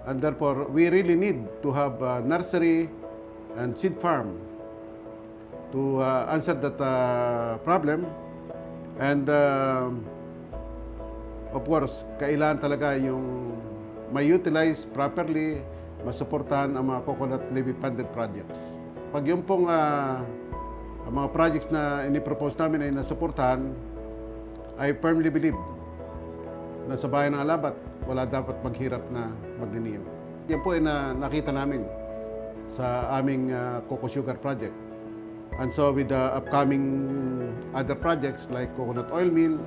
And therefore, we really need to have a nursery and seed farm to answer that problem. And of course, kailangan talaga yung may-utilize properly, masuportahan ang mga coconut levy funded projects. Pag yung pong mga projects na inipropose namin ay nasuportahan, I firmly believe na sa bayan ng Alabat, wala dapat maghirap na magniniyog. Yan po ay nakita namin sa aming Coco Sugar project. And so with the upcoming other projects like Coconut Oil Mill,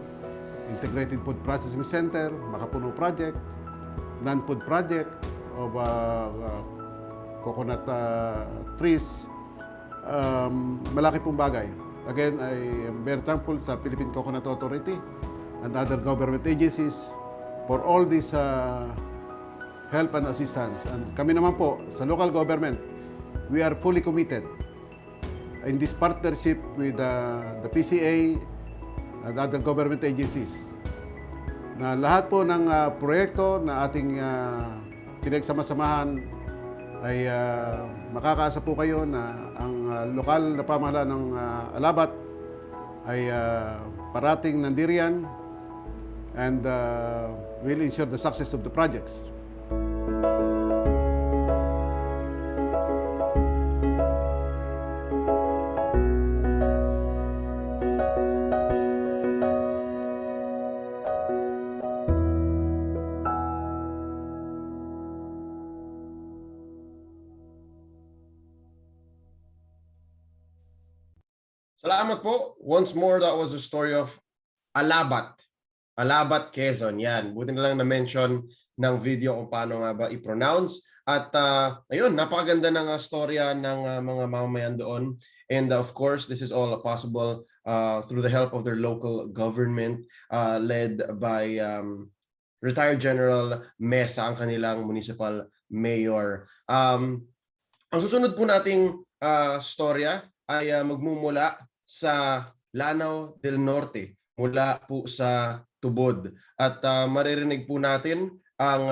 Integrated Food Processing Center, Makapuno Project, Non-Food Project of coconut trees, malaki pong bagay. Again, I am very thankful sa Philippine Coconut Authority and other government agencies for all this help and assistance. And kami naman po, sa local government, we are fully committed in this partnership with the PCA at other government agencies na lahat po ng proyekto na ating pinagsama-samahan ay makakaasa po kayo na ang lokal na pamahalaan ng Alabat ay parating nandiriyan and will ensure the success of the projects. Salamat po. Once more, that was the story of Alabat. Alabat, Quezon. Yan. Buti na lang na-mention ng video kung paano nga ba i-pronounce. At ayun, napakaganda ng storya ng mga mamamayan doon. And of course, this is all possible through the help of their local government led by retired General Mesa, ang kanilang municipal mayor. Ang susunod po nating storya ay magmumula sa Lanao del Norte, mula po sa Tubod. At maririnig po natin ang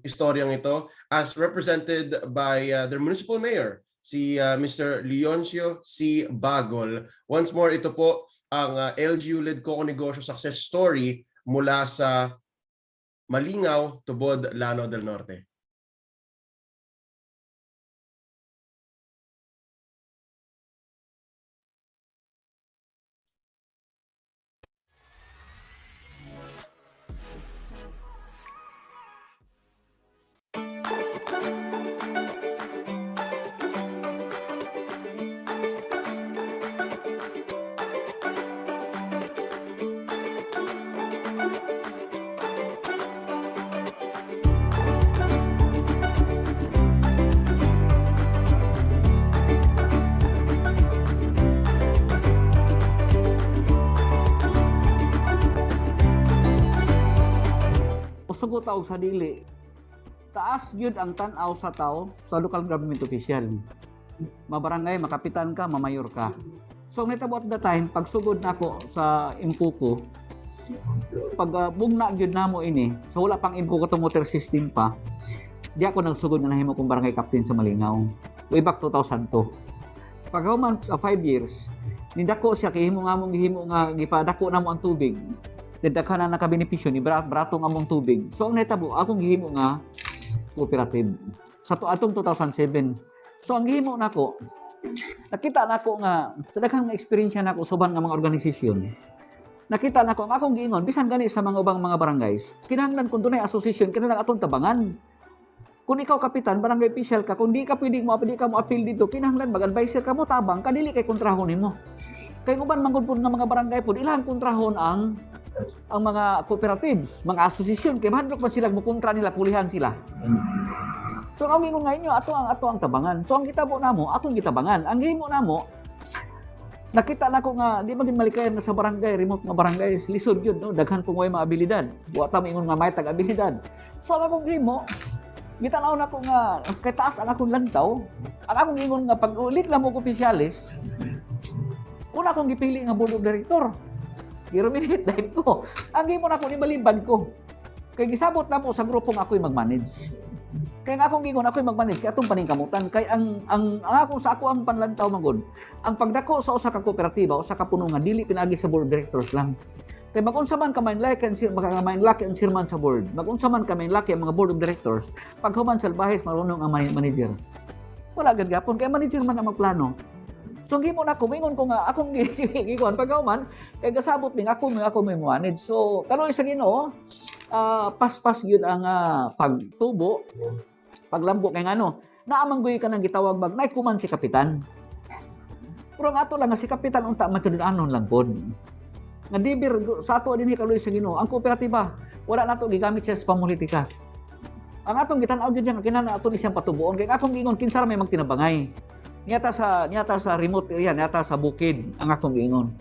istoryang ito as represented by their municipal mayor, si Mr. Leoncio C. Bagol. Once more, ito po ang LGU-Led Coco-Negosyo success story mula sa Malingaw, Tubod, Lanao del Norte. ta og sa dili, taas gyud ang tan-aw sa tao sa local government official. Mabarangay, makapitan ka, mamayor ka. So nitabo at the time, pagsugod nako sa impuko, pag bugna gyud namo ini, so wala pang impuko to motor system pa. Di ako nagsugod na nahimo kong barangay captain sa Malingaw. Way back 2002. Paghuman sa 5 years, nindako siya kay himo nga gipadako namo ang tubig. Daghan na nakabenepisyo ni bratong among tubig. So ang nahitabo akong gihimo nga cooperative sa atong 2007. So ang gihimo nako, nakita nako nga sa daghang experience nako suban nga mga organisasyon. Nakita nako ang akong giingon bisan gani sa mga ubang mga barangays, kinahanglan kun dunay association kinahanglan atong tabangan. Kung ikaw kapitan, barangay official ka, kung di ka pwedeng mo appeal dito, kinahanglan mag-advisor ka mo tabang kadili kay kontrahon nimo. Kay uban man gud nga mga barangay pud ilang kontrahon ang mga cooperatives, mga association kay mahadlok ba sila mo kontra nila pulihan sila. So ang ingon nga inyo ato ang tabangan. So ang gitabo namo, akong gitabangan. Ang gihimo namo, nakita nako nga di magin malikayan na sa barangay, remote nga barangay, lisod yun, no? Daghan kung way mga abilidad. Wa ta ingon nga may tag-abilidad. So ang akong gihimo, gitanaw nako nga kay taas ang akong lantaw. Ang akong ingon nga pag ulit lang mo opisyalis, una akong gipili nga board of director. Giruminate dahil ko. Ang gihimo nako ni balibad ko. Kay gisabot namo sa grupong ako'y mag-manage. Kaya nga akong gingon ako'y mag-manage kay atong paningkamutan kay ang akong sa ako ang panlantaw magod. Ang pagdako sa usa ka kooperatiba, usa ka puno nga dili pinagi sa board directors lang. Kay magunsa man ka main laki ang chairman sa board. Magunsa man ka main laki ang mga board of directors. Pag human sa bahis marunong ang manager. Wala gid gapon kay manager man ang magplano. So gimo na ko mingon ko nga akong gikuan paghuman kay gasabot ning ako may manage. So kaloy sa Ginoo, pas-pas gyud ang pagtubo, paglambo kay ngano, naamanggoy ka nang gitawag bag nay kuman si kapitan. Pero nga ato lang nga si kapitan unta matudunanon lang pod. Nga dibir sa ato dinhi kaloy sa Ginoo, ang kooperatiba wala nato gigamit siya sa pamulitika. Ang atong gitan-aw gyud nga kinahanglan ato ni siyang patubuon kay akong gingon kinsa may magtinabangay. Niyata sa remote area, niyata sa bukid ang akong giingon.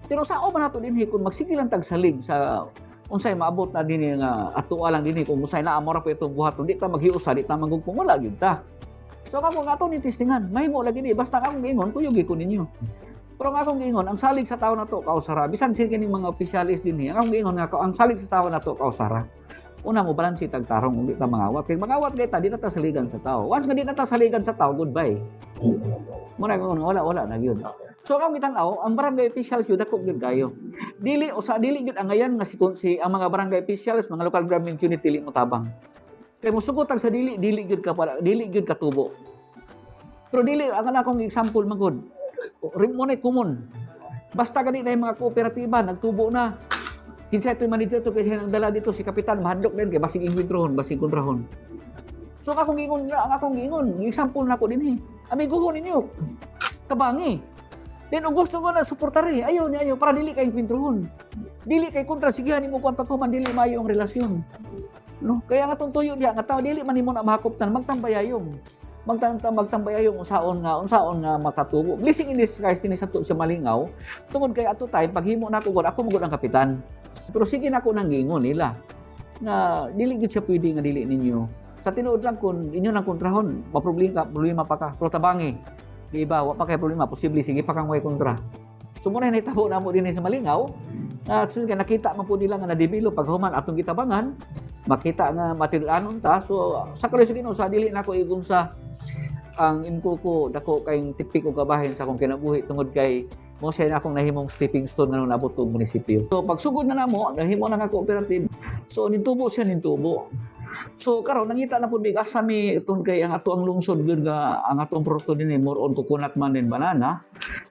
Pero sao man nato dinhi kung magsigilan tag salig sa unsay maabot na dinhi nga atuwa lang dinhi kung unsay naa mora pa itong buhaton di ta maghiusa di ta magugpong wala gyud ta. So ako nga ato ni testingan, mahimo lagi ni basta akong giingon kuyugi ko ninyo. Pero ang akong giingon ang salig sa tawo nato kausara bisan sila kining mga opisyalis dinhi ang akong giingon nga ang salig sa tawo nato kausara. Una mo balansi tag tarong uli ta mangawat kay mangawat kay ta di na ta saligan sa tao. Once nga di na ta saligan sa tao, goodbye. Muna ko wala na gyud. So ang gitan-aw, ang barangay officials yun dako gyud kayo. Dili gyud ang ngayan nga si ang mga barangay officials, mga local government unit dili mo tabang. Kay mosugot sa dili gyud ka tubo. Pero dili ang akong example magod. Rimone common. Basta gani na yung mga kooperatiba nagtubo na. Kinsa ito manager to kasi nang dala dito si kapitan mahadlok din kay basig inwidrohon, basig kontrahon. So ang akong gingon, example nako dinhi. Amiguhon ninyo. Kabangi. Then kung gusto ko na suportari, ayaw para dili kay inwidrohon. Dili kay kontra sigihan nimo kuan pagkuman dili maayo ang relasyon. No? Kaya nga tuyo diha nga tawo dili man nimo na mahakoptan magtambayayong. Magtambayayong unsaon nga makatubo. Blessing in disguise dinhi sa Malingaw. Tungod kay ato time paghimo nako gud ako magud ang kapitan. Pero sige na ako nang gingon nila nga dili gid siya pwede nga dili ninyo. Sa tinuod lang kun inyo nang kontrahon, problema pa ka. Pero tabangi. Di ba, wa pa kay problema, posible sige pa kang way kontra. So muna nahitabo namo dinhi sa Malingaw. Kasi nakita man po nila nga na-develop paghuman atong gitabangan, makita nga materianon ta. So sa kaloy sa Ginoo sa dili nako igong sa ang imkuko dako kay tipik og kabahin sa akong kinabuhi tungod kay mo siya na akong nahimong stepping stone nga nabot og munisipyo. So pagsugod na namo, nahimo na nga cooperative. So nintubo. So karon nangita na pud bigas sa mi tungod kay ang ato ang lungsod gyud nga ang atong produkto dinhi more on coconut man din banana.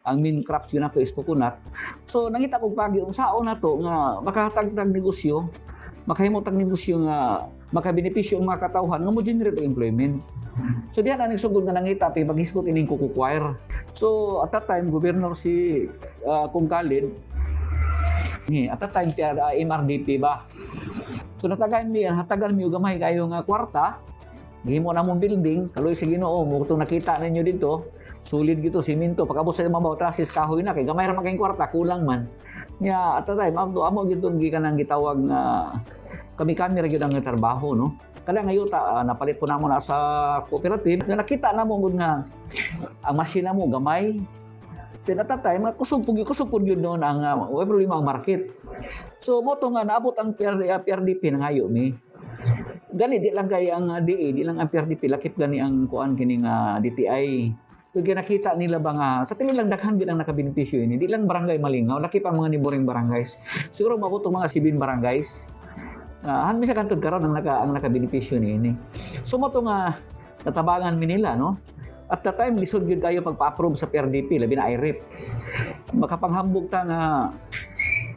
Ang main crops gyud nato is coconut. So nangita kog pagi unsaon nato nga makahatag negosyo, makahimo tag negosyo nga makabenepisyo ang mga katawhan nga mo generate employment. So diyan ang nagsugod nga nangita pay maghisgot ining CocoKwentuhan. So at that time governor si Kung Khalid at that time MRDP ba. So hatagan mi og gamay kayo nga kwarta. Gihimo na mong building, kaloy sa Ginoo mo itong nakita ninyo dito. Solid gito simento pagkabot sa mabaw trasis kahoy na kay gamay ra man kay kwarta kulang man. Nya at that time amo gid gikan ang gitawag nga kami ra gyud ang trabaho, no. Kada ngayon napalit po namo na sa cooperative, na nakita namo gud nga ang masina mo gamay. Then at that time, kusog yun noon ang problema ang market. So mo to nga naabot ang PRDP na ngayo mi. Gani di lang kay ang DA, di lang ang PRDP, lakip gani ang kuan kining DTI. So nakita nila ba nga sa tingin lang daghan gid ang nakabenepisyo ini, di lang barangay Malingaw, lakip ang mga niboring barangays. Siguro mabot mga 7 barangays. Han bisa kantod karon ang nakabenepisyo niini. So mo to nga natabangan mi nila, no. At the time, lisod yun kayo pagpa-approve sa PRDP, labi na IRIP. Makapanghambog ta nga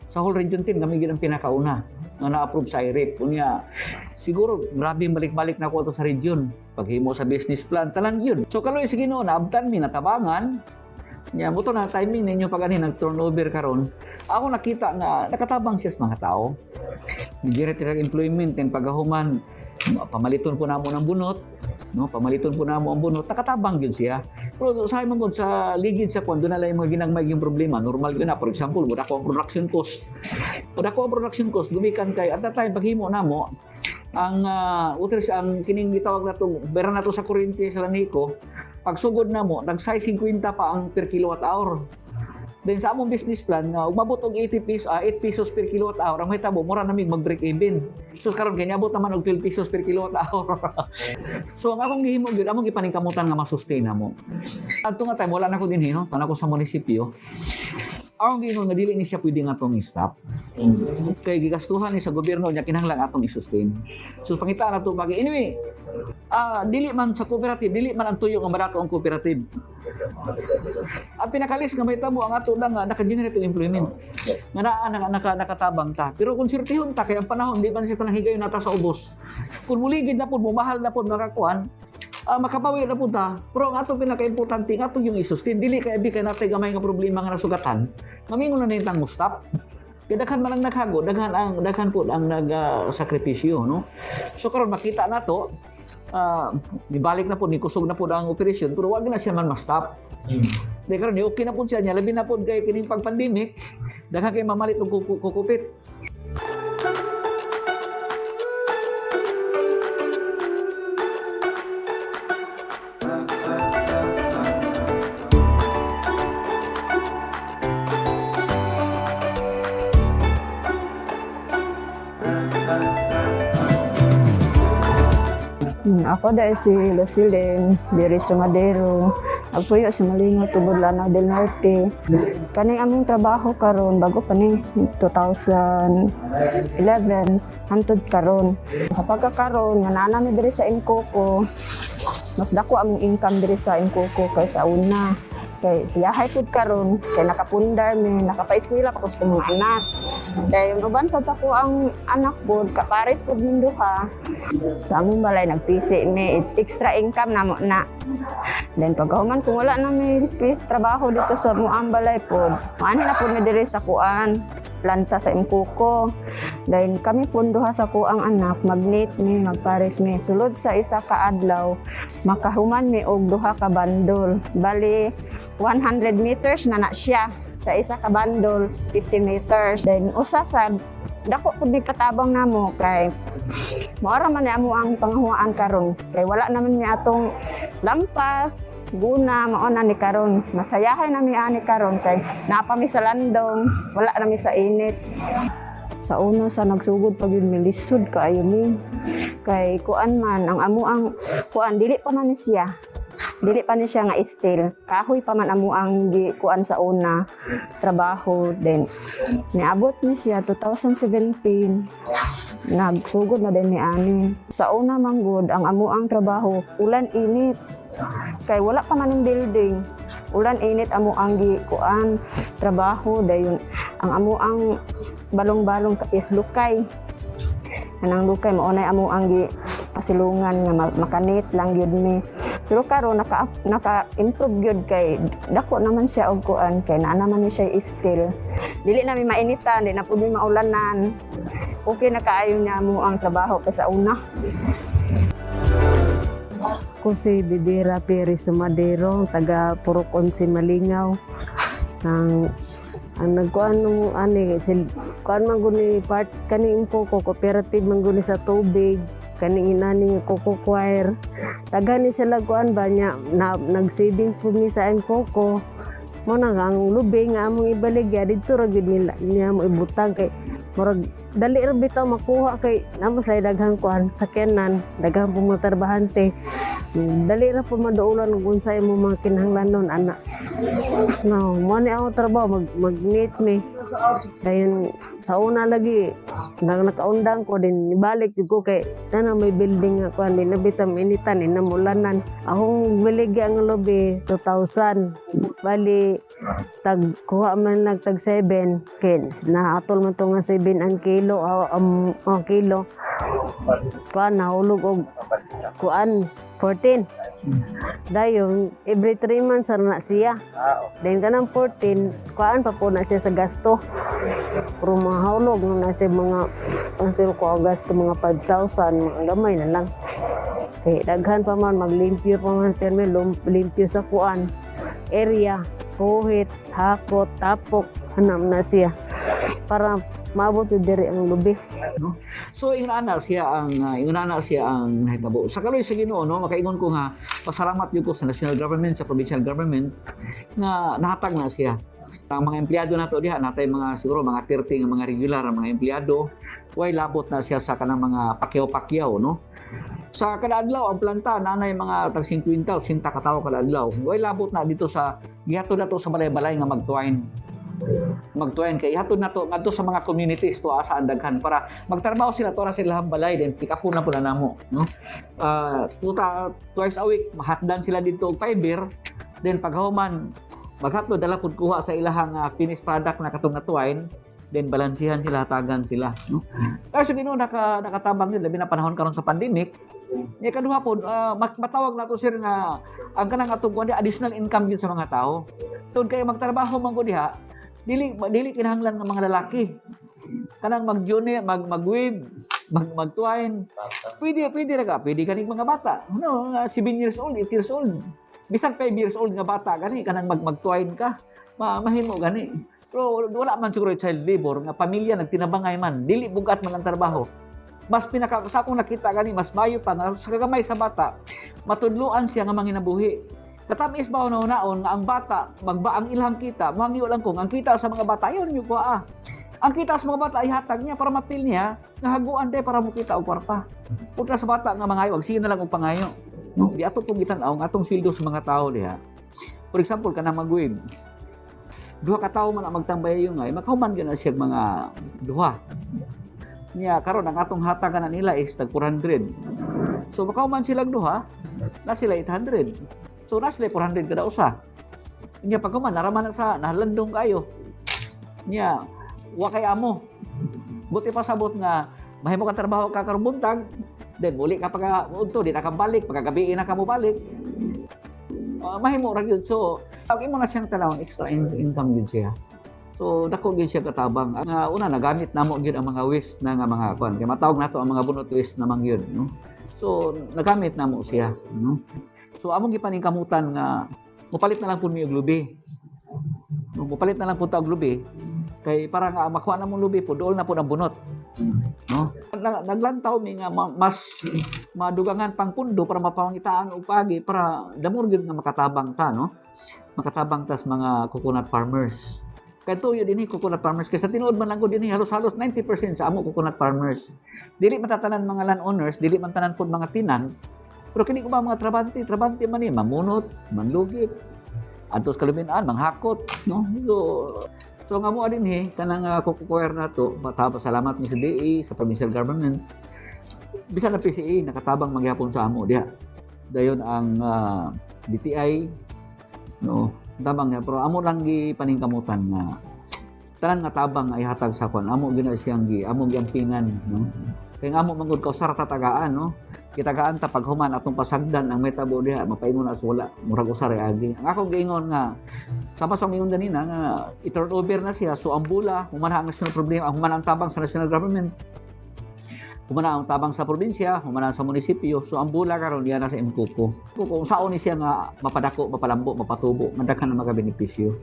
sa whole region team, kami ang pinakauna nga na-approve sa IRIP. Kunya, siguro, grabe balik-balik na ako sa region. Paghimo sa business plan, talang yun. So, kaloy, sige no, naabtan mi, natabangan. Nya, buto na timing ninyo pag nag-turnover karon. Ako nakita nga, nakatabang siya sa mga tao. Managerial employment, and pagahuman, pamaliton po namo ng bunot. No, pamaliton po namo ang bunot, nakatabang yun siya. Pero sa mo sa ligid sa kung doon na lang yung mga ginagmay yung problema, normal yun na. For example, wala ko ang production cost. Wala ko ang production cost, lumikan kay, at that time, paghimo namo, ang ang kining gitawag na to, bera na to sa kuryente sa Laniko, pagsugod namo, nag-size 50 pa ang per kilowatt hour. Then sa among business plan, umabot og 8 pesos per kilowatt hour. Ang mahitabo, mura namig mag-break even. So karon kay niabot naman og 12 pesos per kilowatt hour. So ang akong gihimo gyud, among gipaningkamutan nga ma-sustain namo. Adto nga time wala na ko dinhi, no? Kana ko sa munisipyo. Ang gihimo nga dili ni siya pwede nga atong i-stop. Kay gigastuhan ni sa gobyerno nya kinahanglan atong i-sustain. So pangitaan nato bagi. Anyway, dili man sa cooperative, dili man ang tuyo nga barato ang cooperative. Ang pinakalis nga mahitabo ang ato lang naka-generate employment. Nga nakatabang ta. Pero kung sirtihon ta kay ang panahon di man siya tanang higayon nata sa ubos. Kung muligid na po, mumahal na po nakakuan, makapawi na po ta. Pero ang ato pinaka-importante nga ato yung i-sustain. Dili kay abi kay natay gamay nga problema nga nasugatan. Mamingon na nitang mo stop. Kaya daghan man ang naghago, daghan po ang nagsakripisyo, no? So karon makita na to, ibalik na po, nikusog na po ang operasyon, pero wag na siya man ma-stop. Dahil karon, okay na po siya niya, labi na po kay kining pag-pandemic, daghan kayo mamalit ng kukupit. Ako dahil si Lucilin, diri sa Madero. Agpuyo sa Malingaw, tubod Lanao del Norte. Kaning aming trabaho karon bago pa ni 2011 hantod karon. Sa pagkakaroon nga naa mi diri sa Coco, mas dako among income diri sa Coco kaysa una. Kay tiyahay pud karon kay nakapundar mi, nakapa-eskwela pa ko sa mga anak. Kay yung uban sad sa ko ang anak pud kapares pud min duha. Sa among balay nagpisi mi extra income namo na. Then pagkahuman kung wala na may trabaho dito sa among balay pud, maani na pud mi diri sa kuan planta sa Coco. Then kami pud duha sa kuang anak magnet mi magpares mi sulod sa isa ka adlaw makahuman mi og duha ka bandol. Bali 100 meters na siya sa isa ka bandol, 50 meters. Then usa sad dako pud katabang namo kay maara man amo ang pangahuaan karon kay wala naman mi atong lampas guna mao na ni karon masayahay na mi ani karon kay napa mi sa landong wala na mi sa init. Sa una sa nagsugod pag yun milisod kaayo mi kay kuan man ang amo ang kuan dili pa man siya nga steel kahoy pa man amo ang kuan sa una trabaho. Then niabot ni siya 2017 nagsugod na din ni ani. Sa una manggod ang amo ang trabaho ulan init kay wala pa man ang building, ulan init amo ang kuan trabaho. Dayon ang amo ang balong-balong is lukay. Anang lukay mao nay amo ang pasilungan nga makanit lang gyud mi. Pero karon naka-improve gyud kay dako naman siya og kuan kay naa naman ni siya steel. Dili na mi mainitan, di na pud mi maulanan. Okay na kaayo niya mo ang trabaho kay sa una. Ko si Bibira Perez Madero, taga Purok 11 Malingaw. Ang nagkuan nung ani kuan man guni part kaning Coco cooperative man guni sa tubig kaning inani nga Coco Choir. Daghan ni sila kuan ba nya nag-savings pud ni sa Coco. Mo na ang lubi nga among ibaligya dito ra gid nila niya mo ibutang kay murag dali ra bitaw makuha kay namo sa daghang kuan sakyanan daghang pumutarbahante. Dali ra po madaulan kung unsay mo mga kinahanglanon ana. No, mo ni ako trabaho mag-meet me. Dayon sa una lagi nakaundang ko din ibalik ko kay nana may building nga kuan din nabitam initan inamulanan. Akong biligya ang lobby 2,000. Bali tag kuha man lang tag 7 kins na atol man to nga 7 ang kilo kilo kuan nahulog og kuan 14. Dayon every 3 months na siya. Then kanang 14 kuan pa po na siya sa gasto. Pero mahulog na siya mga ang siro ko gasto mga 5,000 mga gamay na lang. Kay daghan pa man maglimpyo pa man perme limpyo sa kuan area, puhit, hakot, tapok, hanam na siya para maabot yung diri ang lubi. No? So ingon ana siya ang nahitabo. Sa kaloy sa Ginoo no, makaingon ko nga pasalamat gyud ko sa national government, sa provincial government nga nahatag na siya. Ang mga empleyado nato diha natay mga siguro mga 30 nga mga regular ang mga empleyado, way labot na siya sa kanang mga pakyaw-pakyaw no. Sa kada adlaw ang planta nanay mga tag 50 o 60 ka tawo kada adlaw. Way labot na dito sa gihatod nato sa balay-balay nga magtuwain kay hatod nato ngadto sa mga communities to asa ang daghan para magtrabaho sila to ra sila balay din pick up na pud namo no. Twice a week mahatdan sila dito og fiber then paghuman maghatod dala pud kuha sa ilahang finished product na katong natuwain then balansihan sila hatagan sila no. Kasi Ginoo nakatabang yun labi na panahon karon sa pandemic. Nya kaduha pod matawag nato sir nga ang kanang atong kuan additional income yun sa mga tao. Tun kay magtrabaho man ko diha dili kinahanglan ng mga lalaki. Kanang mag-junior, mag-weave, magtuwain. Pwede kaning mga bata. No, 7 years old, 8 years old. Bisan 5 years old nga bata gani kanang magtuwain ka. Mahimo gani. Pero wala man siguro child labor nga pamilya nagtinabangay man, dili bugat man ang trabaho. Mas sa akong nakita gani mas mayo pa nga sa kagamay sa bata, matudluan siya nga manginabuhi. Katamis ba una-unaon nga ang bata magbaang ilang kita, mangyo lang kung ang kita sa mga bata yon yung kuha. Ang kita sa mga bata ay hatag niya para mapil niya nga haguan day para makita og kwarta. Putra sa bata nga mangayo, wag na lang og pangayo. No, di ato pong gitan-aw nga atong sildo sa mga tao diha. For example kanang magwib. Duha ka tawo man ang magtambay yung ay makahuman gyud na siya mga duha. Niya karon ang atong hatagan nila is tag 400. So makahuman sila duha, na sila 800. So na sila 400 kada usa. Niya paghuman naraman na sa nahalandong kayo. Niya wa kay amo. Buti pa sabot nga mahimo ka trabaho ka karon buntag, then muli ka pag udto di na ka balik, pagkagabi na ka mo balik. Mahimo ra gyud. So pag imo na siyang tanawon extra income gyud siya. So dako gyud siya katabang. Ang una nagamit namo gyud ang mga waste na nga mga kuan. Kay matawag nato ang mga bunot waste namang gyud, no. So nagamit namo siya, no. So among gipaningkamutan nga mupalit na lang pud mi og lubi. No, mupalit na lang pud ta og lubi kay para nga makuha na mong lubi pud dool na pud ang bunot. No? Naglantaw mi nga mas madugangan pang pundo para mapangitaan og pagi para damor gyud nga makatabang ta, no. Makatabang tas mga coconut farmers. Kay tuyo dinhi coconut farmers kay sa tinuod man lang ko dinhi halos 90% sa amo coconut farmers. Dili matatanan mga landowners, dili man tanan pud mga tinan. Pero kini ko ba mga trabante man ni mamunot, manlugit, adtos kalubinan, manghakot, no. So nga mo dinhi kanang CocoKwentuhan nato, salamat ni sa DA, sa provincial government. Bisan na PCA nakatabang magyapon sa amo diha. Dayon ang DTI, no. Tabang niya pero amo lang gipaningkamutan nga tanan nga tabang ay hatag sa kwan amo gina siyang amo giampingan, no. Kay amo mangud ka usara tatagaan, no. Kitagaan ta paghuman atong pasagdan ang metabo diha mapaingon as wala murag usara agi. Ang akong giingon nga sama sa mingon ganina nga i-turn over na siya so ang bula humana ang national problema humana ang tabang sa national government. Humana ang tabang sa probinsya, humana sa munisipyo. So ang bula karon diya na sa Coco. Kung saon ni siya nga mapadako, mapalambo, mapatubo, nga daghan ang mga benepisyo.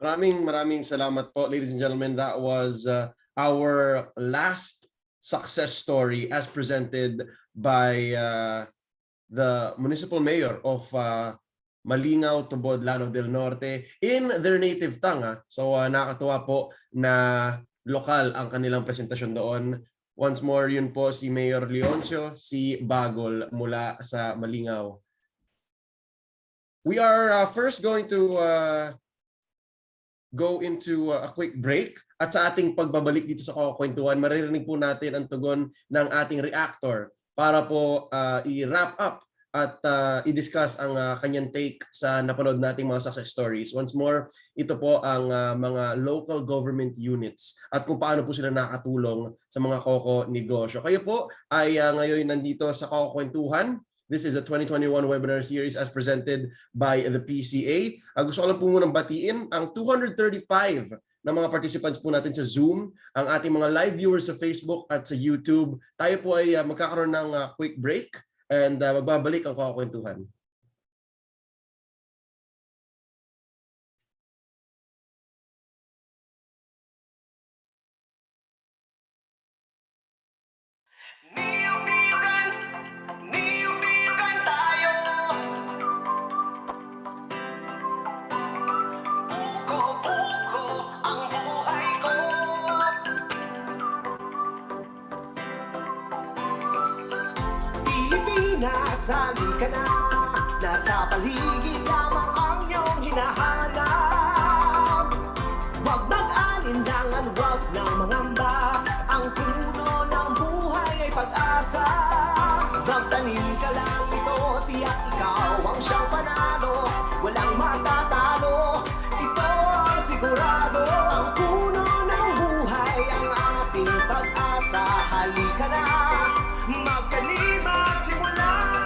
Maraming salamat po, ladies and gentlemen. That was our last success story as presented by the municipal mayor of Malinaw, Tubod, Lanao del Norte in their native tongue. So nakakatuwa po na lokal ang kanilang presentasyon doon. Once more, yun po si Mayor Leoncio, si Bagol mula sa Malinaw. We are first going to go into a quick break. At sa ating pagbabalik dito sa CocoKwentuhan, maririnig po natin ang tugon ng ating reactor para po i-wrap up at i-discuss ang kanyang take sa napanood nating mga success stories. Once more, ito po ang mga local government units at kung paano po sila nakatulong sa mga Coco-Negosyo. Kayo po ay ngayon nandito sa CocoKwentuhan. This is a 2021 webinar series as presented by the PCA. Gusto ko lang po munang batiin ang 235 na mga participants po natin sa Zoom, ang ating mga live viewers sa Facebook at sa YouTube. Tayo po ay magkakaroon ng quick break and magbabalik ang CocoKwentuhan. Sali ka na, nasa paligid lamang ang iyong hinahanap. Huwag mag-alinlangan, huwag nang mangamba. Ang puno ng buhay ay pag-asa. Magtanim ka lang ito, tiyak ikaw ang siyang panalo. Walang matatalo, ito ang sigurado. Ang puno ng buhay ang ating pag-asa. Halika na, magtanim at simula.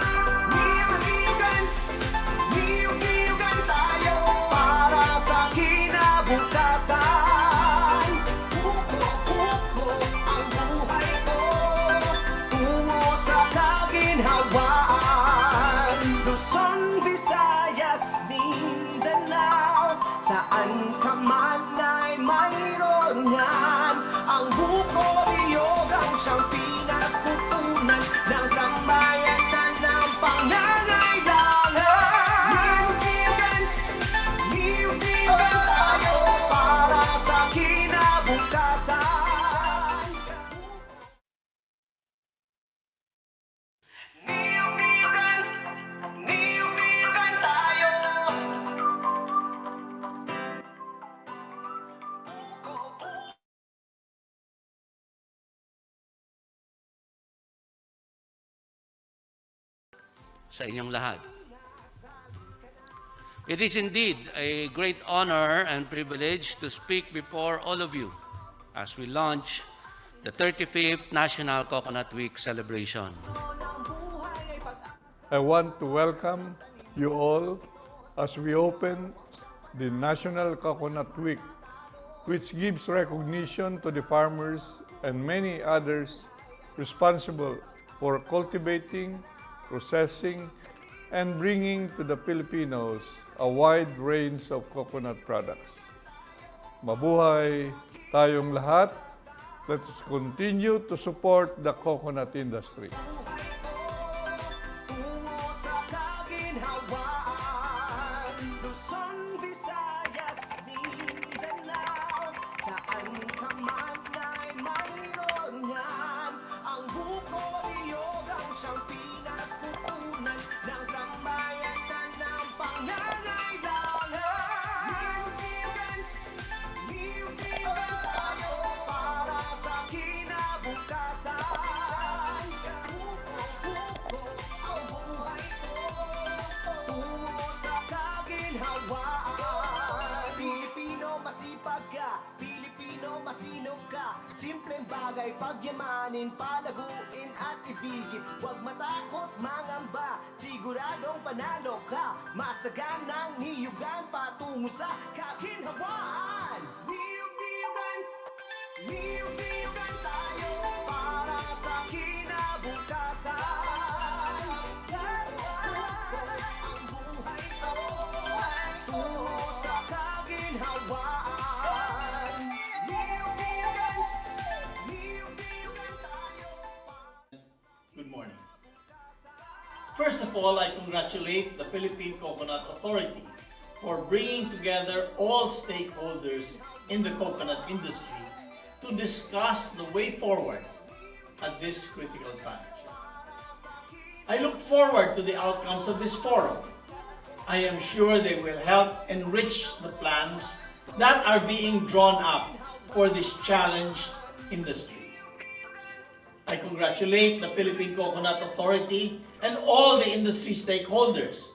Saan ka man ay mayroon yan. Ang buko-iyog ang siyang pinagkukunan ng sambayanan ng pangangailangan. Niyog-niyogan tayo para sa kinabukasan. Niyog-niyogan tayo. Sa inyong lahat. It is indeed a great honor and privilege to speak before all of you as we launch the 35th National Coconut Week celebration. I want to welcome you all as we open the National Coconut Week, which gives recognition to the farmers and many others responsible for cultivating, processing, and bringing to the Filipinos a wide range of coconut products. Mabuhay tayong lahat. Let us continue to support the coconut industry. Simpleng bagay, pagyamanin, palaguin at ibigin. Huwag matakot, mangamba, siguradong panalo ka. Masaganang niyugan patungo sa kaginhawaan. Niyug-niyugan, niyug-niyugan tayo para sa kinabukasan. Ang buhay ko tungo sa kaginhawaan. First of all, I congratulate the Philippine Coconut Authority for bringing together all stakeholders in the coconut industry to discuss the way forward at this critical time. I look forward to the outcomes of this forum. I am sure they will help enrich the plans that are being drawn up for this challenged industry. I congratulate the Philippine Coconut Authority and all the industry stakeholders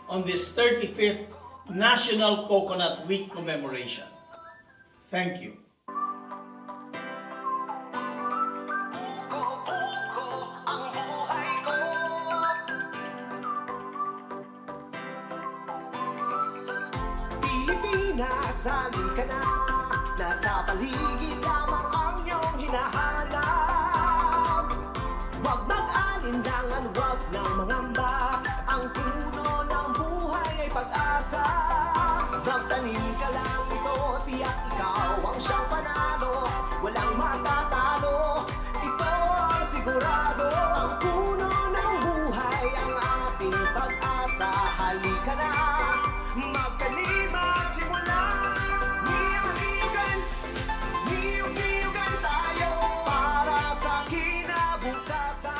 on this 35th National Coconut Week commemoration. Thank you. Pilipinas, halika na. Nasa paligid lamang ang iyong hinahanap. Huwag mag-alinlangan, huwag nang mangamba. Ang puno ng buhay ay pag-asa. Magtanim ka lang ito, tiyak ikaw ang siyang panalo. Walang matatalo, ito ang sigurado. Ang puno ng buhay ang ating pag-asa. Halika na, magtanim at simula. Niyog-niyugan, niyog-niyugan tayo para sa kinabukasan.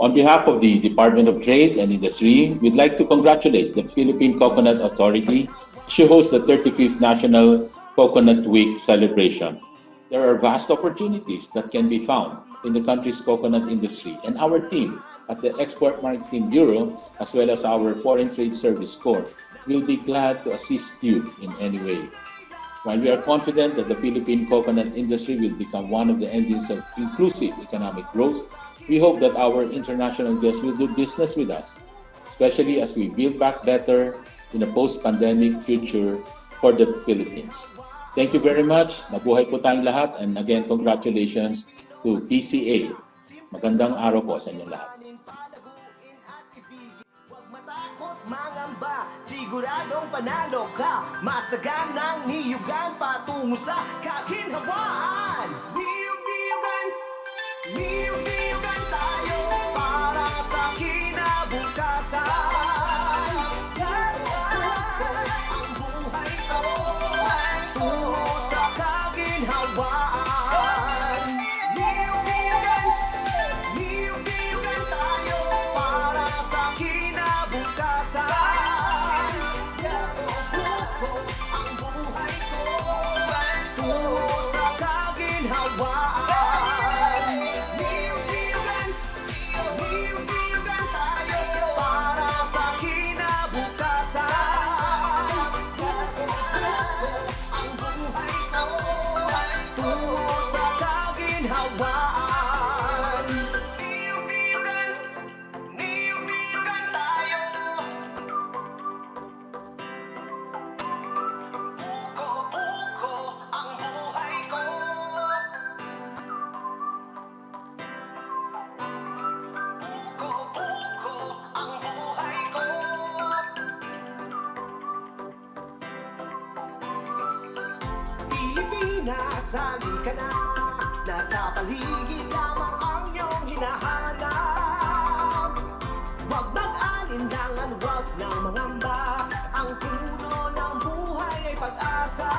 On behalf of the Department of Trade and Industry, we'd like to congratulate the Philippine Coconut Authority to host the 35th National Coconut Week celebration. There are vast opportunities that can be found in the country's coconut industry, and our team at the Export Maritime Bureau, as well as our Foreign Trade Service Corps, will be glad to assist you in any way. While we are confident that the Philippine coconut industry will become one of the engines of inclusive economic growth, we hope that our international guests will do business with us, especially as we build back better in a post-pandemic future for the Philippines. Thank you very much. Mabuhay po tayong lahat, and again, congratulations to PCA. Magandang araw po sa inyo lahat. Mangamba, siguradong panalo ka. Masaganang niyugan patungo sa kaginhawaan. Niyug-niyugan, niyug-niyugan tayo para sa kinabukasan. Ang buhay ko tungo sa kaginhawaan. Niyug-niyugan, niyug-niyugan tayo para sa kinabukasan. Ang buhay ko tungo sa kaginhawaan. Niyug-niyugan, niyug-niyugan tayo para sa kinabukasan. Ang buhay ko tungo sa kaginhawaan. Niyug-niyugan, niyug-niyugan tayo. Buko-buko ang buhay ko. Buko-buko ang buhay ko. Pilipinas, halika na. Nasa paligid lamang ang iyong hinahanap. Huwag mag-alinlangan, huwag nang mangamba. Ang puno ng buhay ay pag-asa.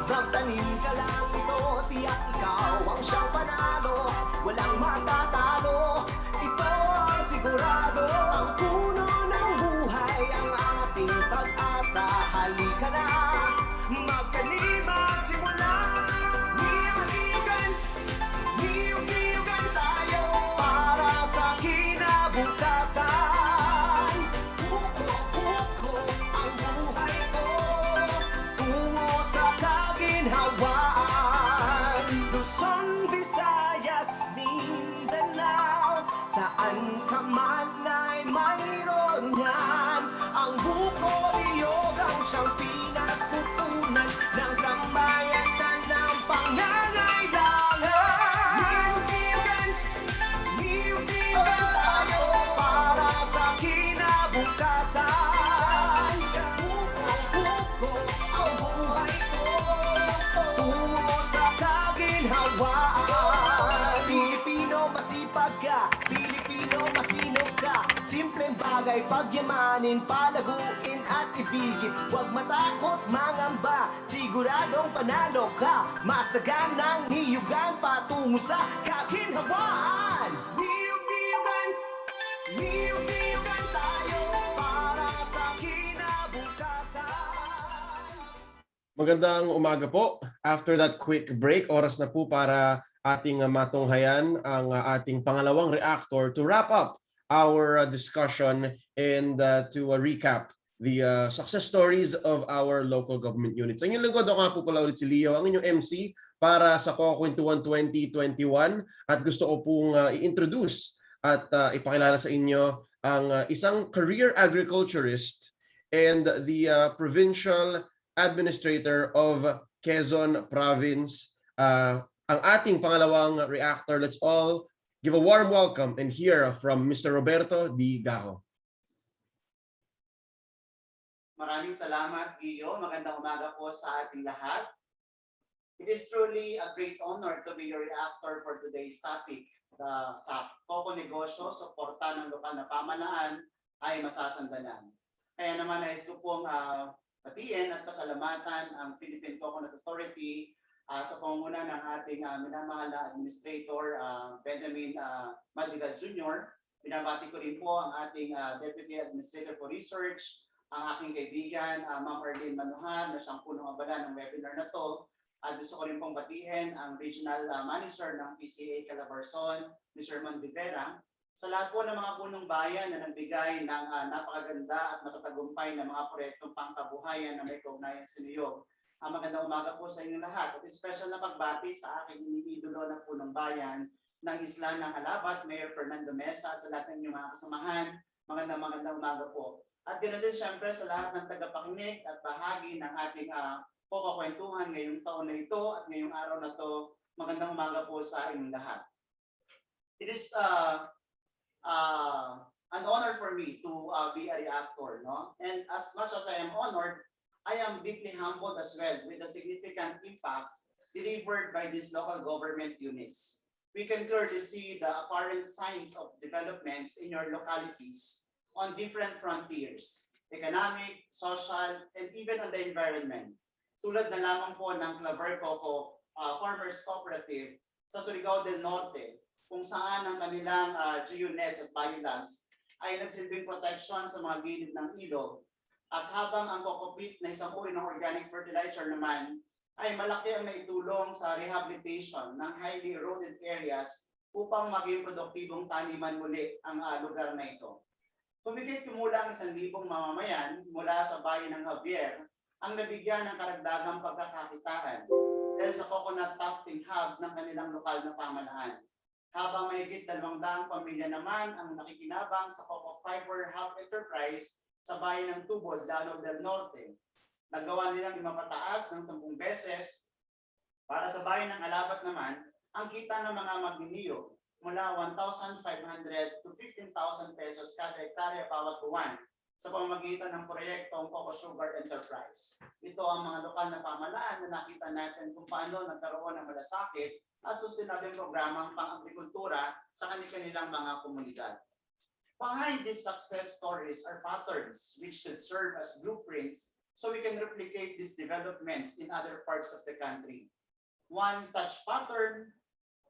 Magtanim ka lang ito, tiyak ikaw ang siyang panalo. Walang matatalo, ito ang sigurado. Ang puno ng buhay ang ating pag-asa. Halika na, magtanim at simula. Niyug-niyugan, niyug-niyugan tayo para sa kinabukasan. Buko-buko ang buhay ko tungo sa kaginhawaan. Luzon, Visayas, Mindanao, saan ka man ay mayroon yan. Ang buko-niyog ang siyang pinagkutunan ng sambayanan ng pangangailangan. Niyug-niyugan, niyug-niyugan tayo para sa kinabukasan. Buko-buko ang buhay ko tungo sa kaginhawaan. Pilipino, masipag ka. Pilipino, masinop ka. simpleng bagay, pagyamanin, palaguin at ibigin. Huwag matakot, mangamba, siguradong panalo ka. Masaganang niyugan patungo sa kaginhawaan. Niyug-niyugan, niyug-niyugan tayo para sa kinabukasan. Magandang umaga po. After that quick break, oras na po para ating matunghayan ang ating pangalawang reactor to wrap up our discussion and to recap the success stories of our local government units. Ang inyong lingkod, ako nga po pala ulit si Leo, ang inyong MC para sa CocoKwentuhan 2021 at gusto ko pong i-introduce at ipakilala sa inyo ang isang career agriculturist and the provincial administrator of Quezon Province. Ang ating pangalawang reactor, let's all give a warm welcome and hear from Mr. Roberto D. Gajo. Maraming salamat, Gio. Magandang umaga po sa ating lahat. It is truly a great honor to be your reactor for today's topic. Sa Coco-Negosyo, Suporta ng lokal na pamahalaan ay Masasandalan. Kaya naman nais ko pong batiin at pasalamatan ang Philippine Coconut Authority sa pangunguna ng ating minamahal na Administrator Benjamin Madrigal Jr. Binabati ko rin po ang ating Deputy Administrator for Research, ang aking kaibigan, Ma'am Arlene Manuhan, na siyang punong abala ng webinar na to. At gusto ko rin pong batiin ang Regional Manager ng PCA Calabarzon, Mr. Man Rivera, sa lahat po ng mga punong bayan na nagbigay ng napakaganda at matatagumpay na mga proyektong pangkabuhayan na may kaugnayan sa niyog. Magandang umaga po sa inyong lahat at special na pagbati sa aking iniidolo ng punong bayan ng Isla ng Alabat, Mayor Fernando Mesa at sa lahat ng inyong mga kasamahan. Magandang umaga po. At ganoon din siyempre sa lahat ng tagapakinig at bahagi ng ating CocoKwentuhan ngayong taon na ito at ngayong araw na to. Magandang umaga po sa inyong lahat. It is an honor for me to be a reactor, no? And as much as I am honored, I am deeply humbled as well with the significant impacts delivered by these local government units. We can clearly see the apparent signs of developments in your localities on different frontiers, economic, social, and even on the environment. Tulad na lamang po ng Claver Coco Farmers Cooperative sa Surigao del Norte, kung saan ang kanilang LGU-Led at biolands ay nagsilbing protection sa mga gilid ng ilog. At habang ang coco peat na isang uri ng organic fertilizer naman ay malaki ang naitulong sa rehabilitation ng highly eroded areas upang maging produktibong taniman muli ang lugar na ito. Humigit kumulang 1,000 mamamayan mula sa bayan ng Javier ang nabigyan ng karagdagang pagkakakitaan dahil sa coconut tufting hub ng kanilang lokal na pamahalaan. Habang mahigit 200 pamilya naman ang nakikinabang sa Coco Fiber Hub Enterprise sa bayan ng Tubod, Lalo del Norte. Nagawa nilang mapataas ng 10 beses. Para sa bayan ng Alabat naman, ang kita ng mga magniniyo mula 1,500 to 15,000 pesos kada hektarya bawat buwan sa pamamagitan ng proyektong Coco Sugar Enterprise. Ito ang mga lokal na pamahalaan na nakita natin kung paano nagkaroon ng malasakit at sustainable programang pang-agrikultura sa kanilang mga komunidad. Behind these success stories are patterns which should serve as blueprints so we can replicate these developments in other parts of the country. One such pattern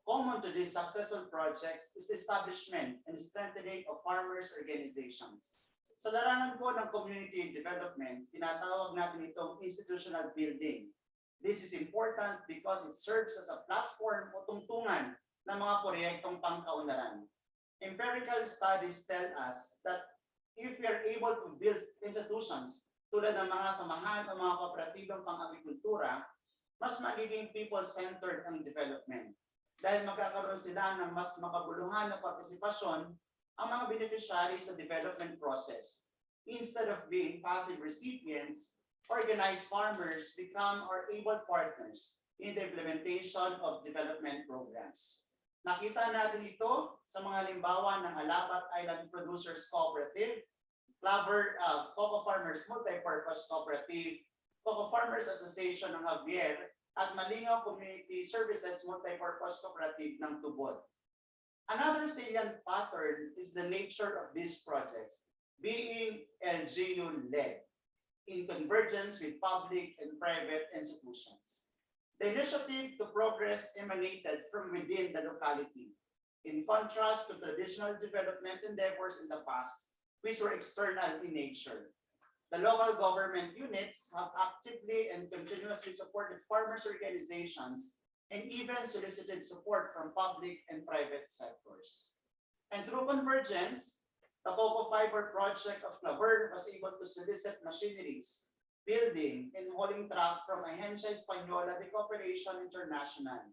common to these successful projects is the establishment and strengthening of farmers' organizations. Sa larangan po ng community development, tinatawag natin itong institutional building. This is important because it serves as a platform o tungtungan ng mga proyektong pangkaunlaran. Empirical studies tell us that if we are able to build institutions tulad ng mga samahan o mga kooperatibong pang-agrikultura, mas magiging people-centered ang development. Dahil magkakaroon sila ng mas makabuluhan na partisipasyon ang mga beneficiaries sa development process. Instead of being passive recipients, organized farmers become our able partners in the implementation of development programs. Nakita natin ito sa mga halimbawa ng Alabat Island Producers Cooperative, Claver Coco Farmers Multipurpose Cooperative, Coco Farmers Association ng Javier, at Malingaw Community Services Multipurpose Cooperative ng Tubod. Another salient pattern is the nature of these projects being LGU-led in convergence with public and private institutions. The initiative to progress emanated from within the locality, in contrast to traditional development endeavors in the past, which were external in nature. The local government units have actively and continuously supported farmers' organizations and even solicited support from public and private sectors. And through convergence, the Coco Fiber project of Claver was able to solicit machineries, building, and hauling truck from Agencia Española de Cooperación International.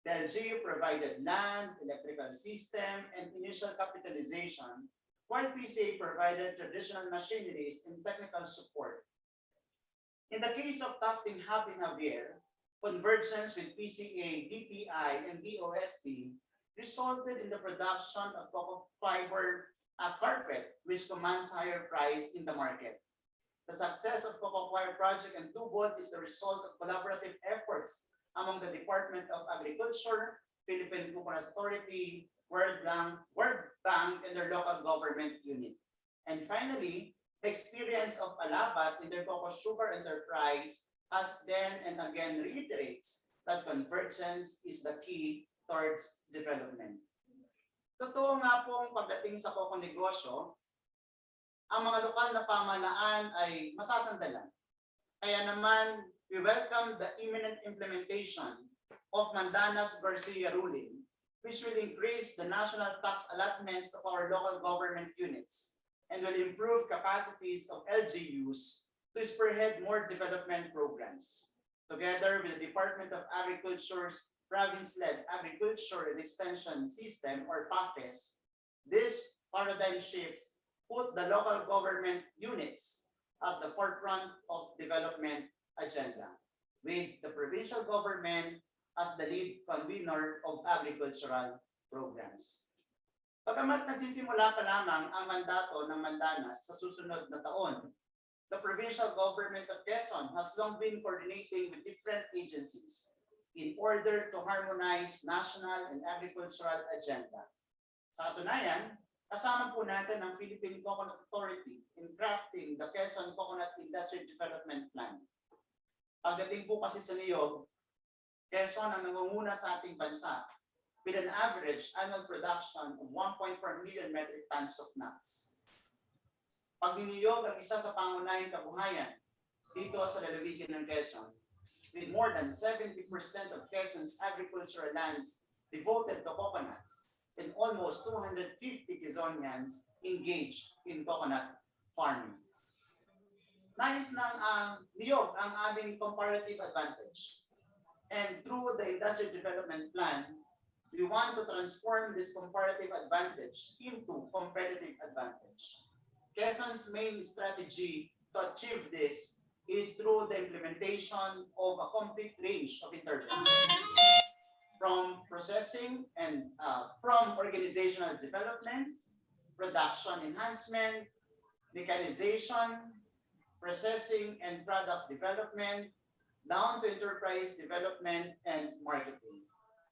The LGU provided land, electrical system, and initial capitalization, while PCA provided traditional machineries and technical support. In the case of Tufting Hub in Javier, convergence with PCA, DPI, and DOST resulted in the production of Coco Fiber carpet, which commands higher price in the market. The success of Coco Fiber project and Tubod is the result of collaborative efforts among the Department of Agriculture, Philippine Coconut Authority, World Bank, and their local government unit. And finally, the experience of Alabat in their Coco Sugar enterprise has then and again reiterates that convergence is the key towards development. Totoo nga pong pagdating sa Coco-Negosyo, ang mga lokal na pamahalaan ay masasandalan. Kaya naman, we welcome the imminent implementation of Mandanas Garcia ruling, which will increase the national tax allotments of our local government units and will improve capacities of LGUs to spearhead more development programs. Together with the Department of Agriculture's Province-Led Agriculture and Extension System, or PAFES, these paradigm shifts put the local government units at the forefront of development agenda, with the provincial government as the lead convener of agricultural programs. Pagamat nagsisimula pa lamang ang mandato ng Mandanas sa susunod na taon, the provincial government of Quezon has long been coordinating with different agencies in order to harmonize national and agricultural agenda. Sa katunayan, kasama po natin ang Philippine Coconut Authority in crafting the Quezon Coconut Industry Development Plan. Pagdating po kasi sa niyog, Quezon ang nangunguna sa ating bansa with an average annual production of 1.4 million metric tons of nuts. Pagniniyog ang isa sa pangunahing kabuhayan dito sa lalawigan ng Quezon, with more than 70% of Quezon's agricultural lands devoted to coconuts and almost 250 Quezonians engaged in coconut farming. Nais ng niyog ang aming comparative advantage. And through the Industrial Development Plan, we want to transform this comparative advantage into competitive advantage. Quezon's main strategy to achieve this is through the implementation of a complete range of interventions, from processing and from organizational development, production enhancement, mechanization, processing and product development, down to enterprise development and marketing.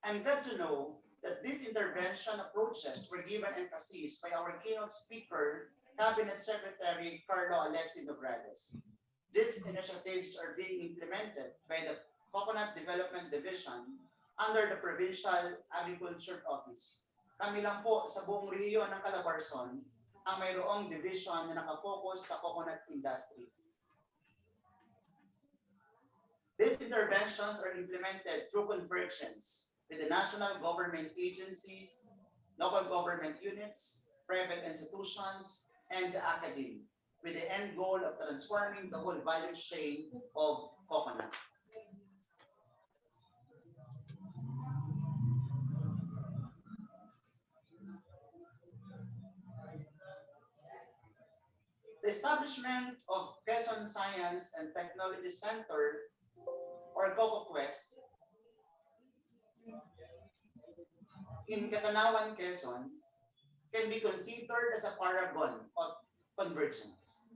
I'm glad to know that these intervention approaches were given emphasis by our keynote speaker, Cabinet Secretary Carlo Alexi Nograles. These initiatives are being implemented by the Coconut Development Division under the Provincial Agriculture Office. Kami lang po sa buong rehiyon ng Calabarzon ang mayroong division na nakafocus sa coconut industry. These interventions are implemented through convergence with the national government agencies, local government units, private institutions, and the academy, with the end goal of transforming the whole value chain of coconut. The establishment of Quezon Science and Technology Center, or CocoQuest, in Catanawan, Quezon, can be considered as a paragon of convergence.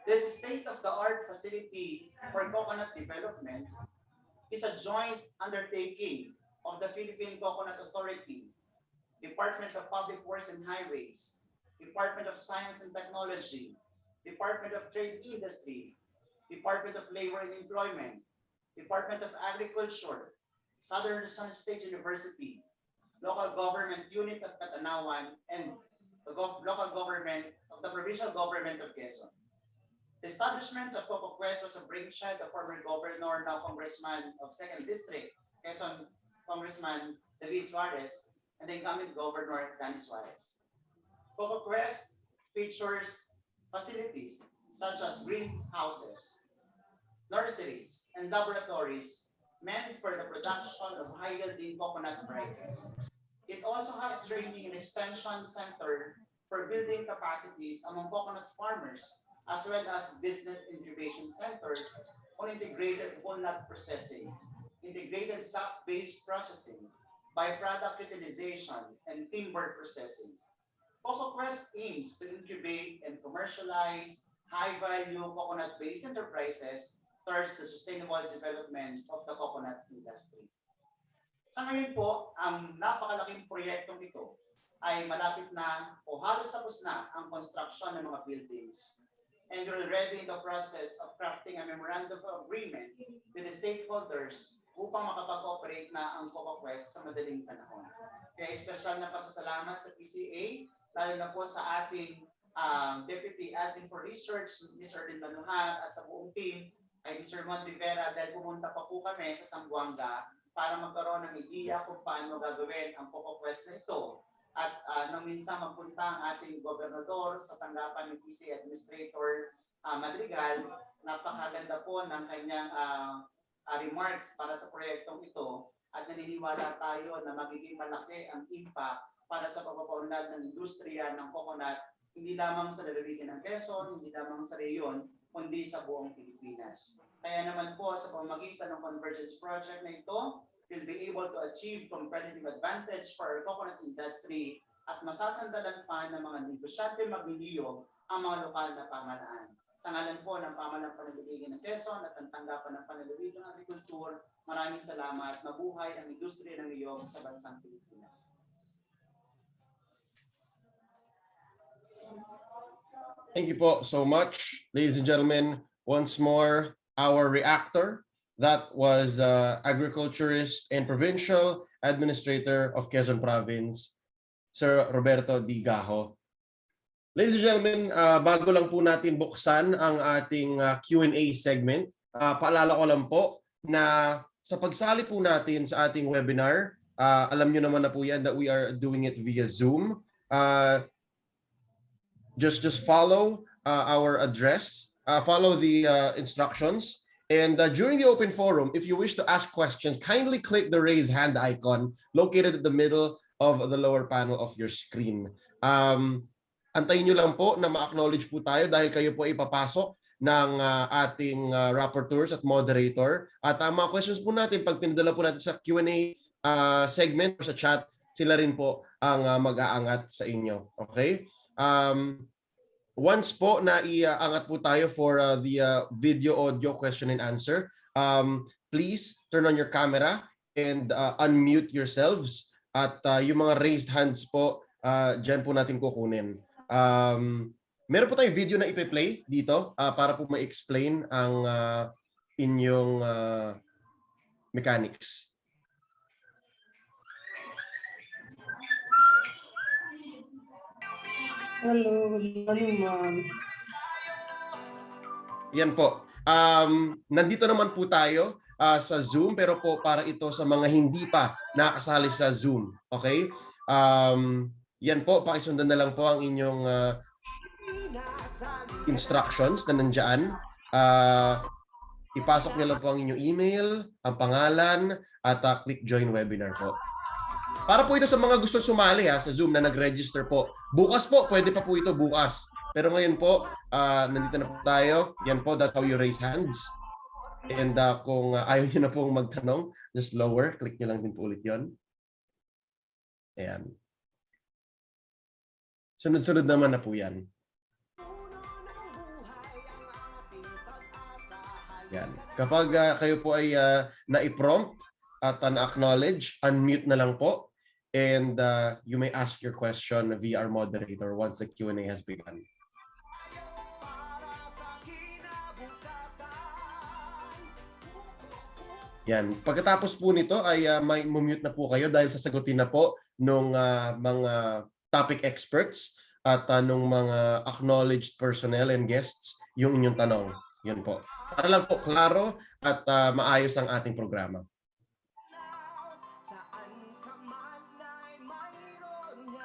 This state-of-the-art facility for coconut development is a joint undertaking of the Philippine Coconut Authority, Department of Public Works and Highways, Department of Science and Technology, Department of Trade and Industry, Department of Labor and Employment, Department of Agriculture, Southern Luzon State University, Local Government Unit of Catanawan, and the local government of the Provincial Government of Quezon. The establishment of CocoQuest was a brainchild of former Governor, now Congressman of 2nd District, Quezon Congressman David Suarez, and the incumbent Governor Danny Suarez. CocoQuest features facilities such as greenhouses, nurseries, and laboratories meant for the production of high-yielding coconut varieties. It also has training and extension center for building capacities among coconut farmers, as well as business incubation centers on integrated walnut processing, integrated sap-based processing, byproduct utilization, and timber processing. CocoQuest aims to incubate and commercialize high-value coconut-based enterprises towards the sustainable development of the coconut industry. Sa ngayon po, ang napakalaking proyektong ito ay malapit na o halos tapos na ang construction ng mga buildings. And we're already in the process of crafting a memorandum of agreement with the stakeholders upang makapag-operate na ang CocoQuest sa madaling panahon. Kaya espesyal na pasasalamat sa PCA, lalo na po sa ating Deputy Admin for Research, Mr. Erwin Manuhan, at sa buong team ay Mr. Mon Rivera, dahil pumunta pa po kami sa Zamboanga para magkaroon ng ideya kung paano gagawin ang CocoQuest na ito. At nang minsan magpunta ang ating gobernador sa tanggapan ng PCA Administrator Madrigal, napakaganda po ng kanyang remarks para sa proyektong ito at naniniwala tayo na magiging malaki ang impact para sa pagpapaunlad ng industriya ng coconut, hindi lamang sa lalawigan ng Quezon, hindi lamang sa reyon, kundi sa buong Pilipinas. Kaya naman po sa pamamagitan ng Convergence Project na ito, we'll be able to achieve competitive advantage for our coconut industry at masasandalan pa ng mga negosyante magniliyong ang mga lokal na pamahalaan. Sa ngalan po ng Pamahalaan Panlalawigan ng Quezon at ang tanggapan ng Panlalawigan ng Agrikultur, maraming salamat. Mabuhay ang industriya ng niyog sa bansang Pilipinas. Thank you po so much, ladies and gentlemen. Once more, our reactor, that was agriculturist and provincial administrator of Quezon Province, Sir Roberto D. Gajo. Ladies and gentlemen, bago lang po natin buksan ang ating Q&A segment, paalala ko lang po na sa pagsali po natin sa ating webinar, alam nyo naman na po yan that we are doing it via Zoom. Just follow our address, follow the instructions, and during the open forum, if you wish to ask questions, kindly click the raise hand icon located at the middle of the lower panel of your screen. Antayin nyo lang po na ma-acknowledge po tayo dahil kayo po ay papasok ng ating rapporteurs at moderator. At ang mga questions po natin, pag pinadala po natin sa Q&A segment or sa chat, sila rin po ang mag-aangat sa inyo. Okay? Once po na iangat po tayo for the video audio question and answer, please turn on your camera and unmute yourselves. At yung mga raised hands po, dyan po natin kukunin. Meron po tayong video na ipe-play dito para po ma-explain ang inyong mechanics. Hello, good morning, ma'am. Yan po. Nandito naman po tayo sa Zoom, pero po para ito sa mga hindi pa nakasali sa Zoom. Okay? Yan po, pakisundan na lang po ang inyong instructions na nandyan. Ipasok nyo lang po ang inyong email, ang pangalan, at click join webinar po. Para po ito sa mga gusto sumali sa Zoom na nag-register po. Bukas po, pwede pa po ito bukas. Pero ngayon po, nandito na po tayo. Yan po, that's how you raise hands. And kung ayaw nyo na pong magtanong, just lower. Click nyo lang din po ulit yun. Ayan. Sunod-sunod naman na po yan. Yan. Kapag kayo po ay na-prompt at acknowledge, unmute na lang po. And you may ask your question via our moderator once the Q&A has begun. Yan. Pagkatapos po nito ay may mute na po kayo dahil sasagutin na po nung mga topic experts at nung mga acknowledged personnel and guests yung inyong tanong. Yan po. Para lang po klaro at maayos ang ating programa.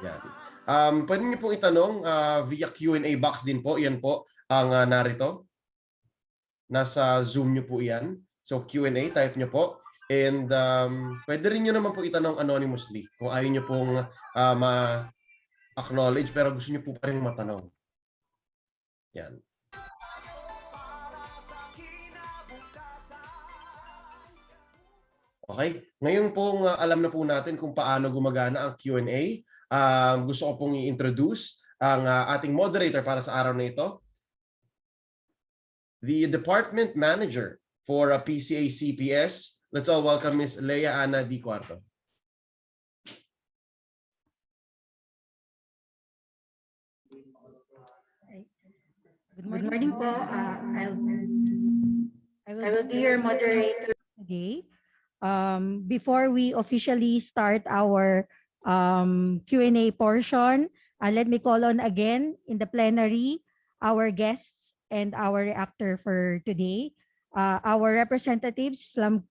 Yan. Pwede niyo pong itanong via Q&A box din po. Yan po ang narito. Nasa Zoom niyo po yan. So Q&A, type nyo po. And pwede rin nyo naman po itanong anonymously kung ayaw nyo pong ma-acknowledge pero gusto nyo po pa rin matanong. Yan. Okay. Ngayon pong alam na po natin kung paano gumagana ang Q&A. Gusto ko pong i-introduce ang ating moderator para sa araw na ito. The Department Manager for PCA CPS. Let's all welcome Ms. Leia Ana Di Cuarto. Good morning po. I will be your moderator today. Before we officially start our Q&A portion, let me call on again in the plenary our guests and our reactor for today. Our representatives from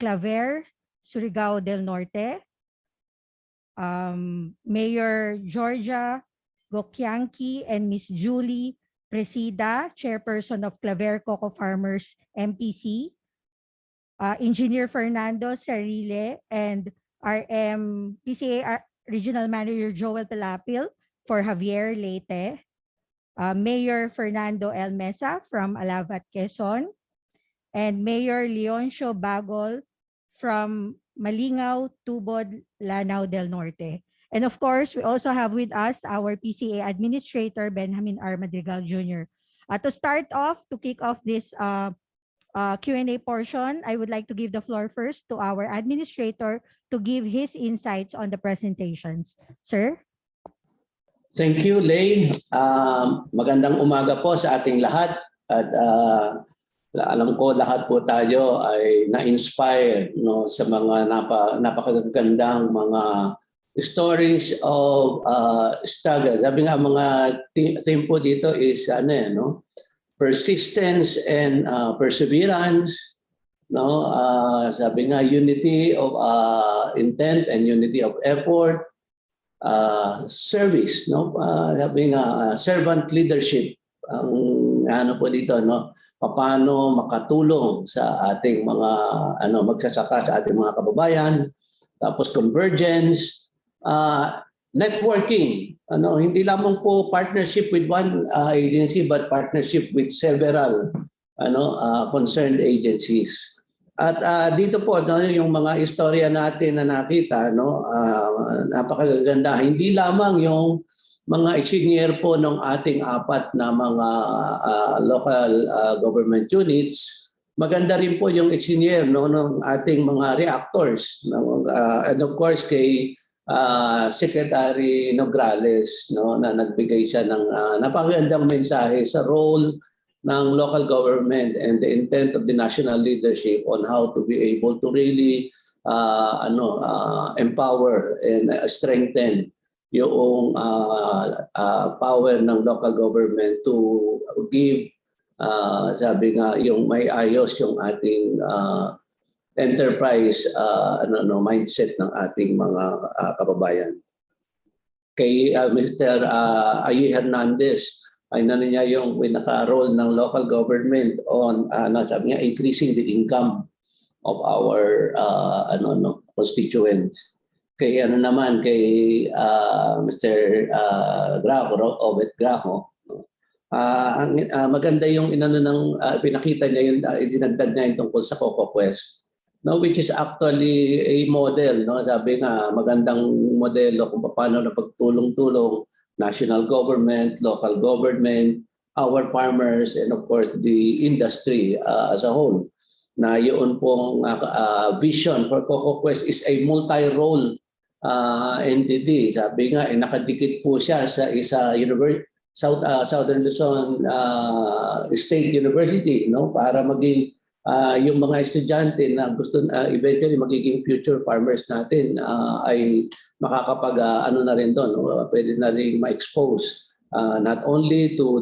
Claver, Surigao del Norte, Mayor Georgia Gokianki and Miss Julie Presida, Chairperson of Claver Coco Farmers MPC, Engineer Fernando Sarile and RM PCA Regional Manager Joel Pelapil for Javier Leyte, Mayor Fernando L. Mesa from Alavat, Quezon, and Mayor Leoncio Bagol from Malingao, Tubod, Lanao del Norte. And of course, we also have with us our PCA Administrator, Benjamin R. Madrigal Jr. To start off, to kick off this Q&A portion, I would like to give the floor first to our Administrator to give his insights on the presentations. Sir? Thank you, Lay. Magandang umaga po sa ating lahat. At alam ko lahat po tayo ay na-inspire sa mga napakagandang mga stories of struggle. Sabi nga mga theme po dito is persistence and perseverance. Sabi nga unity of intent and unity of effort. Service, sabi nga servant leadership ang po dito, paano makatulong sa ating mga magsasaka sa ating mga kababayan, tapos convergence, networking, hindi lamang po partnership with one agency but partnership with several concerned agencies. At dito po yung mga istorya natin na nakita, napakaganda. Hindi lamang yung mga engineer po ng ating apat na mga local government units, maganda rin po yung engineer ng ating mga reactors. And of course kay Secretary Nograles na nagbigay siya ng napakagandang mensahe sa role ng local government and the intent of the national leadership on how to be able to really empower and strengthen yung power ng local government to give sabi nga yung may ayos yung ating enterprise mindset ng ating mga kababayan. Kay Mr. Ayi Hernandez ay niya yung pinaka-role ng local government on sabi nga increasing the income of our constituents. Kay naman kay Mr. Graho, Obet Graho, maganda yung pinakita niya yung dinagdag niya yung tungkol sa CocoQuest, which is actually a model, sabi nga magandang modelo kung paano na pagtulong-tulong national government, local government, our farmers, and of course the industry as a whole. na yun pong vision for CocoQuest is a multi-role entity. Sabi nga, nakadikit po siya sa isa Southern Luzon State University, no, para maging yung mga estudyante na gusto eventually magiging future farmers natin ay makakapag ano na rin doon, no? Pwede na rin ma-expose not only to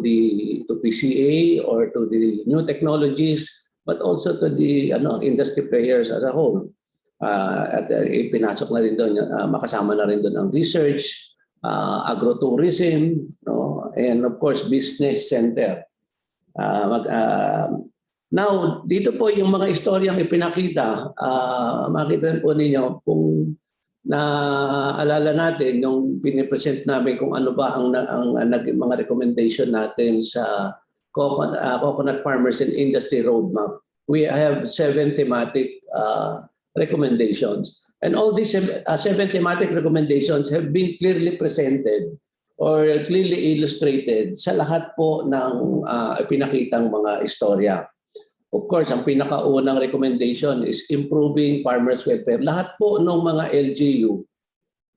PCA or to the new technologies but also to the industry players as a whole. At ipinasok na rin doon, makasama na rin doon ang research, agrotourism, no? And of course business center. Now, dito po yung mga istoryang ipinakita, makita po ninyo kung naalala natin yung pinipresent namin kung ano ba ang mga recommendation natin sa Coconut Farmers and Industry Roadmap. We have 7 thematic recommendations. And all these 7 thematic recommendations have been clearly presented or clearly illustrated sa lahat po ng pinakitang mga istorya. Of course, ang pinakaunang recommendation is improving farmers' welfare. Lahat po ng mga LGU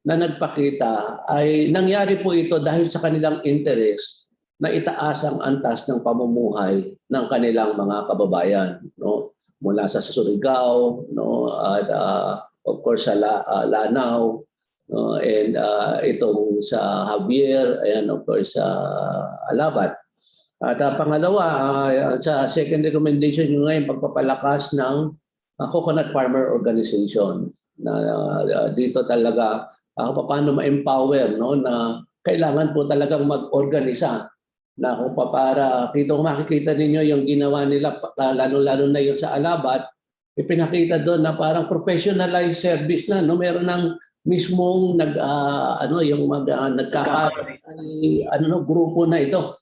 na nagpakita ay nangyari po ito dahil sa kanilang interest na itaas ang antas ng pamumuhay ng kanilang mga kababayan, no? Mula sa Surigao, no, at of course sa Lanao, no, and itong sa Javier, and of course sa Alabat. At pangalawa, sa second recommendation nyo ngayon, pagpapalakas ng Coconut Farmer Organization. Dito talaga paano ma-empower, no, na kailangan po talagang mag-organisa na kung para makikita ninyo yung ginawa nila, lalo-lalo na yung sa Alabat, ipinakita doon na parang professionalized service na, no, meron ng mismong grupo na ito.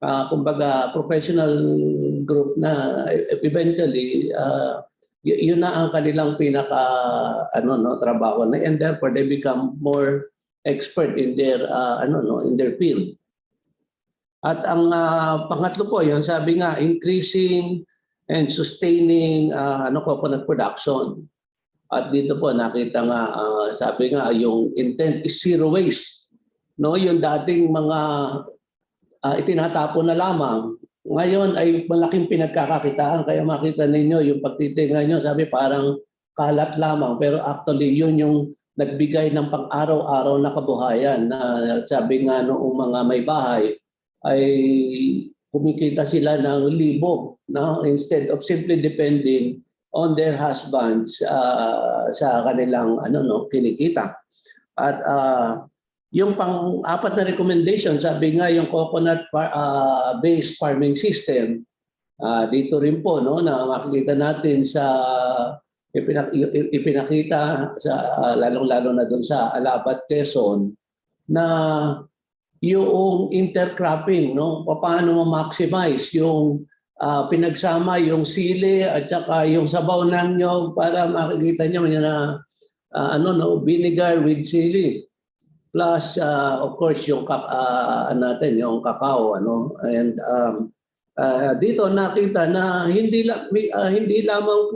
Kumbaga professional group na eventually yun na ang kanilang trabaho na, and therefore they become more expert in their in their field. At ang pangatlo po, yung sabi nga, increasing and sustaining coconut production. At dito po nakita nga, sabi nga, yung intent is zero waste, no? Yung dating mga itinatapon na lamang, ngayon ay malaking pinagkakakitaan. Kaya makita ninyo yung pagtitingan nyo, sabi parang kalat lamang, pero actually yun yung nagbigay ng pang-araw-araw na kabuhayan, na sabi nga noong mga may bahay ay kumikita sila ng libo, no? Instead of simply depending on their husbands sa kanilang kinikita. At yung pang-apat na recommendation, sabi nga yung coconut based farming system, dito rin po, no, na makikita natin sa ipinakita sa lalong-lalo na doon sa Alabat, Quezon, na yung intercropping, no, paano ma-maximize yung pinagsama yung sili at saka yung sabaw ng nyog, para makikita nyo na vinegar with sili. Plus, of course, yung yung cacao, and dito nakita na hindi lamang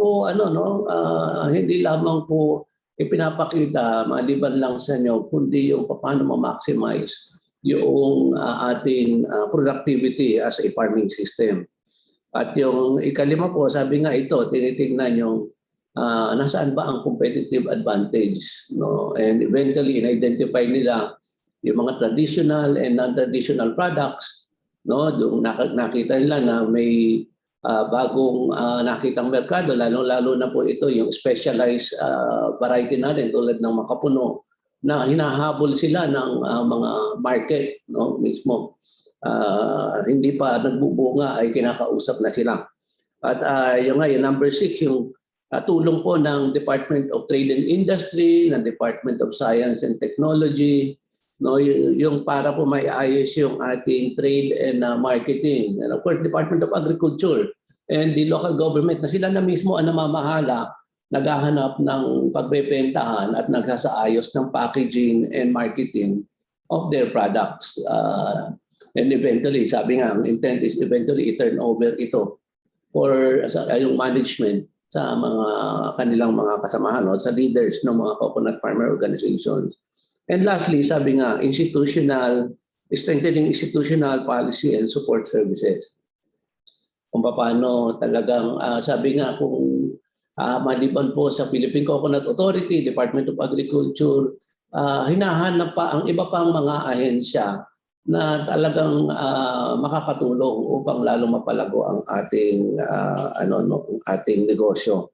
po ipinapakita maliban lang sa inyo, kundi yung paano ma-maximize yung ating productivity as a farming system. At yung ikalima po, sabi nga ito, tinitingnan yung nasaan ba ang competitive advantage, no? And eventually in-identify nila yung mga traditional and non-traditional products, no? Doon nakita nila na may bagong nakitang merkado, lalo na po ito yung specialized variety natin tulad ng makapuno, na hinahabol sila ng mga market, no, mismo. Hindi pa nagbubunga ay kinakausap na sila. At yung number 6, yung tulong po ng Department of Trade and Industry, ng Department of Science and Technology, no, yung para po maiayos yung ating trade and marketing. And of course, Department of Agriculture and the local government, na sila na mismo ang namamahala, naghahanap ng pagbebentahan at nagsasaayos ng packaging and marketing of their products. And eventually, sabi nga, ang intent is eventually i-turn over ito for yung management sa mga kanilang mga kasamahan o sa leaders ng mga coconut farmer organizations. And lastly, sabi nga, strengthening institutional policy and support services. Kung paano talagang, sabi nga kung maliban po sa Philippine Coconut Authority, Department of Agriculture, hinahanap pa ang iba pang mga ahensya na talagang makakatulong upang lalo mapalago ang ating ating negosyo.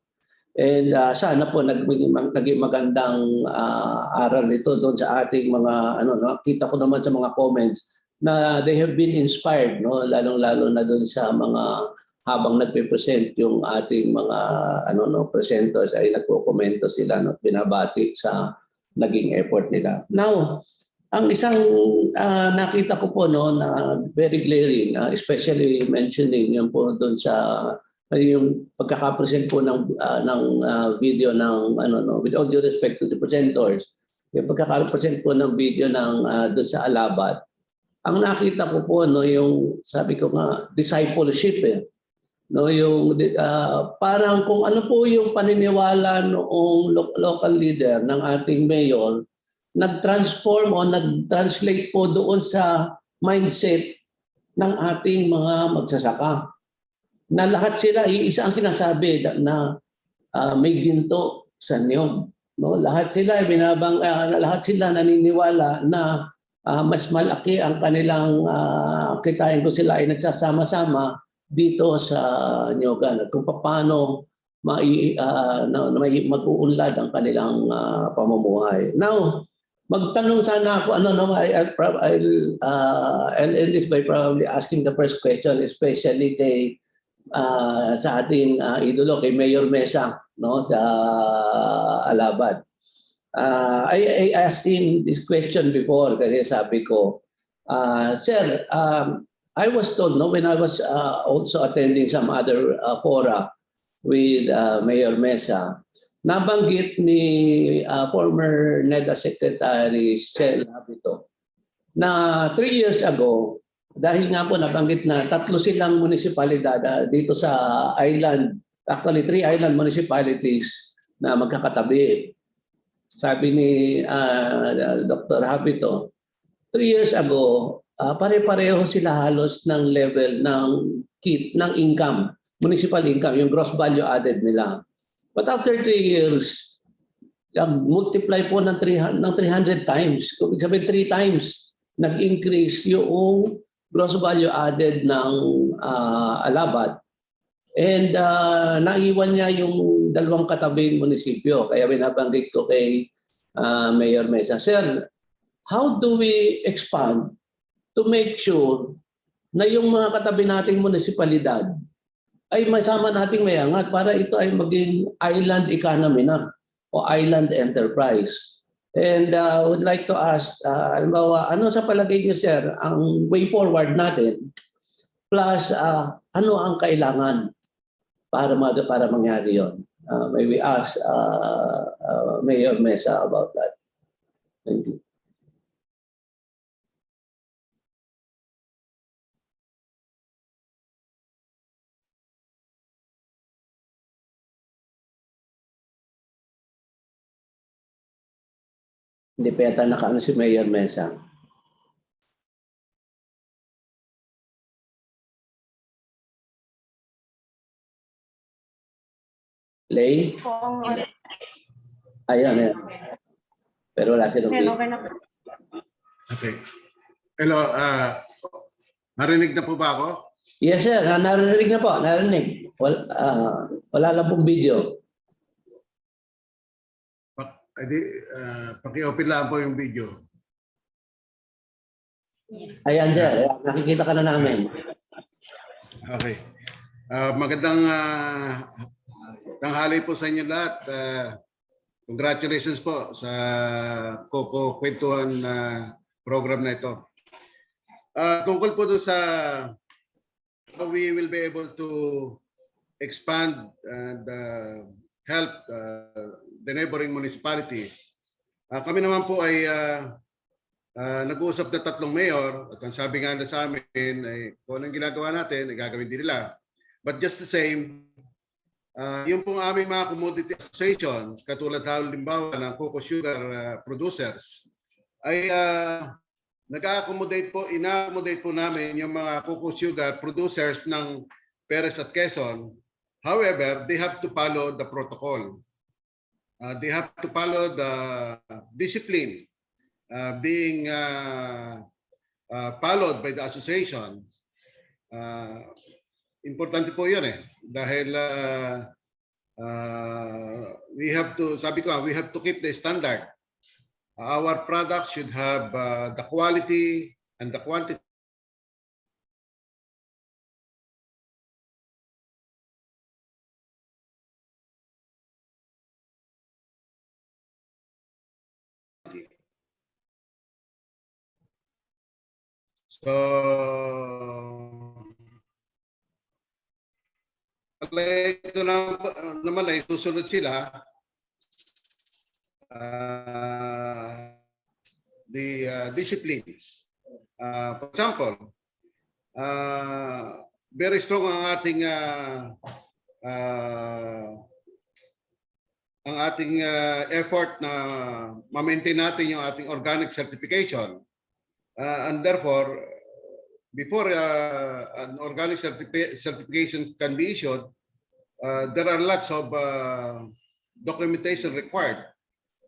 And sana po naging magandang aral nito doon sa ating mga kita ko naman sa mga comments na they have been inspired, no, lalong-lalo na doon sa mga habang nagpe-present yung ating mga presenters ay nagko-komento sila at binabati sa naging effort nila. Now, ang isang nakita ko po na very glaring, especially mentioning yung po doon sa yung pagkakapresent po ng video ng with all due respect to the presenters, yung pagkakapresent po ng video ng doon sa Alabat. Ang nakita ko po yung sabi ko nga discipleship yung parang kung ano po yung paniniwala noong local leader ng ating mayor, nag-transform o nag-translate po doon sa mindset ng ating mga magsasaka. Na lahat sila, isa ang sinasabi na may ginto sa niyog. No? Lahat sila naniniwala na mas malaki ang kanilang kitain kung sila ay nagsasama-sama dito sa niyogan. At kung paano mag-uunlad ang kanilang pamumuhay. Now, magtanong sana ako, I'll end this by probably asking the first question, especially kay sa ating idolo, kay Mayor Mesa, no, sa Alabad. I asked him this question before kasi sabi ko, Sir, I was told, no, when I was also attending some other fora with Mayor Mesa, nabanggit ni former NEDA Secretary Sel Habito na 3 years ago, dahil nga po nabanggit na 3 silang munisipalidad dito sa island, actually 3 island municipalities na magkakatabi. Sabi ni Dr. Habito, 3 years ago, pare-pareho sila halos ng level ng income, municipal income, yung gross value added nila. But after 3 years, multiply po ng 300 times. Kung sabihin 3 times, nag-increase yung gross value added ng Alabat. And naiwan niya yung 2 katabing munisipyo. Kaya binabanggit ko kay Mayor Mesa, Sir, how do we expand to make sure na yung mga katabi nating munisipalidad ay masama nating mayangat para ito ay maging island economy na o island enterprise. And I would like to ask, ano sa palagay niyo, Sir, ang way forward natin plus ano ang kailangan para mangyari yun? May we ask Mayor Mesa about that. Thank you. Hindi pa yata nakaano si Mayor Mesa. Lay? Ayan. Pero wala silang lay. Okay. Hello, narinig na po ba ako? Yes, sir. Narinig na po. Narinig. Wala lang pong video. Paki-open lang po yung video. Ayan, sir. Nakikita ka na namin. Okay. Magandang tanghali po sa inyo lahat. Congratulations po sa CocoKwentuhan program na ito. Tungkol po doon sa how we will be able to expand and help the neighboring municipalities. Kami naman po ay nag-uusap na 3 mayor at ang sabi nga na sa amin ay kung anong ginagawa natin, ay gagawin din nila. But just the same, Yung pong aming mga commodity associations, katulad halimbawa ng cocoa sugar producers, ay nag-accommodate po, ina-accommodate po namin yung mga cocoa sugar producers ng Perez at Quezon. However, they have to follow the protocol. They have to follow the discipline being followed by the association. Importante po yun dahil we have to, sabi ko, we have to keep the standard. Our product should have the quality and the quantity. So, ito naman ay susunod sila the discipline. For example, very strong ang ating effort na ma-maintain natin yung ating organic certification. And therefore, before an organic certification can be issued, there are lots of documentation required.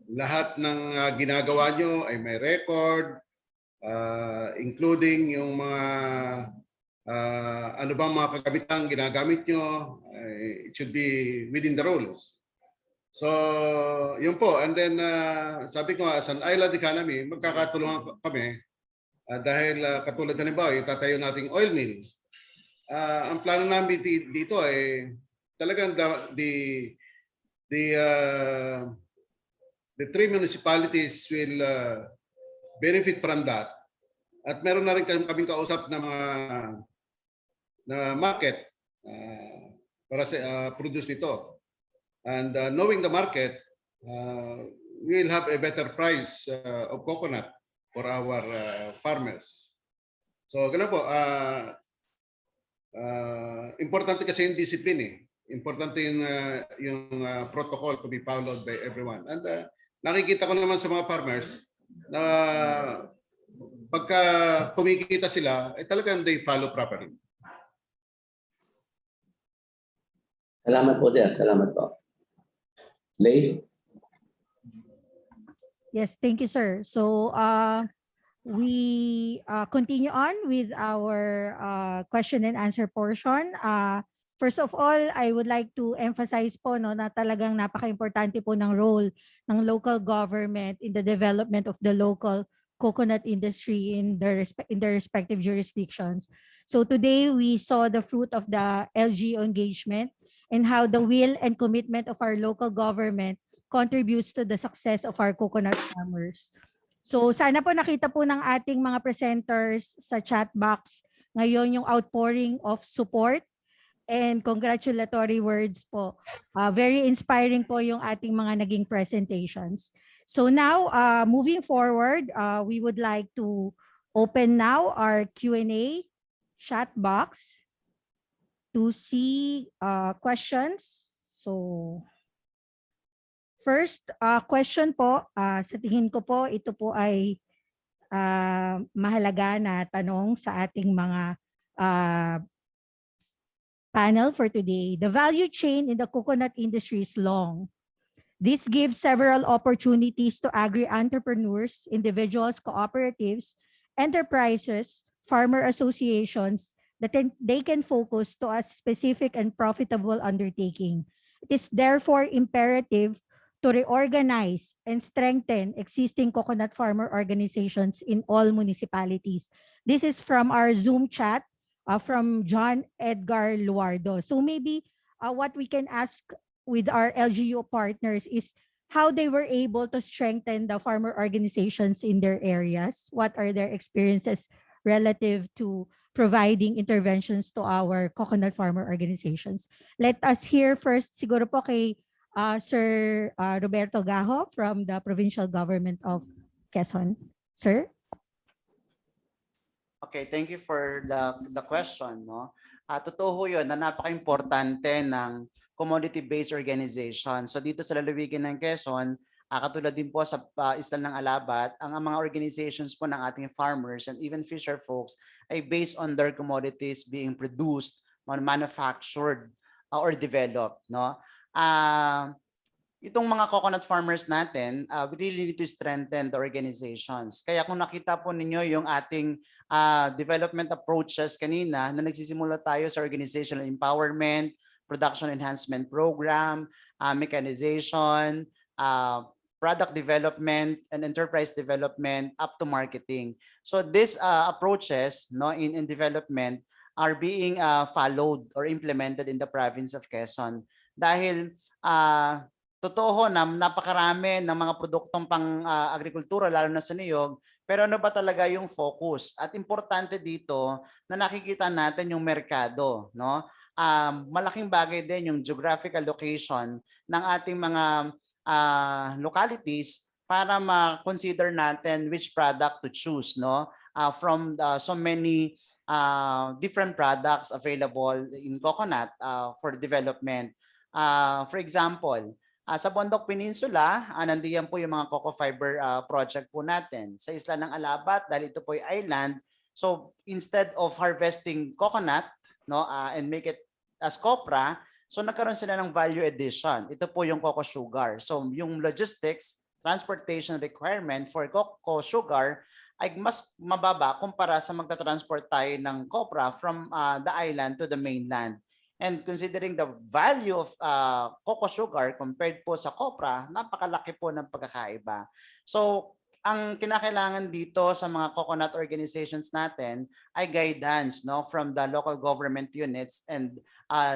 Lahat ng ginagawa nyo ay may record, including yung mga ano bang mga kagamitan ginagamit nyo, it should be within the rules. So, yun po. And then, sabi ko as an island economy, magkakatulungan kami dahil katulad halimbawa, itatayo nating oil mill. Ang plano namin dito ay talagang the 3 municipalities will benefit from that. At meron na rin kaming kausap na mga market para sa produce nito. And knowing the market, we will have a better price of coconut for our farmers. So, ganun po. Importante kasi yung discipline Importante yung protocol to be followed by everyone. And nakikita ko naman sa mga farmers na pagka kumikita sila, talagang they follow properly. Salamat po, Dea. Salamat po. Lay? Yes, thank you, sir. So we continue on with our question and answer portion. First of all, I would like to emphasize po na talagang napaka-importante po ng role ng local government in the development of the local coconut industry in their respective jurisdictions. So today we saw the fruit of the LGU engagement and how the will and commitment of our local government contributes to the success of our coconut farmers. So sana po nakita po ng ating mga presenters sa chat box ngayon yung outpouring of support and congratulatory words po. Very inspiring po yung ating mga naging presentations. So now, moving forward, we would like to open now our Q&A chat box to see questions. So, first question po, sa tingin ko po, ito po ay mahalaga na tanong sa ating mga panel for today. The value chain in the coconut industry is long. This gives several opportunities to agri-entrepreneurs, individuals, cooperatives, enterprises, farmer associations that they can focus to a specific and profitable undertaking. It is therefore imperative to reorganize and strengthen existing coconut farmer organizations in all municipalities. This is from our Zoom chat from John Edgar Luardo. So maybe what we can ask with our LGU partners is how they were able to strengthen the farmer organizations in their areas. What are their experiences relative to providing interventions to our coconut farmer organizations? Let us hear first siguro po kay Sir Roberto Gajo from the Provincial Government of Quezon. Sir? Okay, thank you for the question. No? Totoo yun na napaka-importante ng commodity-based organization. So dito sa lalawigan ng Quezon, katulad din po sa Isla ng Alabat, ang mga organizations po ng ating farmers and even fisher folks ay based on their commodities being produced, manufactured, or developed. No? Itong mga coconut farmers natin, we really need to strengthen the organizations. Kaya kung nakita po ninyo yung ating development approaches kanina na nagsisimula tayo sa organizational empowerment, production enhancement program, mechanization, product development, and enterprise development up to marketing. So these approaches in development are being followed or implemented in the province of Quezon. Dahil totoo na napakarami ng mga produktong pang-agrikultura, lalo na sa niyog, pero ano ba talaga yung focus? At importante dito na nakikita natin yung merkado. No? Malaking bagay din yung geographical location ng ating mga localities para ma-consider natin which product to choose. No? From so many different products available in coconut for development. For example, sa Bondok Peninsula, nandiyan po yung mga coco fiber project po natin. Sa Isla ng Alabat, dahil ito po ay island, so instead of harvesting coconut and make it as copra, so nagkaroon sila ng value addition. Ito po yung coco sugar. So yung logistics, transportation requirement for coco sugar ay mas mababa kumpara sa magta-transport tayo ng copra from the island to the mainland. And considering the value of coco sugar compared po sa copra, napakalaki po ng pagkakaiba. So, ang kinakailangan dito sa mga coconut organizations natin ay guidance from the local government units and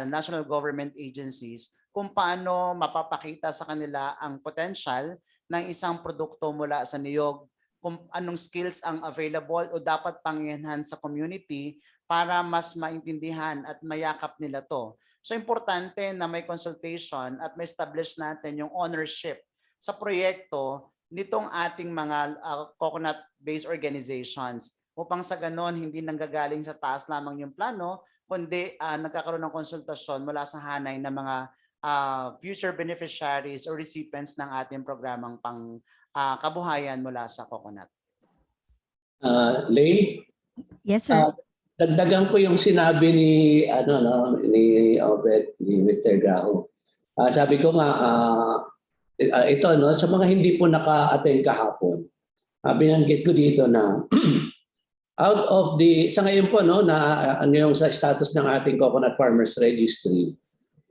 national government agencies kung paano mapapakita sa kanila ang potential ng isang produkto mula sa niyog, kung anong skills ang available o dapat pang-enhance sa community para mas maintindihan at mayakap nila to. So importante na may consultation at may establish natin yung ownership sa proyekto nitong ating mga coconut-based organizations upang sa ganon hindi nanggagaling sa taas lamang yung plano, kundi nagkakaroon ng konsultasyon mula sa hanay ng mga future beneficiaries or recipients ng ating programang kabuhayan mula sa coconut. Lay? Yes, sir. Dagdagan ko yung sinabi ni ni Obed, ni Mr. Graho. Sabi ko nga ito sa mga hindi po naka-attend kahapon. Binanggit ko dito na out of the sa ngayon po na yung sa status ng ating Coconut Farmers Registry,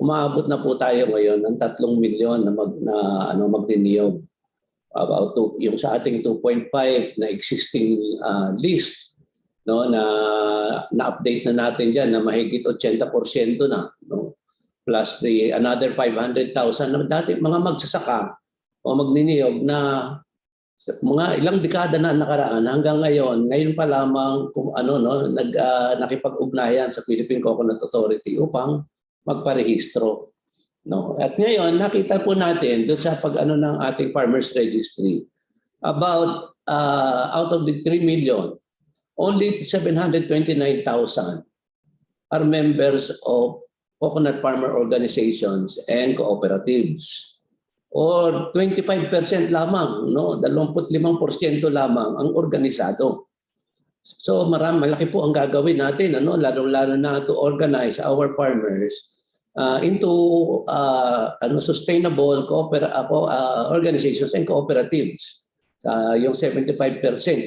umaabot na po tayo ngayon ng 3 milyon na magniniyog. About yung sa ating 2.5 na existing list na-update na natin diyan na mahigit 80% na plus the another 500,000 na dati mga magsasaka o magniniyog na mga ilang dekada na nakaraan hanggang ngayon pa lamang kung nakipag-ugnayan sa Philippine Coconut Authority upang magparehistro. At ngayon nakita po natin doon sa ng ating Farmers Registry about out of the 3 million, only 729,000 are members of coconut farmer organizations and cooperatives. Or 25% lamang, 25% lamang ang organisado. So malaki po ang gagawin natin, lalo-lalo na to organize our farmers into sustainable organizations and cooperatives. Yung 75%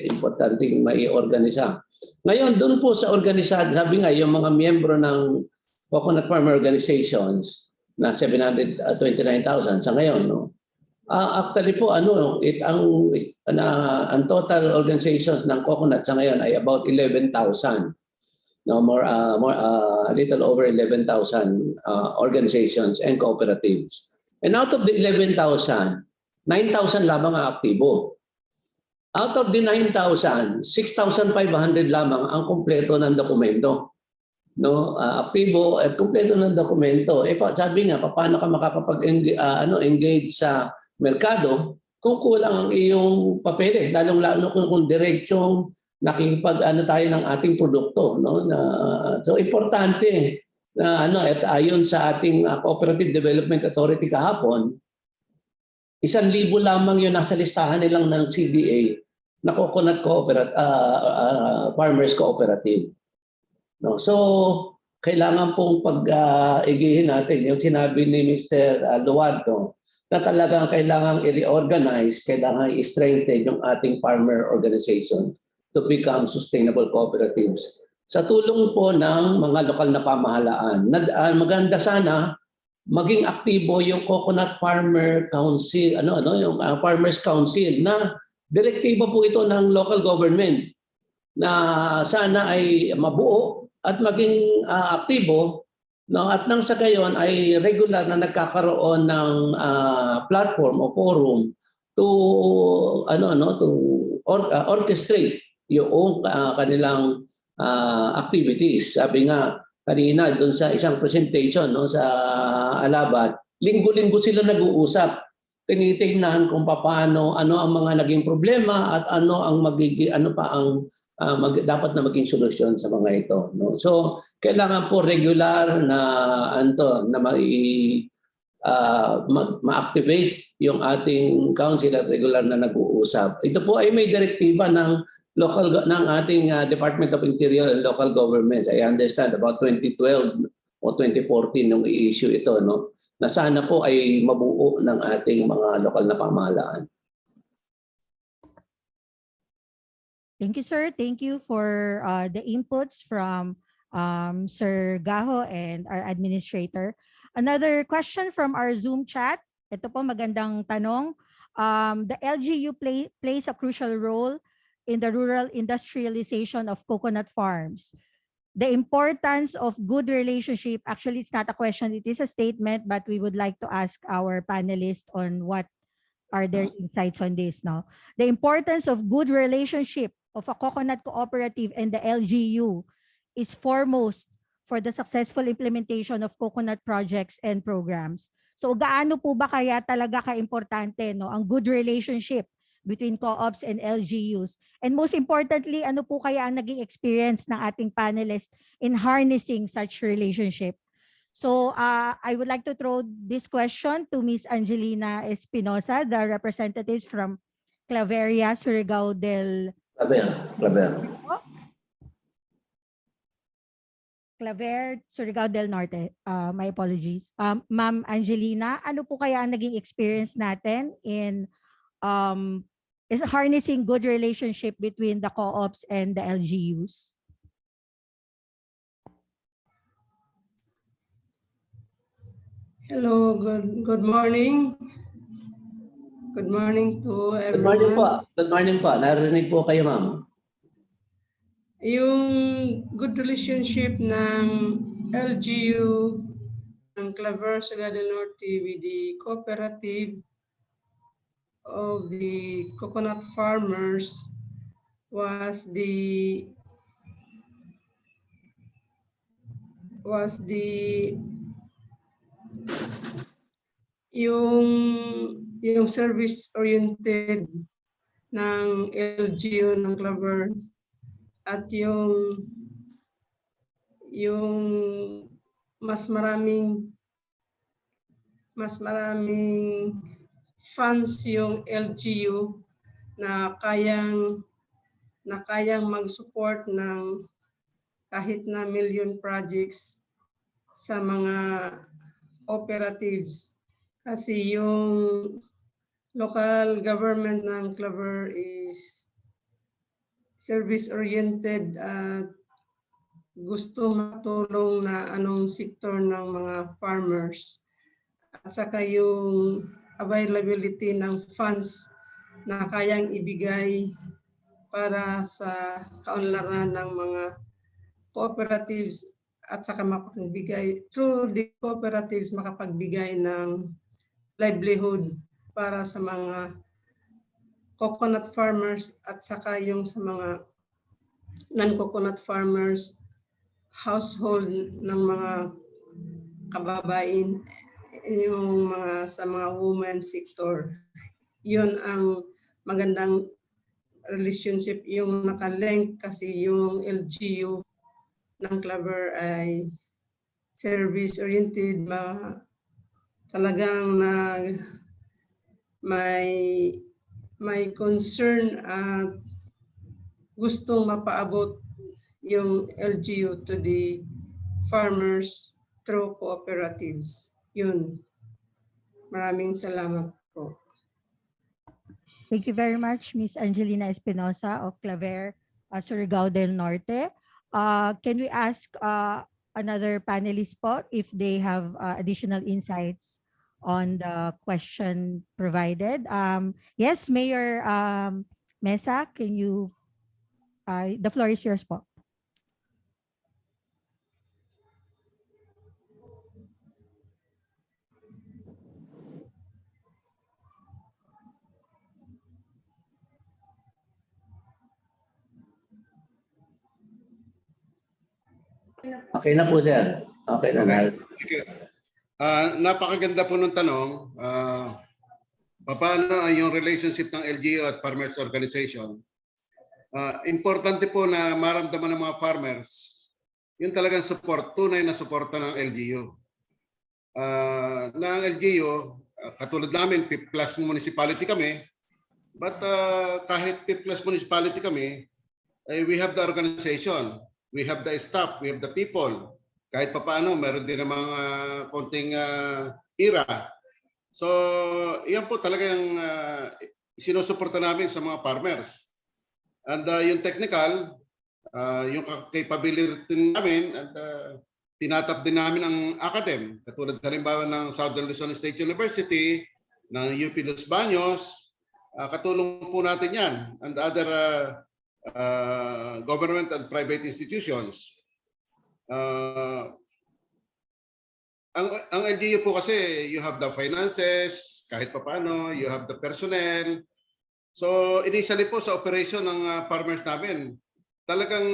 importante mai-organisa. Ngayon, doon po sa organisado, sabi nga, yung mga miyembro ng coconut farmer organizations na 729,000 sa ngayon, actually po ang total organizations ng coconut sa ngayon ay about 11,000. A little over 11,000 organizations and cooperatives. And out of the 11,000, 9,000 lamang ang aktibo. Out of the 9,000, 6,500 lamang ang kumpleto ng dokumento. Aktibo at kumpleto ng dokumento. Sabi nga, paano ka makakapag-engage sa merkado kung kulang ang iyong papeles, lalong-lalo kung diretsong nakikipag tayo ng ating produkto. So importante At ayon sa ating Cooperative Development Authority kahapon, 1,000 lamang yung nasa listahan nilang ng CDA na coconut farmers cooperative. No? So, kailangan pong pag-igihin natin yung sinabi ni Mr. Duardo na talagang kailangan i-reorganize, kailangan i-strengthen yung ating farmer organization to become sustainable cooperatives. Sa tulong po ng mga lokal na pamahalaan, maganda sana maging aktibo yung Coconut Farmer Council, yung Farmers Council na direktiba po ito ng local government na sana ay mabuo at maging aktibo, no, at nang sa gayon ay regular na nagkakaroon ng platform o forum to orchestrate yung kanilang activities. Sabi nga kanina doon sa isang presentation, no, sa Alabat, linggo-linggo sila nag-uusap. Tinitingnan kung paano, ano ang mga naging problema at ano ang dapat na maging solusyon sa mga ito. No? So, kailangan po regular na ma-activate yung ating council at regular na nag-uusap. Ito po ay may direktiba ng ating Department of Interior and Local Governments. I understand about 2012 o 2014 nung i-issue ito, no? Na sana po ay mabuo ng ating mga lokal na pamahalaan. Thank you, sir. Thank you for the inputs from Sir Gaho and our administrator. Another question from our Zoom chat. Ito po, magandang tanong. The LGU plays a crucial role in the rural industrialization of coconut farms. The importance of good relationship, actually it's not a question, it is a statement, but we would like to ask our panelists on what are their insights on this now. The importance of good relationship of a coconut cooperative and the LGU is foremost for the successful implementation of coconut projects and programs. So gaano po ba kaya talaga ka-importante, no, ang good relationship between co-ops and LGUs? And most importantly, ano po kaya ang naging experience ng ating panelists in harnessing such relationship? So I would like to throw this question to Ms. Angelina Espinosa, the representatives from Claveria, Surigao del Norte. My apologies. Ma'am Angelina, ano po kaya ang naging experience natin in is harnessing good relationship between the co-ops and the LGUs? Hello, good morning. Good morning to everyone. Good morning po. Good morning po. Narinig po kayo, ma'am. Yung good relationship ng LGU ng Claver, Surigao del Norte with the cooperative of the coconut farmers was yung service oriented ng LGU ng Claver at yung mas maraming funds yung LGU na kayang mag-support ng kahit na million projects sa mga cooperatives. Kasi yung local government ng Claver is service-oriented at gusto matulong na anong sektor ng mga farmers. At saka yung availability ng funds na kayang ibigay para sa kaunlaran ng mga cooperatives at saka makapagbigay through the cooperatives makapagbigay ng livelihood para sa mga coconut farmers at saka yung sa mga non-coconut farmers, household ng mga kababain, yung sa mga women sector. Yun ang magandang relationship, yung nakalink kasi yung LGU ng Claver ay service-oriented, talagang may concern at gustong mapaabot yung LGU to the farmers through cooperatives. Yun. Maraming salamat po. Thank you very much, Ms. Angelina Espinosa of Claver, Surigao del Norte. Can we ask another panelist po if they have additional insights on the question provided? Yes, Mayor Mesa, can you, the floor is yours po. Okay na po, sir. Okay na. Okay. Napakaganda po ng tanong. Paano yung relationship ng LGU at Farmers Organization? Importante po na maramdaman ng mga farmers yung talagang support, tunay na suporta ng LGU. Ng LGU, katulad namin, 5+ municipality kami, but kahit 5+ municipality kami, we have the organization, we have the staff, we have the people. Kahit papaano, meron din ng mga konting ira. So, yan po talaga yung sinusuporta namin sa mga farmers. And yung technical, yung capability namin, and tinatap din namin ang academ. Katulad halimbawa ng Southern Luzon State University, ng UP Los Baños, katulong po natin yan. And other government and private institutions. Ang LGU po kasi, you have the finances, kahit paano, you have the personnel. So, initially po sa operation ng farmers namin, talagang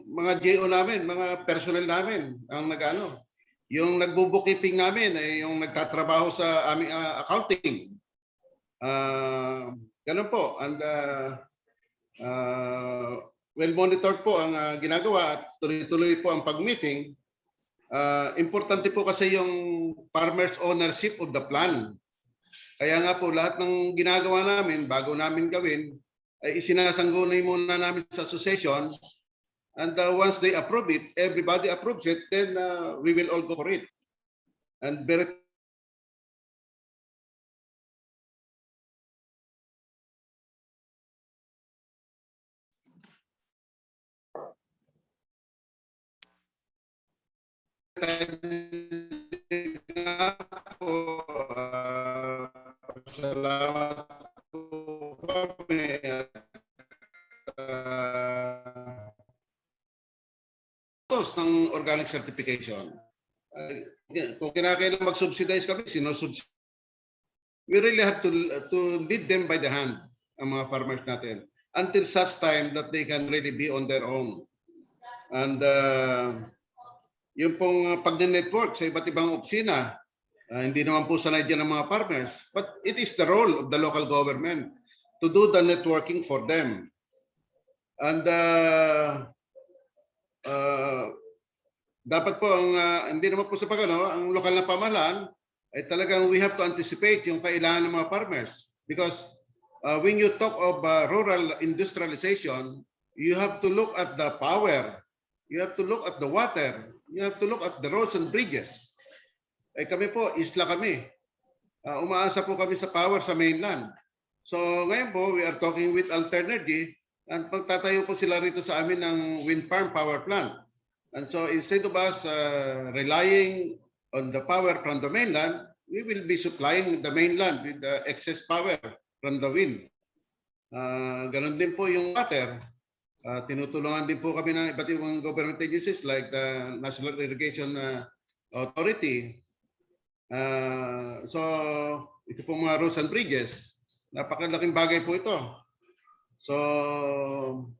mga GO namin, mga personnel namin ang nag-ano. Yung nagbo-bookkeeping namin ay yung nagtatrabaho sa aming accounting. Ganun po. And well-monitored po ang ginagawa at tuloy-tuloy po ang pag-meeting. Importante po kasi yung farmers ownership of the plan. Kaya nga po lahat ng ginagawa namin, bago namin gawin, ay isinasangguni muna namin sa association. And once they approve it, everybody approves it, then we will all go for it. And very salamat po kami at ng organic certification. Kung kinakailangan mag-subsidize kami, sinusubsidize. We really have to lead them by the hand, ang mga farmers natin, until such time that they can really be on their own. And yung pong pag-network sa iba't ibang opisina, hindi naman po sanay dyan ng mga partners. But it is the role of the local government to do the networking for them. And dapat po, hindi naman po sa ang lokal na pamahalaan, ay talagang we have to anticipate yung kailangan ng mga farmers. Because when you talk of rural industrialization, you have to look at the power, you have to look at the water, you have to look at the roads and bridges. Eh kami po, isla kami. Umaasa po kami sa power sa mainland. So ngayon po, we are talking with Alternergy and pagtatayo po sila rito sa amin ng wind farm power plant. And so instead of us relying on the power from the mainland, we will be supplying the mainland with the excess power from the wind. Ganon din po yung water. Tinutulungan din po kami ng iba't ibang government agencies like the National Irrigation Authority. So ito po mga roads and bridges. Napakalaking bagay po ito. So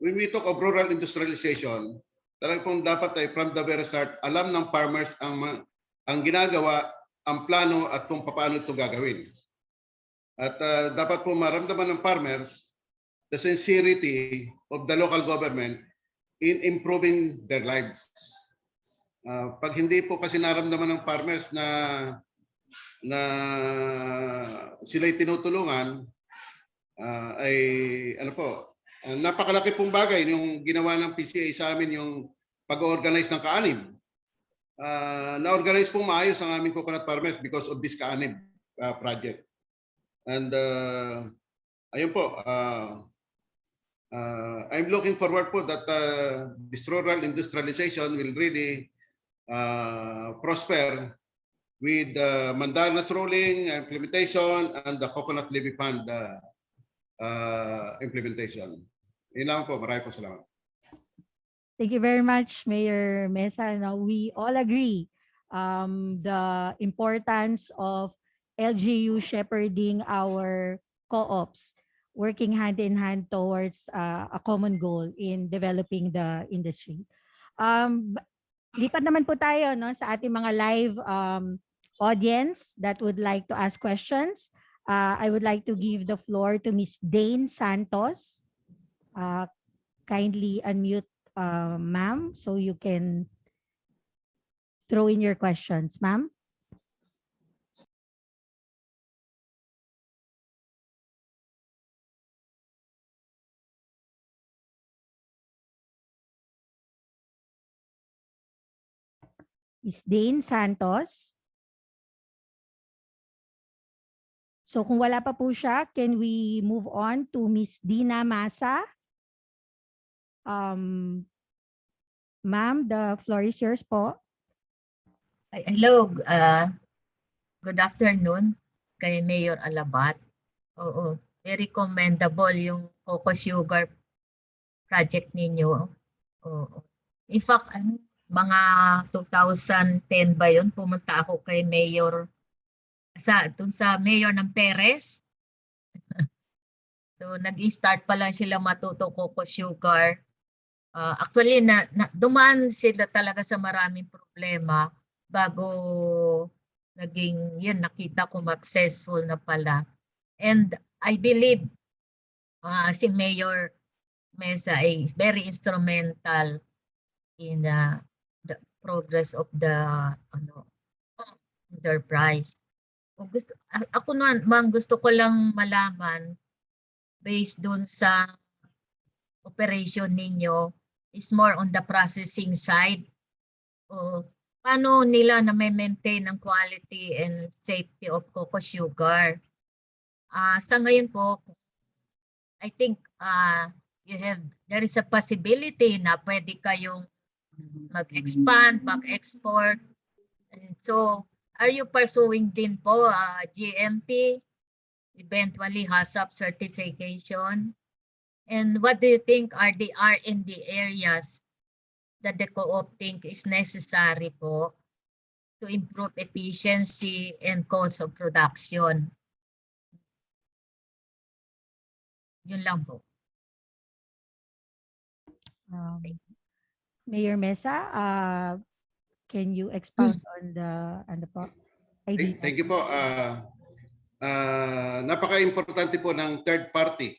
when we talk of rural industrialization, talagang pong dapat ay from the very start, alam ng farmers ang ginagawa, ang plano at kung paano ito gagawin. At dapat po maramdaman ng farmers the sincerity of the local government in improving their lives. Pag hindi po kasi naramdaman ng farmers na sila'y tinutulungan, ay ano po, napakalaki pong bagay yung ginawa ng PCA sa amin, yung pag-organize ng kaanib. Na-organize pong maayos ang aming coconut farmers because of this kaanib project. And ayun po, I'm looking forward po that this rural industrialization will really prosper with Mandana's ruling implementation and the Coconut Levy Fund implementation. Yun lang po. Maraming po salamat. Thank you very much, Mayor Mesa. Now, we all agree the importance of LGU shepherding our co-ops, working hand in hand towards a common goal in developing the industry. Lipat naman po tayo sa ating mga live audience that would like to ask questions. I would like to give the floor to Ms. Dane Santos. Kindly unmute, ma'am, so you can throw in your questions, ma'am. Ms. Dane Santos. So kung wala pa po siya, can we move on to Ms. Dina Masa? Ma'am, the floor is yours po. Hello, good afternoon kay Mayor Alabat. Oo, very commendable yung Coco Sugar project ninyo. Oo. In fact, mga 2010 ba yun, pumunta ako kay Mayor dun sa Mayor ng Perez. So nag-start pa lang sila matuto Coco Sugar. Actually, dumaan sila talaga sa maraming problema bago naging, yun, nakita ko successful na pala. And I believe si Mayor Mesa is very instrumental in the progress of the enterprise. Ako naman gusto ko lang malaman based dun sa operation ninyo is more on the processing side. Paano nila na-maintain ang quality and safety of coco sugar? Sa ngayon po, I think there is a possibility na pwede kayong mag-expand, mag-export. And so, are you pursuing din po GMP, eventually HACCP certification? And what do you think are the R&D areas that the co-op think is necessary po to improve efficiency and cost of production? Yun lang po. Mayor Mesa, can you expound on the idea? Thank you po. Napaka-importante po ng third party.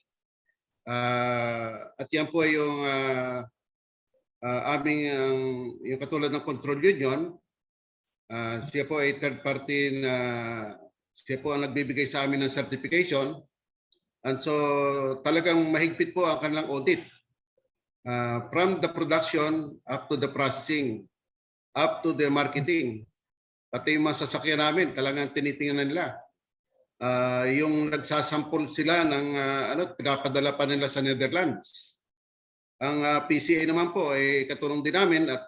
At yan po yung aming yung katulad ng control union. Siya po ay third party na siya po ang nagbibigay sa amin ng certification. And so talagang mahigpit po ang kanilang audit. From the production up to the processing, up to the marketing. Pati yung mga sasakyan namin, talagang tinitingnan nila. Yung nagsasample sila ng pinapadala pa nila sa Netherlands. Ang PCA naman po ay katulong din namin at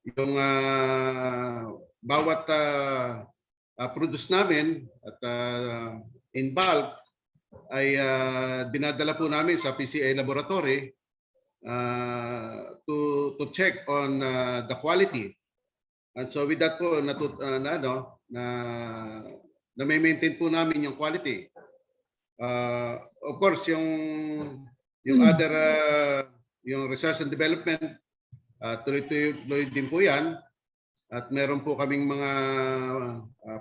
yung bawat produce namin at in bulk ay dinadala po namin sa PCA laboratory to check on the quality. And so with that po na may maintain po namin yung quality. Of course yung other yung research and development tuloy-tuloy din po yan at meron po kaming mga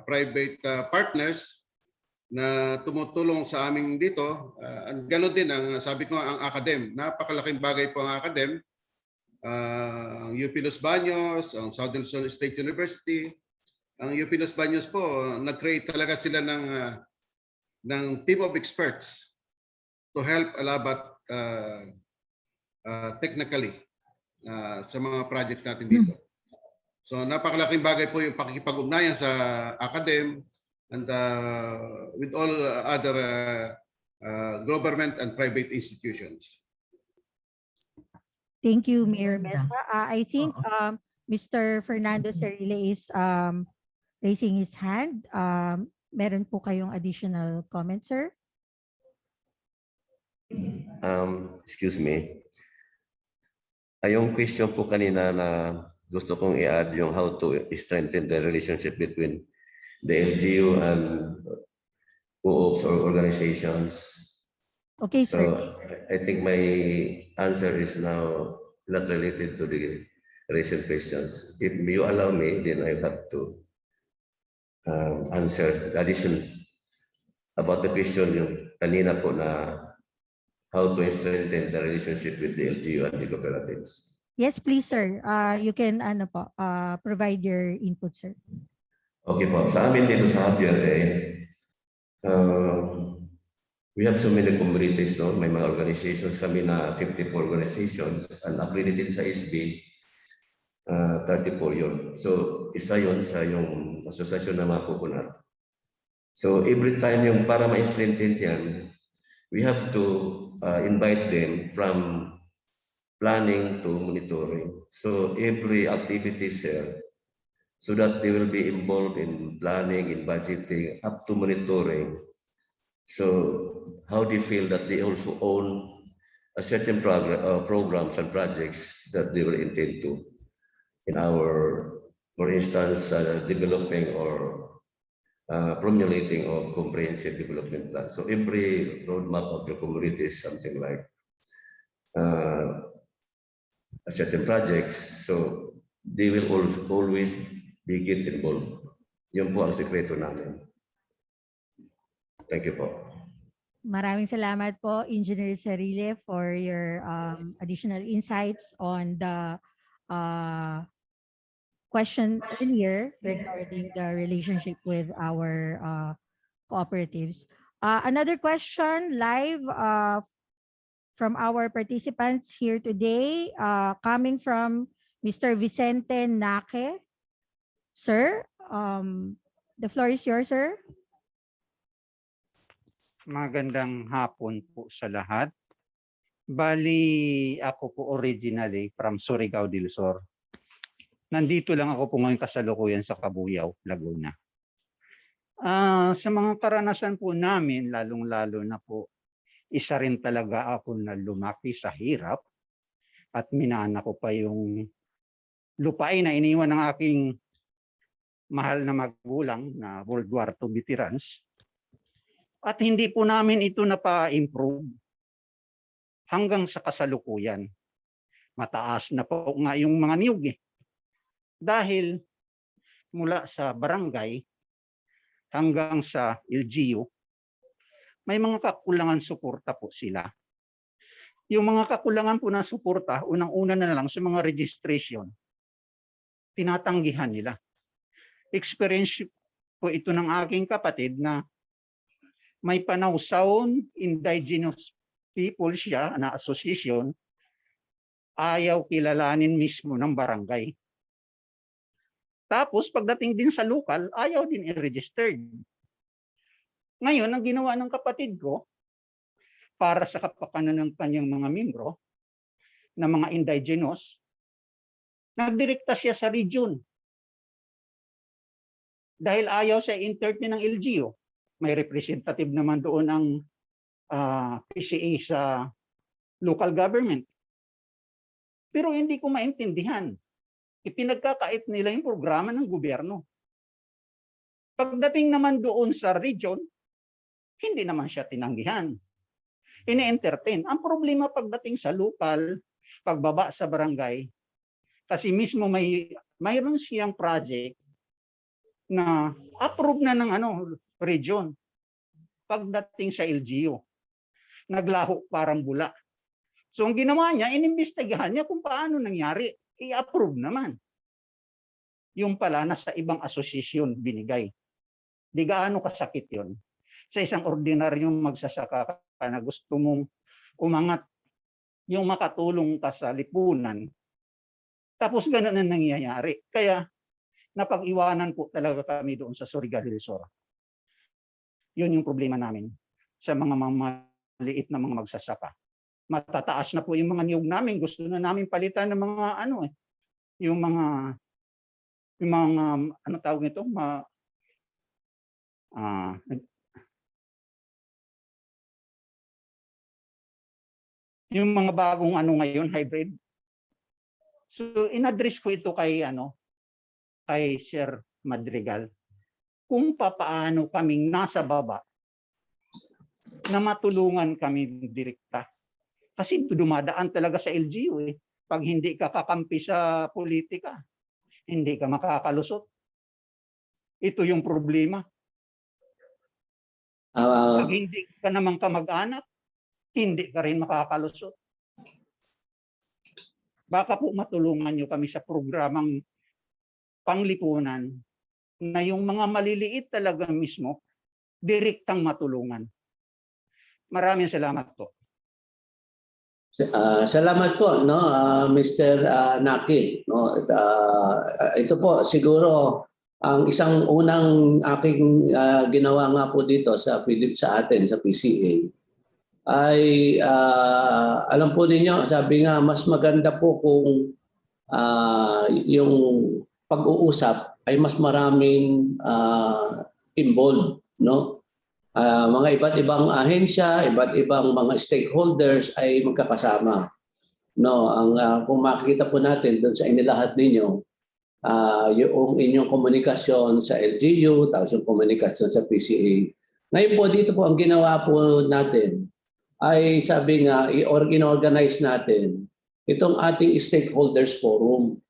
private partners na tumutulong sa aming dito. Ganoon din ang sabi ko ang academ. Napakalaking bagay po ang academ ang UP Los Baños, ang Southern Luzon State University. Ang UP Los Baños po, nag-create talaga sila ng team of experts to help Alabat technically sa mga projects natin dito. So napakalaking bagay po yung pakikipag-ugnayan sa academe and with all other government and private institutions. Thank you, Mayor Mesa. I think Mr. Fernando Cerile is raising his hand. Meron po kayong additional comment, sir? Excuse me. Yung question po kanina na gusto kong i-add yung how to strengthen the relationship between the LGU and co-ops or organizations. Okay, so I think my answer is now not related to the recent questions. If you allow me, then I have to answer the addition about the question yung kanina po na how to strengthen the relationship with the LGU and the cooperatives. Yes, please, sir. You can provide your input, sir. Okay po. Sa amin dito sa Javier, we have so many communities, no? May mga organizations kami na 54 organizations and accredited sa SB, 34 yun. So, isa yun sa yung asosasyon na mga coconut. So, every time yung para ma-strengthen yan, we have to invite them from planning to monitoring. So, every activity here, so that they will be involved in planning, in budgeting, up to monitoring. So how they feel that they also own a certain programs and projects that they will intend to in our, for instance, developing or formulating of comprehensive development plan. So every roadmap of the community is something like a certain projects. So they will always be get involved. Yun po ang sekreto namin. Thank you po. Maraming salamat po, Engineer Cerile, for your additional insights on the question earlier regarding the relationship with our cooperatives. Another question live from our participants here today, coming from Mr. Vicente Naque. Sir, the floor is yours, sir. Magandang hapon po sa lahat. Bali, ako po originally from Surigao del Sur. Nandito lang ako po ngayon kasalukuyan sa Cabuyao, Laguna. Sa mga karanasan po namin, lalong-lalo na po, isa rin talaga ako na lumaki sa hirap at minana ko pa yung lupain na iniwan ng aking mahal na magulang na World War II veterans. At hindi po namin ito napa-improve hanggang sa kasalukuyan. Mataas na po nga yung mga niyog eh. Dahil mula sa barangay hanggang sa LGU, may mga kakulangan suporta po sila. Yung mga kakulangan po na suporta, unang-una na lang sa mga registration, tinatanggihan nila. Experience po ito ng aking kapatid na may Panausaon Indigenous People siya na association, ayaw kilalanin mismo ng barangay. Tapos pagdating din sa lokal, ayaw din i-registered. Ngayon, ang ginawa ng kapatid ko, para sa kapakanan ng kanyang mga membro, na mga indigenous, nagdirekta siya sa region. Dahil ayaw siya entertain ng LGU. May representative naman doon ang PCA sa local government. Pero hindi ko maintindihan. Ipinagkakait nila yung programa ng gobyerno. Pagdating naman doon sa region, hindi naman siya tinanggihan. Ini-entertain. Ang problema pagdating sa local, pagbaba sa barangay, kasi mismo mayroon siyang project na approve na ng region. Pagdating sa LGU, naglaho parang bula. So ang ginawa niya, inimbestigahan niya kung paano nangyari. I-approve naman. Yung pala, nasa ibang asosasyon binigay. Di gaano kasakit yun. Sa isang ordinaryong magsasaka ka na gusto mong umangat, yung makatulong ka sa lipunan, tapos ganun ang nangyayari. Kaya napag-iwanan po talaga kami doon sa Surigao del Sur. Yun yung problema namin sa mga maliit na mga magsasaka. Matataas na po yung mga niyog namin. Gusto na namin palitan ng mga yung mga ano tawag nito? Yung mga bagong ngayon, hybrid. So in-address ko ito kay kay Sir Madrigal kung papaano kaming nasa baba na matulungan kami direkta. Kasi dumadaan talaga sa LGU eh. Pag hindi ka kakampi sa politika, hindi ka makakalusot. Ito yung problema. Pag hindi ka naman kamag-anak, hindi ka rin makakalusot. Baka po matulungan nyo kami sa programang panglipunan na yung mga maliliit talaga mismo, direktang matulungan. Maraming salamat po. Salamat po, no, Mr. Naki. No, ito po siguro ang isang unang aking ginawa nga po dito sa atin sa PCA ay alam po ninyo, sabi nga mas maganda po kung yung pag-uusap ay mas maraming involved, no? Mga iba't ibang ahensya, iba't ibang mga stakeholders ay magkakasama. No, kung makikita po natin doon sa inilahat ninyo, yung inyong komunikasyon sa LGU, tapos yung komunikasyon sa PCA. Ngayon po dito po ang ginawa po natin ay sabi nga i-organize natin itong ating stakeholders forum,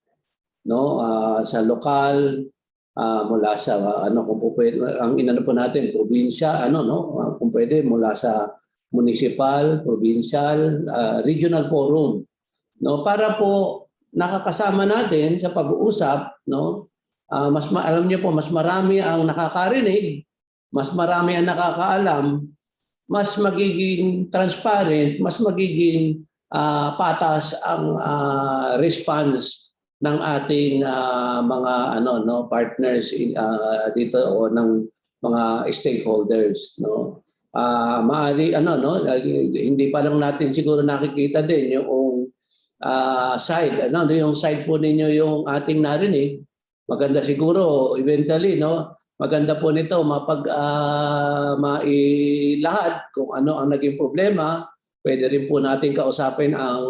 no, sa lokal, mula sa kung po pwede, ang inano po natin probinsya, kung pwede mula sa municipal, provincial, regional forum, no, para po nakakasama natin sa pag-uusap, no. Alam niyo po, mas marami ang nakakarinig, mas marami ang nakakaalam, mas magiging transparent, mas magiging patas ang response ng ating mga partners dito o ng mga stakeholders, no. Maari hindi pa lang natin siguro nakikita din yung side, yung side po ninyo yung ating narinig. Maganda siguro eventually, no, maganda po nito mailahad kung ano ang naging problema. Pwede rin po natin kausapin ang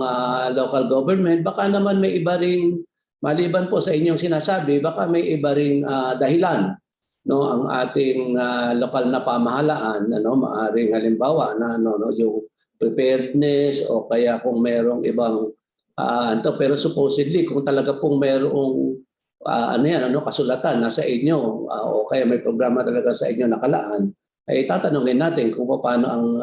local government. Baka naman may iba ring, maliban po sa inyong sinasabi, baka may iba ring dahilan, no, ang ating lokal na pamahalaan, maaring halimbawa na yung preparedness o kaya kung merong ibang pero supposedly kung talaga pong merong kasulatan nasa inyo o kaya may programa talaga sa inyo nakalaan, ay tatanungin natin kung paano ang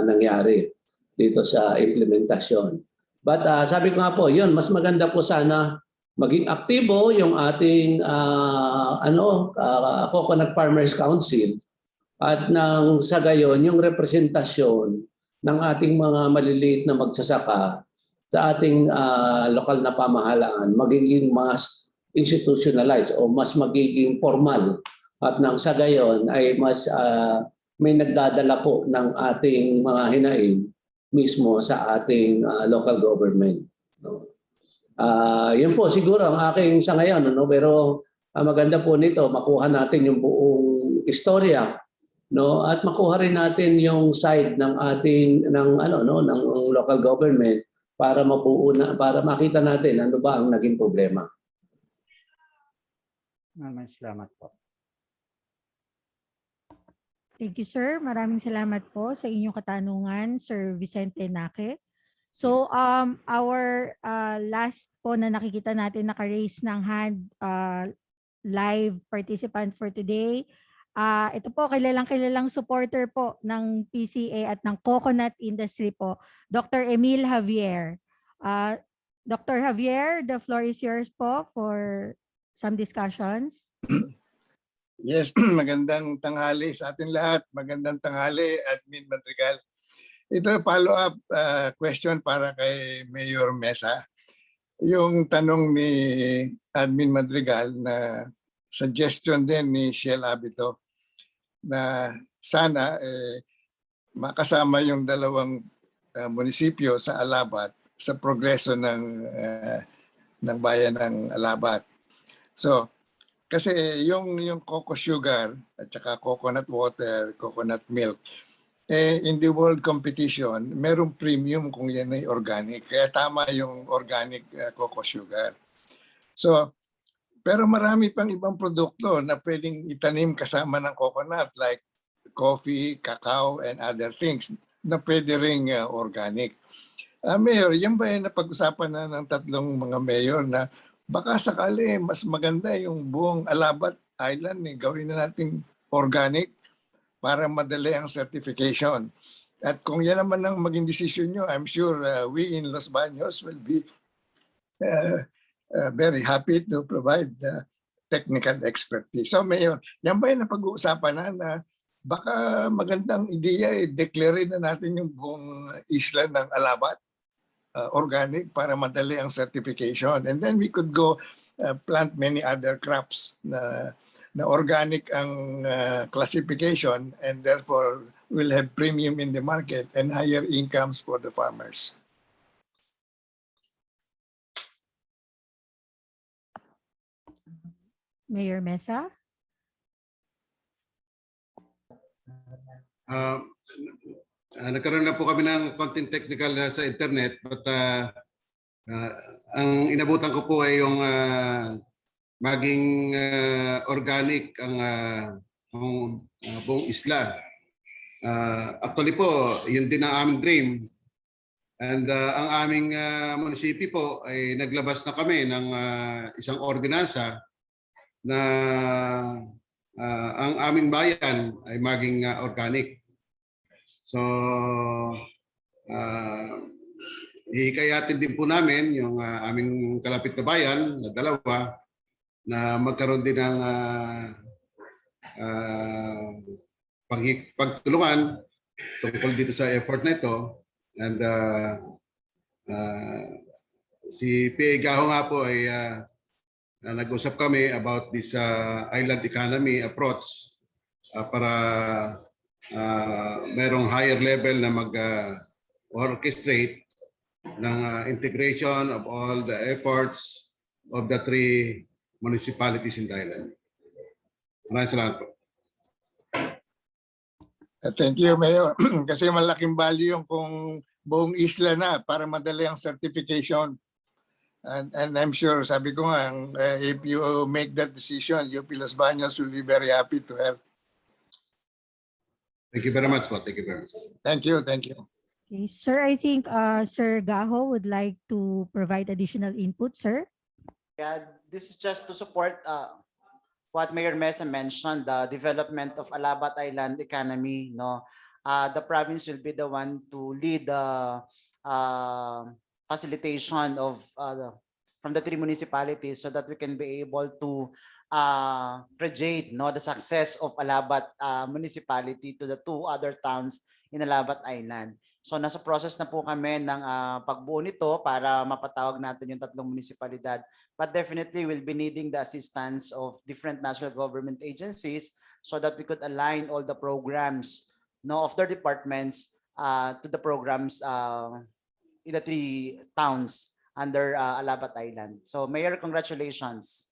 nangyari dito sa implementasyon. But sabi ko nga po, yun, mas maganda po sana maging aktibo yung ating Coconut Farmers Council at nang sa gayon yung representasyon ng ating mga maliliit na magsasaka sa ating lokal na pamahalaan magiging mas institutionalized o mas magiging formal at nang sa gayon ay mas may nagdadala po ng ating mga hinaing mismo sa ating local government. No? Yun po siguro ang aking sa ngayon, no? Pero maganda po nito makuha natin yung buong istorya, no, at makuha rin natin yung side ng ating ng local government para para makita natin ano ba ang naging problema. Maraming salamat po. Thank you, sir. Maraming salamat po sa inyong katanungan, Sir Vicente Naque. So, our last po na nakikita natin naka-raise ng hand live participant for today Ito po, kilalang supporter po ng PCA at ng coconut industry po, Dr. Emil Javier. Dr. Javier, the floor is yours po for some discussions. Yes, magandang tanghali sa atin lahat. Magandang tanghali, Admin Madrigal. Ito follow-up question para kay Mayor Mesa. Yung tanong ni Admin Madrigal na suggestion din ni Shell Abito na sana makasama yung dalawang munisipyo sa Alabat sa progreso ng bayan ng Alabat. So, kasi yung cocoa sugar at saka coconut water, coconut milk, in the world competition, merong premium kung yan ay organic. Kaya tama yung organic cocoa sugar. So, pero marami pang ibang produkto na pwedeng itanim kasama ng coconut like coffee, cacao, and other things na pwede ring organic. Mayor, yan ba yung napag-usapan na ng tatlong mga mayor na baka sakali mas maganda yung buong Alabat Island gawin na nating organic para madali ang certification. At kung yan naman ang maging decision nyo, I'm sure we in Los Baños will be very happy to provide technical expertise. So Mayor, yan ba yung napag-uusapan na baka magandang ideya declare na natin yung buong isla ng Alabat organic para madali ang certification. And then we could go plant many other crops na organic ang classification and therefore will have premium in the market and higher incomes for the farmers. Mayor Mesa? Nagkaroon na po kami ng konting technical sa internet but ang inabutan ko po ay yung maging organic ang buong isla. Actually po, yun din ang aming dream. And ang aming munisipyo po ay naglabas na kami ng isang ordinansa na ang aming bayan ay maging organic. So, hikayatin din po namin yung aming kalapit na bayan na dalawa na magkaroon din ng pagtulungan tungkol dito sa effort na ito. And si PA Gaho nga po ay nag-usap kami about this island economy approach para merong higher level na mag-orchestrate ng integration of all the efforts of the three municipalities in the island. Maraming salamat po. Thank you, Mayor. Kasi malaking value yung kung buong isla na para madali ang certification. And I'm sure, sabi ko nga, if you make that decision, UP Los Baños will be very happy to help. Thank you very much, po. Thank you very much. Thank you, thank you. Okay, sir, I think Sir Gaho would like to provide additional input, sir. Yeah, this is just to support what Mayor Mesa mentioned, the development of Alabat Island economy. No, the province will be the one to lead the facilitation of from the three municipalities so that we can be able to project the success of Alabat municipality to the two other towns in Alabat Island. So nasa process na po kami ng pagbuo nito para mapatawag natin yung tatlong munisipalidad. But definitely we'll be needing the assistance of different national government agencies so that we could align all the programs of their departments to the programs in the three towns under Alabat Island. So Mayor, congratulations.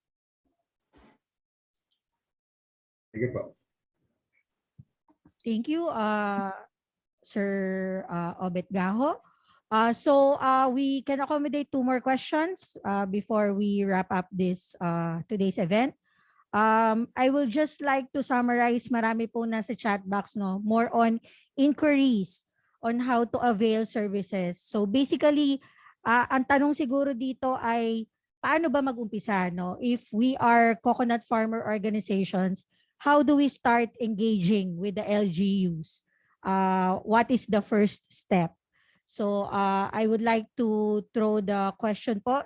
Thank you po. Thank you, Sir Obet Gaho. So we can accommodate two more questions before we wrap up this today's event. I will just like to summarize, marami po nasa chat box, more on inquiries on how to avail services. So basically, ang tanong siguro dito ay paano ba mag-umpisa? If we are coconut farmer organizations, how do we start engaging with the LGUs? What is the first step? So I would like to throw the question po.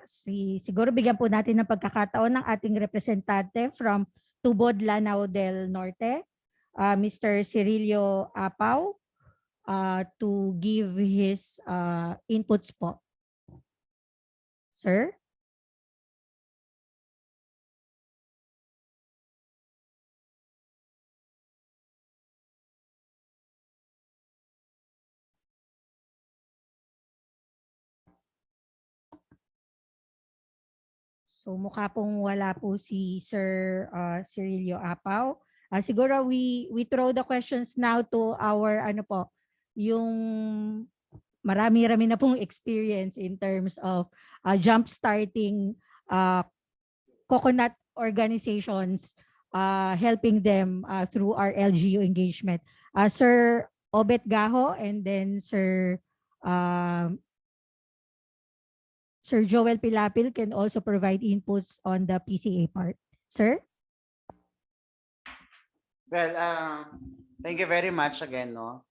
Siguro bigyan po natin ng pagkakataon ng ating representante from Tubod, Lanao del Norte, Mr. Cirilio Apaw, to give his inputs po. Sir? So mukha pong wala po si Sir Cirilio Apaw. Siguro we throw the questions now to our yung marami-rami na pong experience in terms of jump starting coconut organizations, helping them through our LGU engagement. Sir Obet Gaho and then Sir Joel Pilapil can also provide inputs on the PCA part. Sir? Well, thank you very much again. No?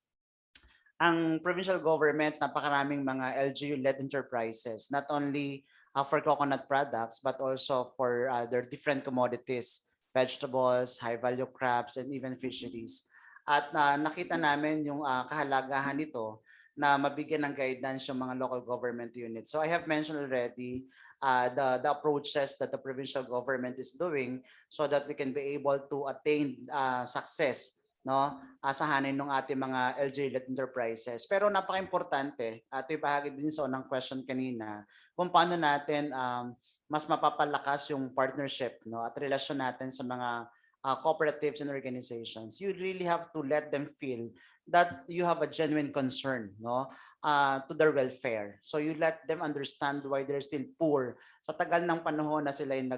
Ang provincial government, napakaraming mga LGU-led enterprises, not only for coconut products, but also for their different commodities, vegetables, high-value crops, and even fisheries. At nakita namin yung kahalagahan nito na mabigyan ng guidance yung mga local government units. So I have mentioned already the approaches that the provincial government is doing so that we can be able to attain success, no, asahanin ng ating mga LGU-led enterprises. Pero napaka-importante, ito yung bahagi din sa unang question kanina, kung paano natin mas mapapalakas yung partnership, no, at relasyon natin sa mga cooperatives and organizations. You really have to let them feel that you have a genuine concern, no, to their welfare. So you let them understand why they're still poor. Sa tagal ng panahon na sila yung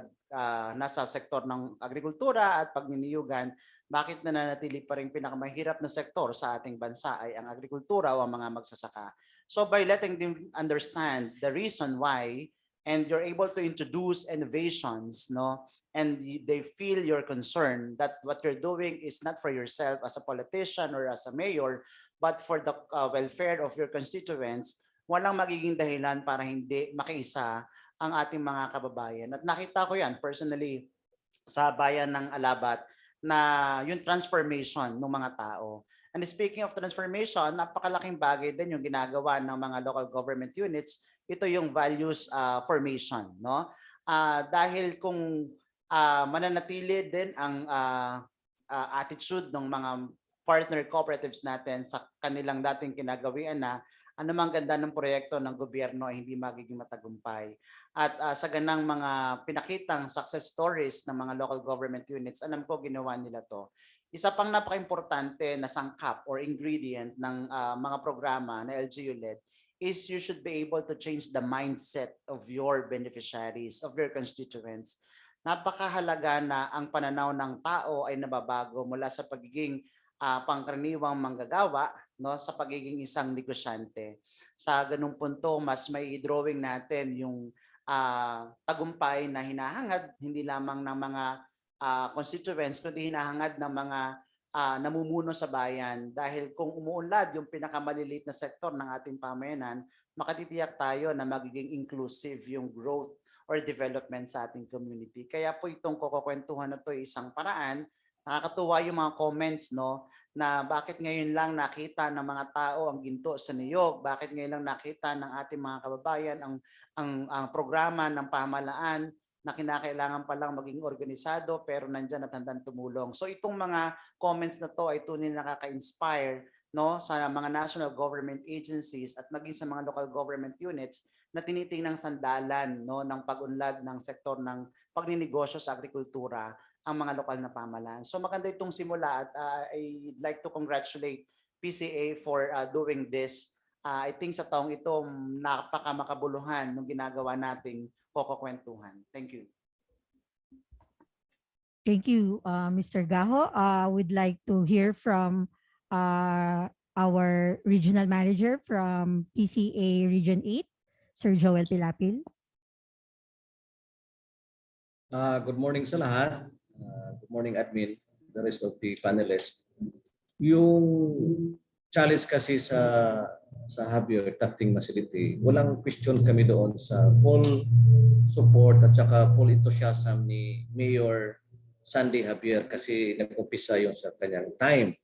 nasa sektor ng agrikultura at pagniniyugan, bakit nananatili pa rin pinakamahirap na sektor sa ating bansa ay ang agrikultura o ang mga magsasaka. So by letting them understand the reason why, and you're able to introduce innovations, no, and they feel your concern that what you're doing is not for yourself as a politician or as a mayor, but for the welfare of your constituents, walang magiging dahilan para hindi makiisa ang ating mga kababayan. At nakita ko yan personally sa bayan ng Alabat na yung transformation ng mga tao. And speaking of transformation, napakalaking bagay din yung ginagawa ng mga local government units. Ito yung values formation, no? Dahil kung mananatili din ang attitude ng mga partner cooperatives natin sa kanilang dating kinagawian na anumang ganda ng proyekto ng gobyerno ay hindi magiging matagumpay. At sa ganang mga pinakitang success stories ng mga local government units, alam ko ginawa nila to. Isa pang napaka-importante na sangkap or ingredient ng mga programa na LGU-led is you should be able to change the mindset of your beneficiaries, of your constituents. Napakahalaga na ang pananaw ng tao ay nababago mula sa pagiging pangkaraniwang manggagawa, no, sa pagiging isang negosyante. Sa ganung punto, mas may drawing natin yung tagumpay na hinahangad hindi lamang ng mga constituents kundi hinahangad ng mga namumuno sa bayan. Dahil kung umuunlad yung pinakamaliliit na sektor ng ating pamayanan, makatitiyak tayo na magiging inclusive yung growth or development sa ating community. Kaya po itong CocoKwentuhan na to ay isang paraan. Nakakatuwa yung mga comments, no, na bakit ngayon lang nakita ng mga tao ang ginto sa niyog, bakit ngayon lang nakita ng ating mga kababayan ang programa ng pamahalaan na kinakailangan palang maging organisado pero nandyan at handang tumulong. So itong mga comments na to ay tunay na nakaka-inspire, no, sa mga national government agencies at maging sa mga local government units na tinitingnang sandalan, no, ng pag-unlad ng sektor ng pagninegosyo sa agrikultura ang mga lokal na pamahalaan. So maganda itong simula at I'd like to congratulate PCA for doing this. I think sa taong ito napakamakabuluhan ng ginagawa nating CocoKwentuhan. Thank you. Thank you, Mr. Gaho. We'd like to hear from our regional manager from PCA Region 8, Sir Joel Pilapil. Good morning sa lahat. Good morning, admin. the rest of the panelists. Yung challenge kasi sa Javier Tufting Facility, walang question kami doon sa full support at saka full enthusiasm ni Mayor Sandy Javier kasi nag-umpisa yung sa kanyang time.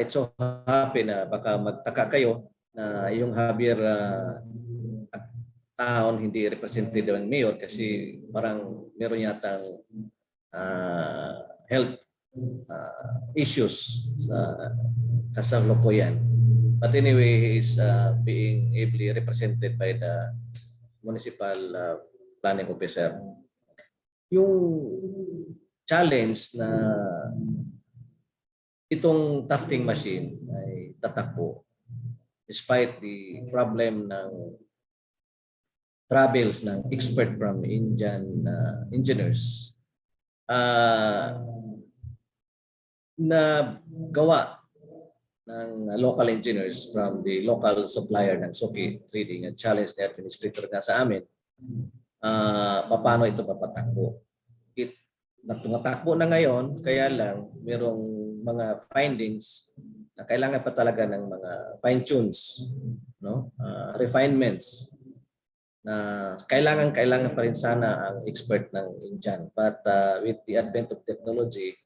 It's so happy na baka magtaka kayo na yung Javier town hindi represented ng mayor kasi parang meron yatang health issues sa kasalukuyan. But anyway, he is being ably represented by the municipal planning officer. Yung challenge na itong tufting machine ay tatakbo despite the problem ng travels ng expert from Indian engineers na gawa ng local engineers from the local supplier ng Suki Trading and challenge the administrator nga sa amin paano ito papatakbo. Tumatakbo na ngayon, kaya lang merong mga findings na kailangan pa talaga ng mga fine-tunes, no? Refinements na kailangan pa rin sana ang expert ng Indian. But with the advent of technology,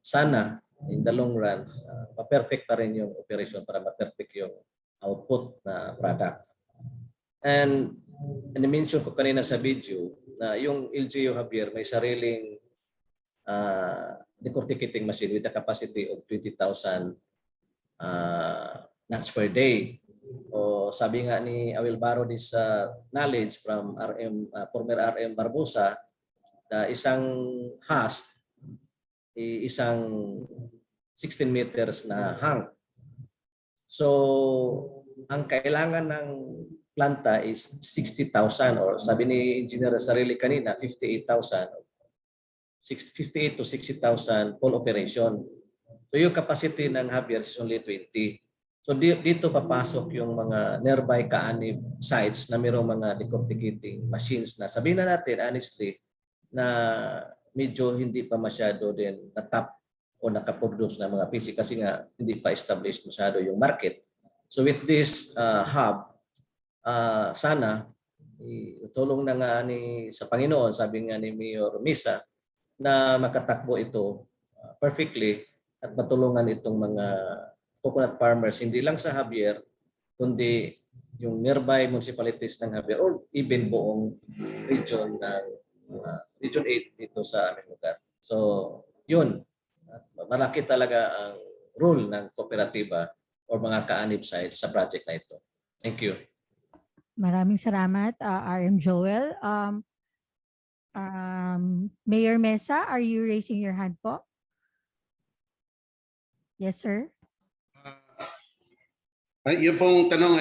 sana in the long run, pa-perfect pa rin yung operation para ma-perfect yung output na product. And na-mention ko kanina sa video na yung LGU Javier may sariling decorticating machine with a capacity of 20,000 nuts per day. O sabi nga ni I will borrow this knowledge from former RM Barbosa na isang hoist, isang 16 meters na hang. So ang kailangan ng planta is 60,000 or sabi ni Engineer Sarili kanina 58,000, 58 to 60,000 full operation. So yung capacity ng Javier is only 20. So dito papasok yung mga nearby kaanib sites na mayroong mga decorticating machines na sabihin na natin honestly na medyo hindi pa masyado din na-tap o nakaproduce na mga PC kasi nga hindi pa established masyado yung market. So with this hub, sana tulong na nga sa Panginoon, sabi nga ni Mayor Misa, na makatakbo ito perfectly at matulungan itong mga coconut farmers, hindi lang sa Javier, kundi yung nearby municipalities ng Javier or even buong region ng Region 8 dito sa aming lugar. So yun, malaki talaga ang role ng kooperatiba o mga kaanib sites sa project na ito. Thank you. Maraming salamat, RM Joel. Mayor Mesa, are you raising your hand po? Yes, sir. Yung pong tanong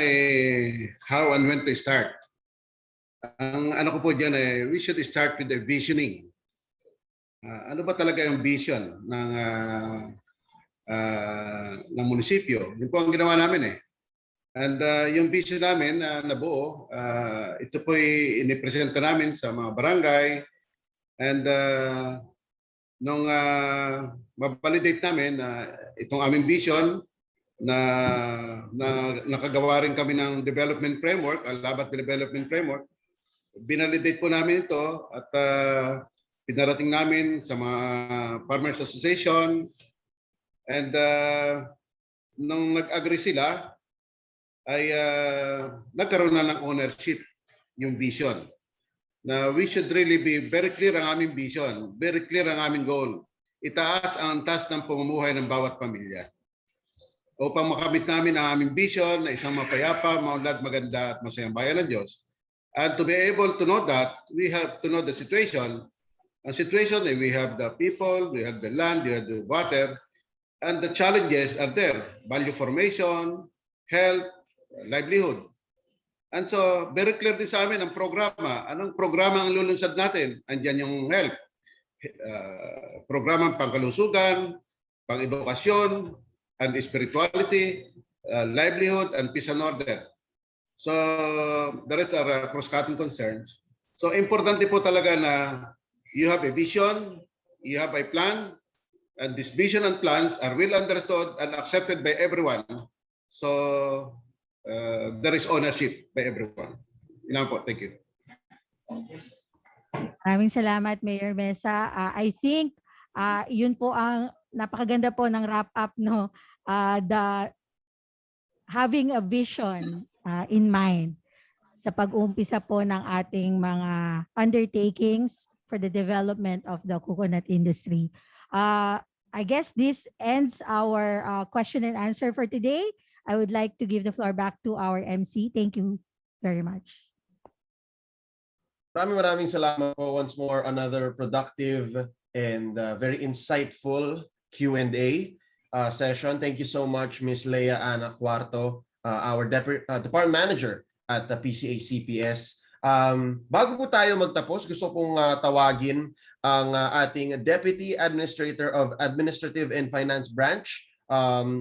how and when to start. Ang ano ko po dyan we should start with the visioning. Ano ba talaga yung vision ng munisipyo? Yun po ang ginawa namin And yung vision namin na buo, ito po inipresenta namin sa mga barangay and nung ma-validate namin itong aming vision na nakagawa rin kami ng development framework, Alabat Development Framework, binalidate po namin ito at pinarating namin sa mga Farmers Association and nung nag-agree sila, ay nagkaroon na ng ownership yung vision. Na we should really be very clear ang aming vision, very clear ang aming goal. Itaas ang task ng pamumuhay ng bawat pamilya. Upang makamit namin ang aming vision na isang mapayapa, maunlad, maganda at masayang bayan ng Diyos. And to be able to know that, we have to know the situation. Ang situation we have the people, we have the land, we have the water, and the challenges are there. Value formation, health, livelihood. And so, very clear din sa amin ang programa. Anong programa ang lulunsad natin? Andiyan yung health. Programang pangkalusugan, pang-edukasyon, and spirituality, livelihood, and peace and order. So, the rest are cross-cutting concerns. So, importante po talaga na you have a vision, you have a plan, and this vision and plans are well understood and accepted by everyone. So there is ownership by everyone. Yun lang po. Thank you. Maraming salamat, Mayor Mesa. I think yun po ang napakaganda po ng wrap up, no? The having a vision in mind sa pag-uumpisa po ng ating mga undertakings for the development of the coconut industry. I guess this ends our question and answer for today. I would like to give the floor back to our MC. Thank you very much. Maraming salamat po once more. Another productive and very insightful Q&A session. Thank you so much, Ms. Leia Ana Cuarto, our Department Manager at the PCA-CPS. Bago po tayo magtapos, gusto pong tawagin ang ating Deputy Administrator of Administrative and Finance Branch,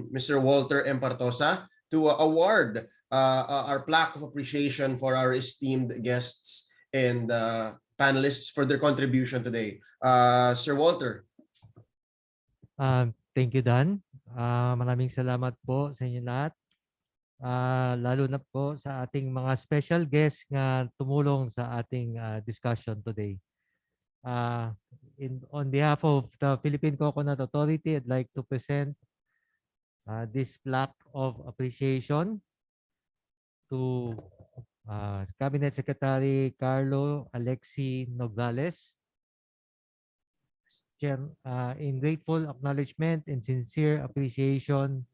Mr. Walter M. Partosa, to award our plaque of appreciation for our esteemed guests and panelists for their contribution today. Sir Walter. Thank you, Dan. Maraming salamat po sa inyo lahat. Lalo na po sa ating mga special guests na tumulong sa ating discussion today. On behalf of the Philippine Coconut Authority, I'd like to present this plaque of appreciation to Cabinet Secretary Carlo Alexi Nogales, in grateful acknowledgement and sincere appreciation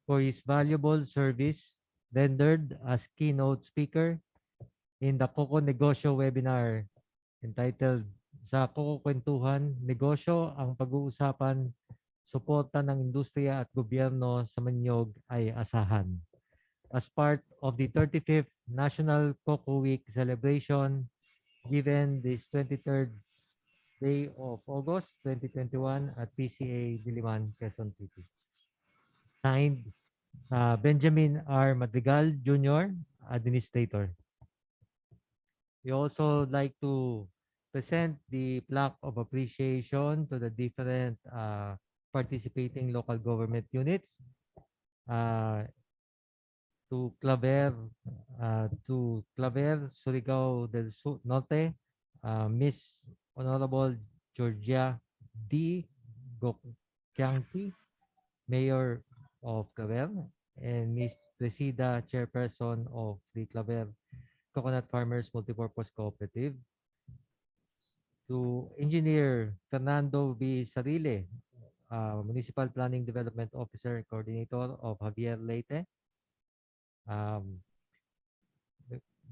for his valuable service rendered as keynote speaker in the Coco-Negosyo webinar entitled Sa CocoKwentuhan, Negosyo ang Pag-uusapan, Suporta ng Industriya at Gobyerno sa Manyog ay Asahan. As part of the 35th National Coco Week celebration given this 23rd day of August 2021 at PCA Diliman, Quezon City. Signed, Benjamin R. Madrigal Jr., Administrator. We also like to present the plaque of appreciation to the different participating local government units, to Claver, Surigao del Norte, Miss Honorable Georgia D. Gokyangki, Mayor of Claver, and Miss Presida, Chairperson of the Claver Coconut Farmers Multipurpose Cooperative, to Engineer Fernando B. Sarile, Municipal Planning Development Officer and Coordinator of Javier Leyte,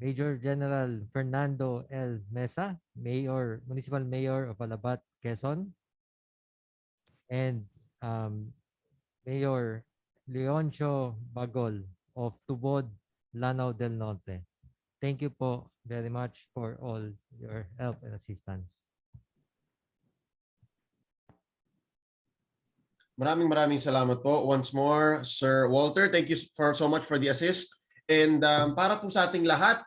Major General Fernando L. Mesa, Municipal Mayor of Alabat, Quezon, and Mayor Leoncio Bagol of Tubod, Lanao del Norte. Thank you po very much for all your help and assistance. Maraming salamat po once more, Sir Walter. Thank you so much for the assist. And para po sa ating lahat,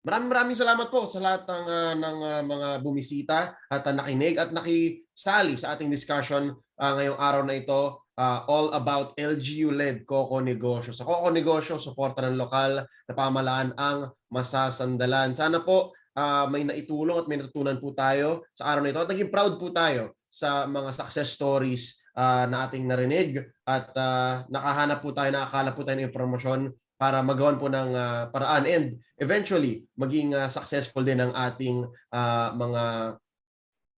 maraming salamat po sa lahat ng mga bumisita at nakinig at nakisali sa ating discussion ngayong araw na ito, all about LGU-Led Coco-Negosyo. Sa Coco-Negosyo, suporta ng lokal na pamahalaan ang Masasandalan. Sana po may naitulong at may natutunan po tayo sa araw na ito. At naging proud po tayo sa mga success stories na ating narinig at nakahanap po tayo, nakakala po tayo ng impormasyon para magawan po ng paraan and eventually maging successful din ang ating mga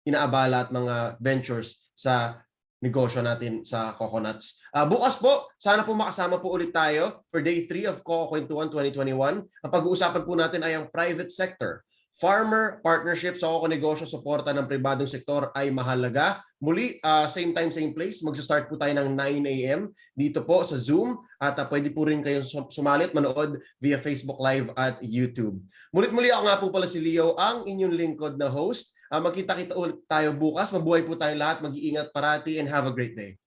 inaabala at mga ventures sa negosyo natin sa coconuts. Bukas po, sana po makasama po ulit tayo for Day 3 of CocoKwentuhan 2021. Ang pag-uusapan po natin ay ang private sector. Farmer partnership sa Coco-Negosyo, suporta ng pribadong sektor ay mahalaga. Muli, same time, same place. Magsa-start po tayo ng 9 a.m. dito po sa Zoom at pwede po rin kayong sumali at manood via Facebook Live at YouTube. Mulit-muli ako nga po pala si Leo, ang inyong lingkod na host. Magkita-kita ulit tayo bukas. Mabuhay po tayong lahat. Mag-iingat parati and have a great day.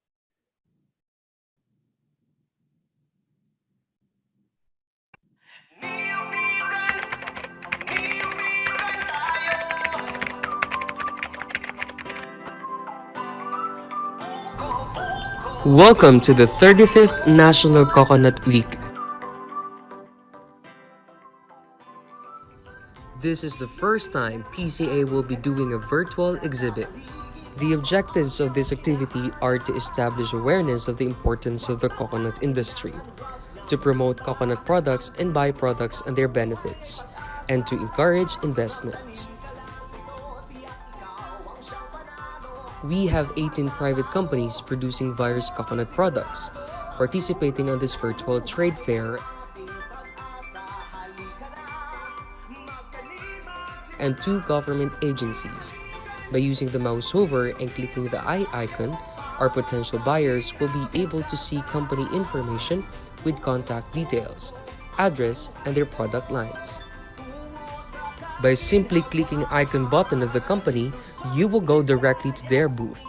Welcome to the 35th National Coconut Week. This is the first time PCA will be doing a virtual exhibit. The objectives of this activity are to establish awareness of the importance of the coconut industry, to promote coconut products and byproducts and their benefits, and to encourage investments. We have 18 private companies producing various coconut products, participating on this virtual trade fair, and 2 government agencies. By using the mouse over and clicking the eye icon, our potential buyers will be able to see company information with contact details, address, and their product lines. By simply clicking icon button of the company, you will go directly to their booth.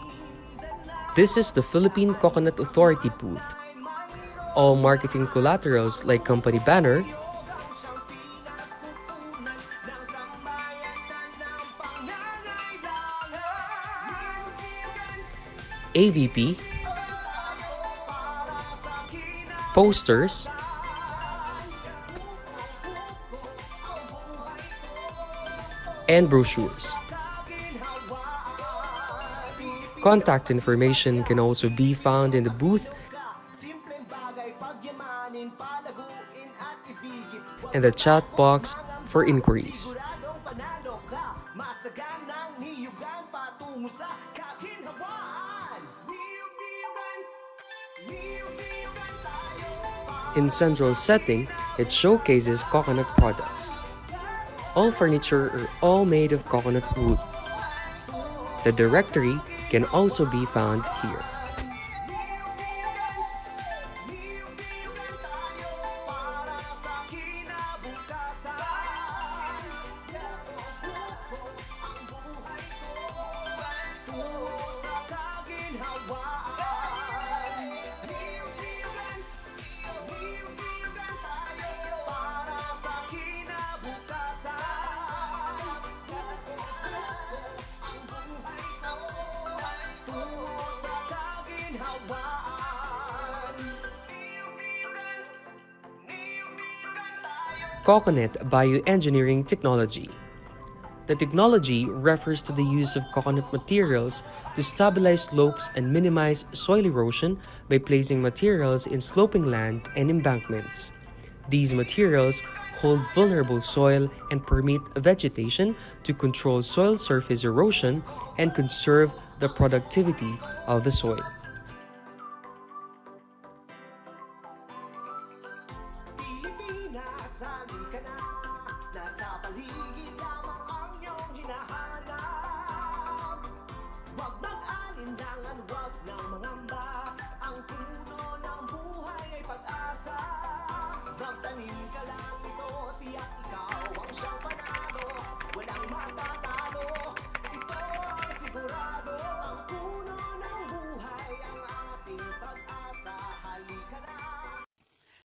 This is the Philippine Coconut Authority booth. All marketing collaterals like company banner, AVP, posters, and brochures. Contact information can also be found in the booth and the chat box for inquiries. In central setting, it showcases coconut products. All furniture are all made of coconut wood. The directory can also be found here. Coconut bioengineering technology. The technology refers to the use of coconut materials to stabilize slopes and minimize soil erosion by placing materials in sloping land and embankments. These materials hold vulnerable soil and permit vegetation to control soil surface erosion and conserve the productivity of the soil. Nasa paligid lamang ang iyong hinahanap. Huwag mag-alinlangan, huwag nang mangamba. Ang puno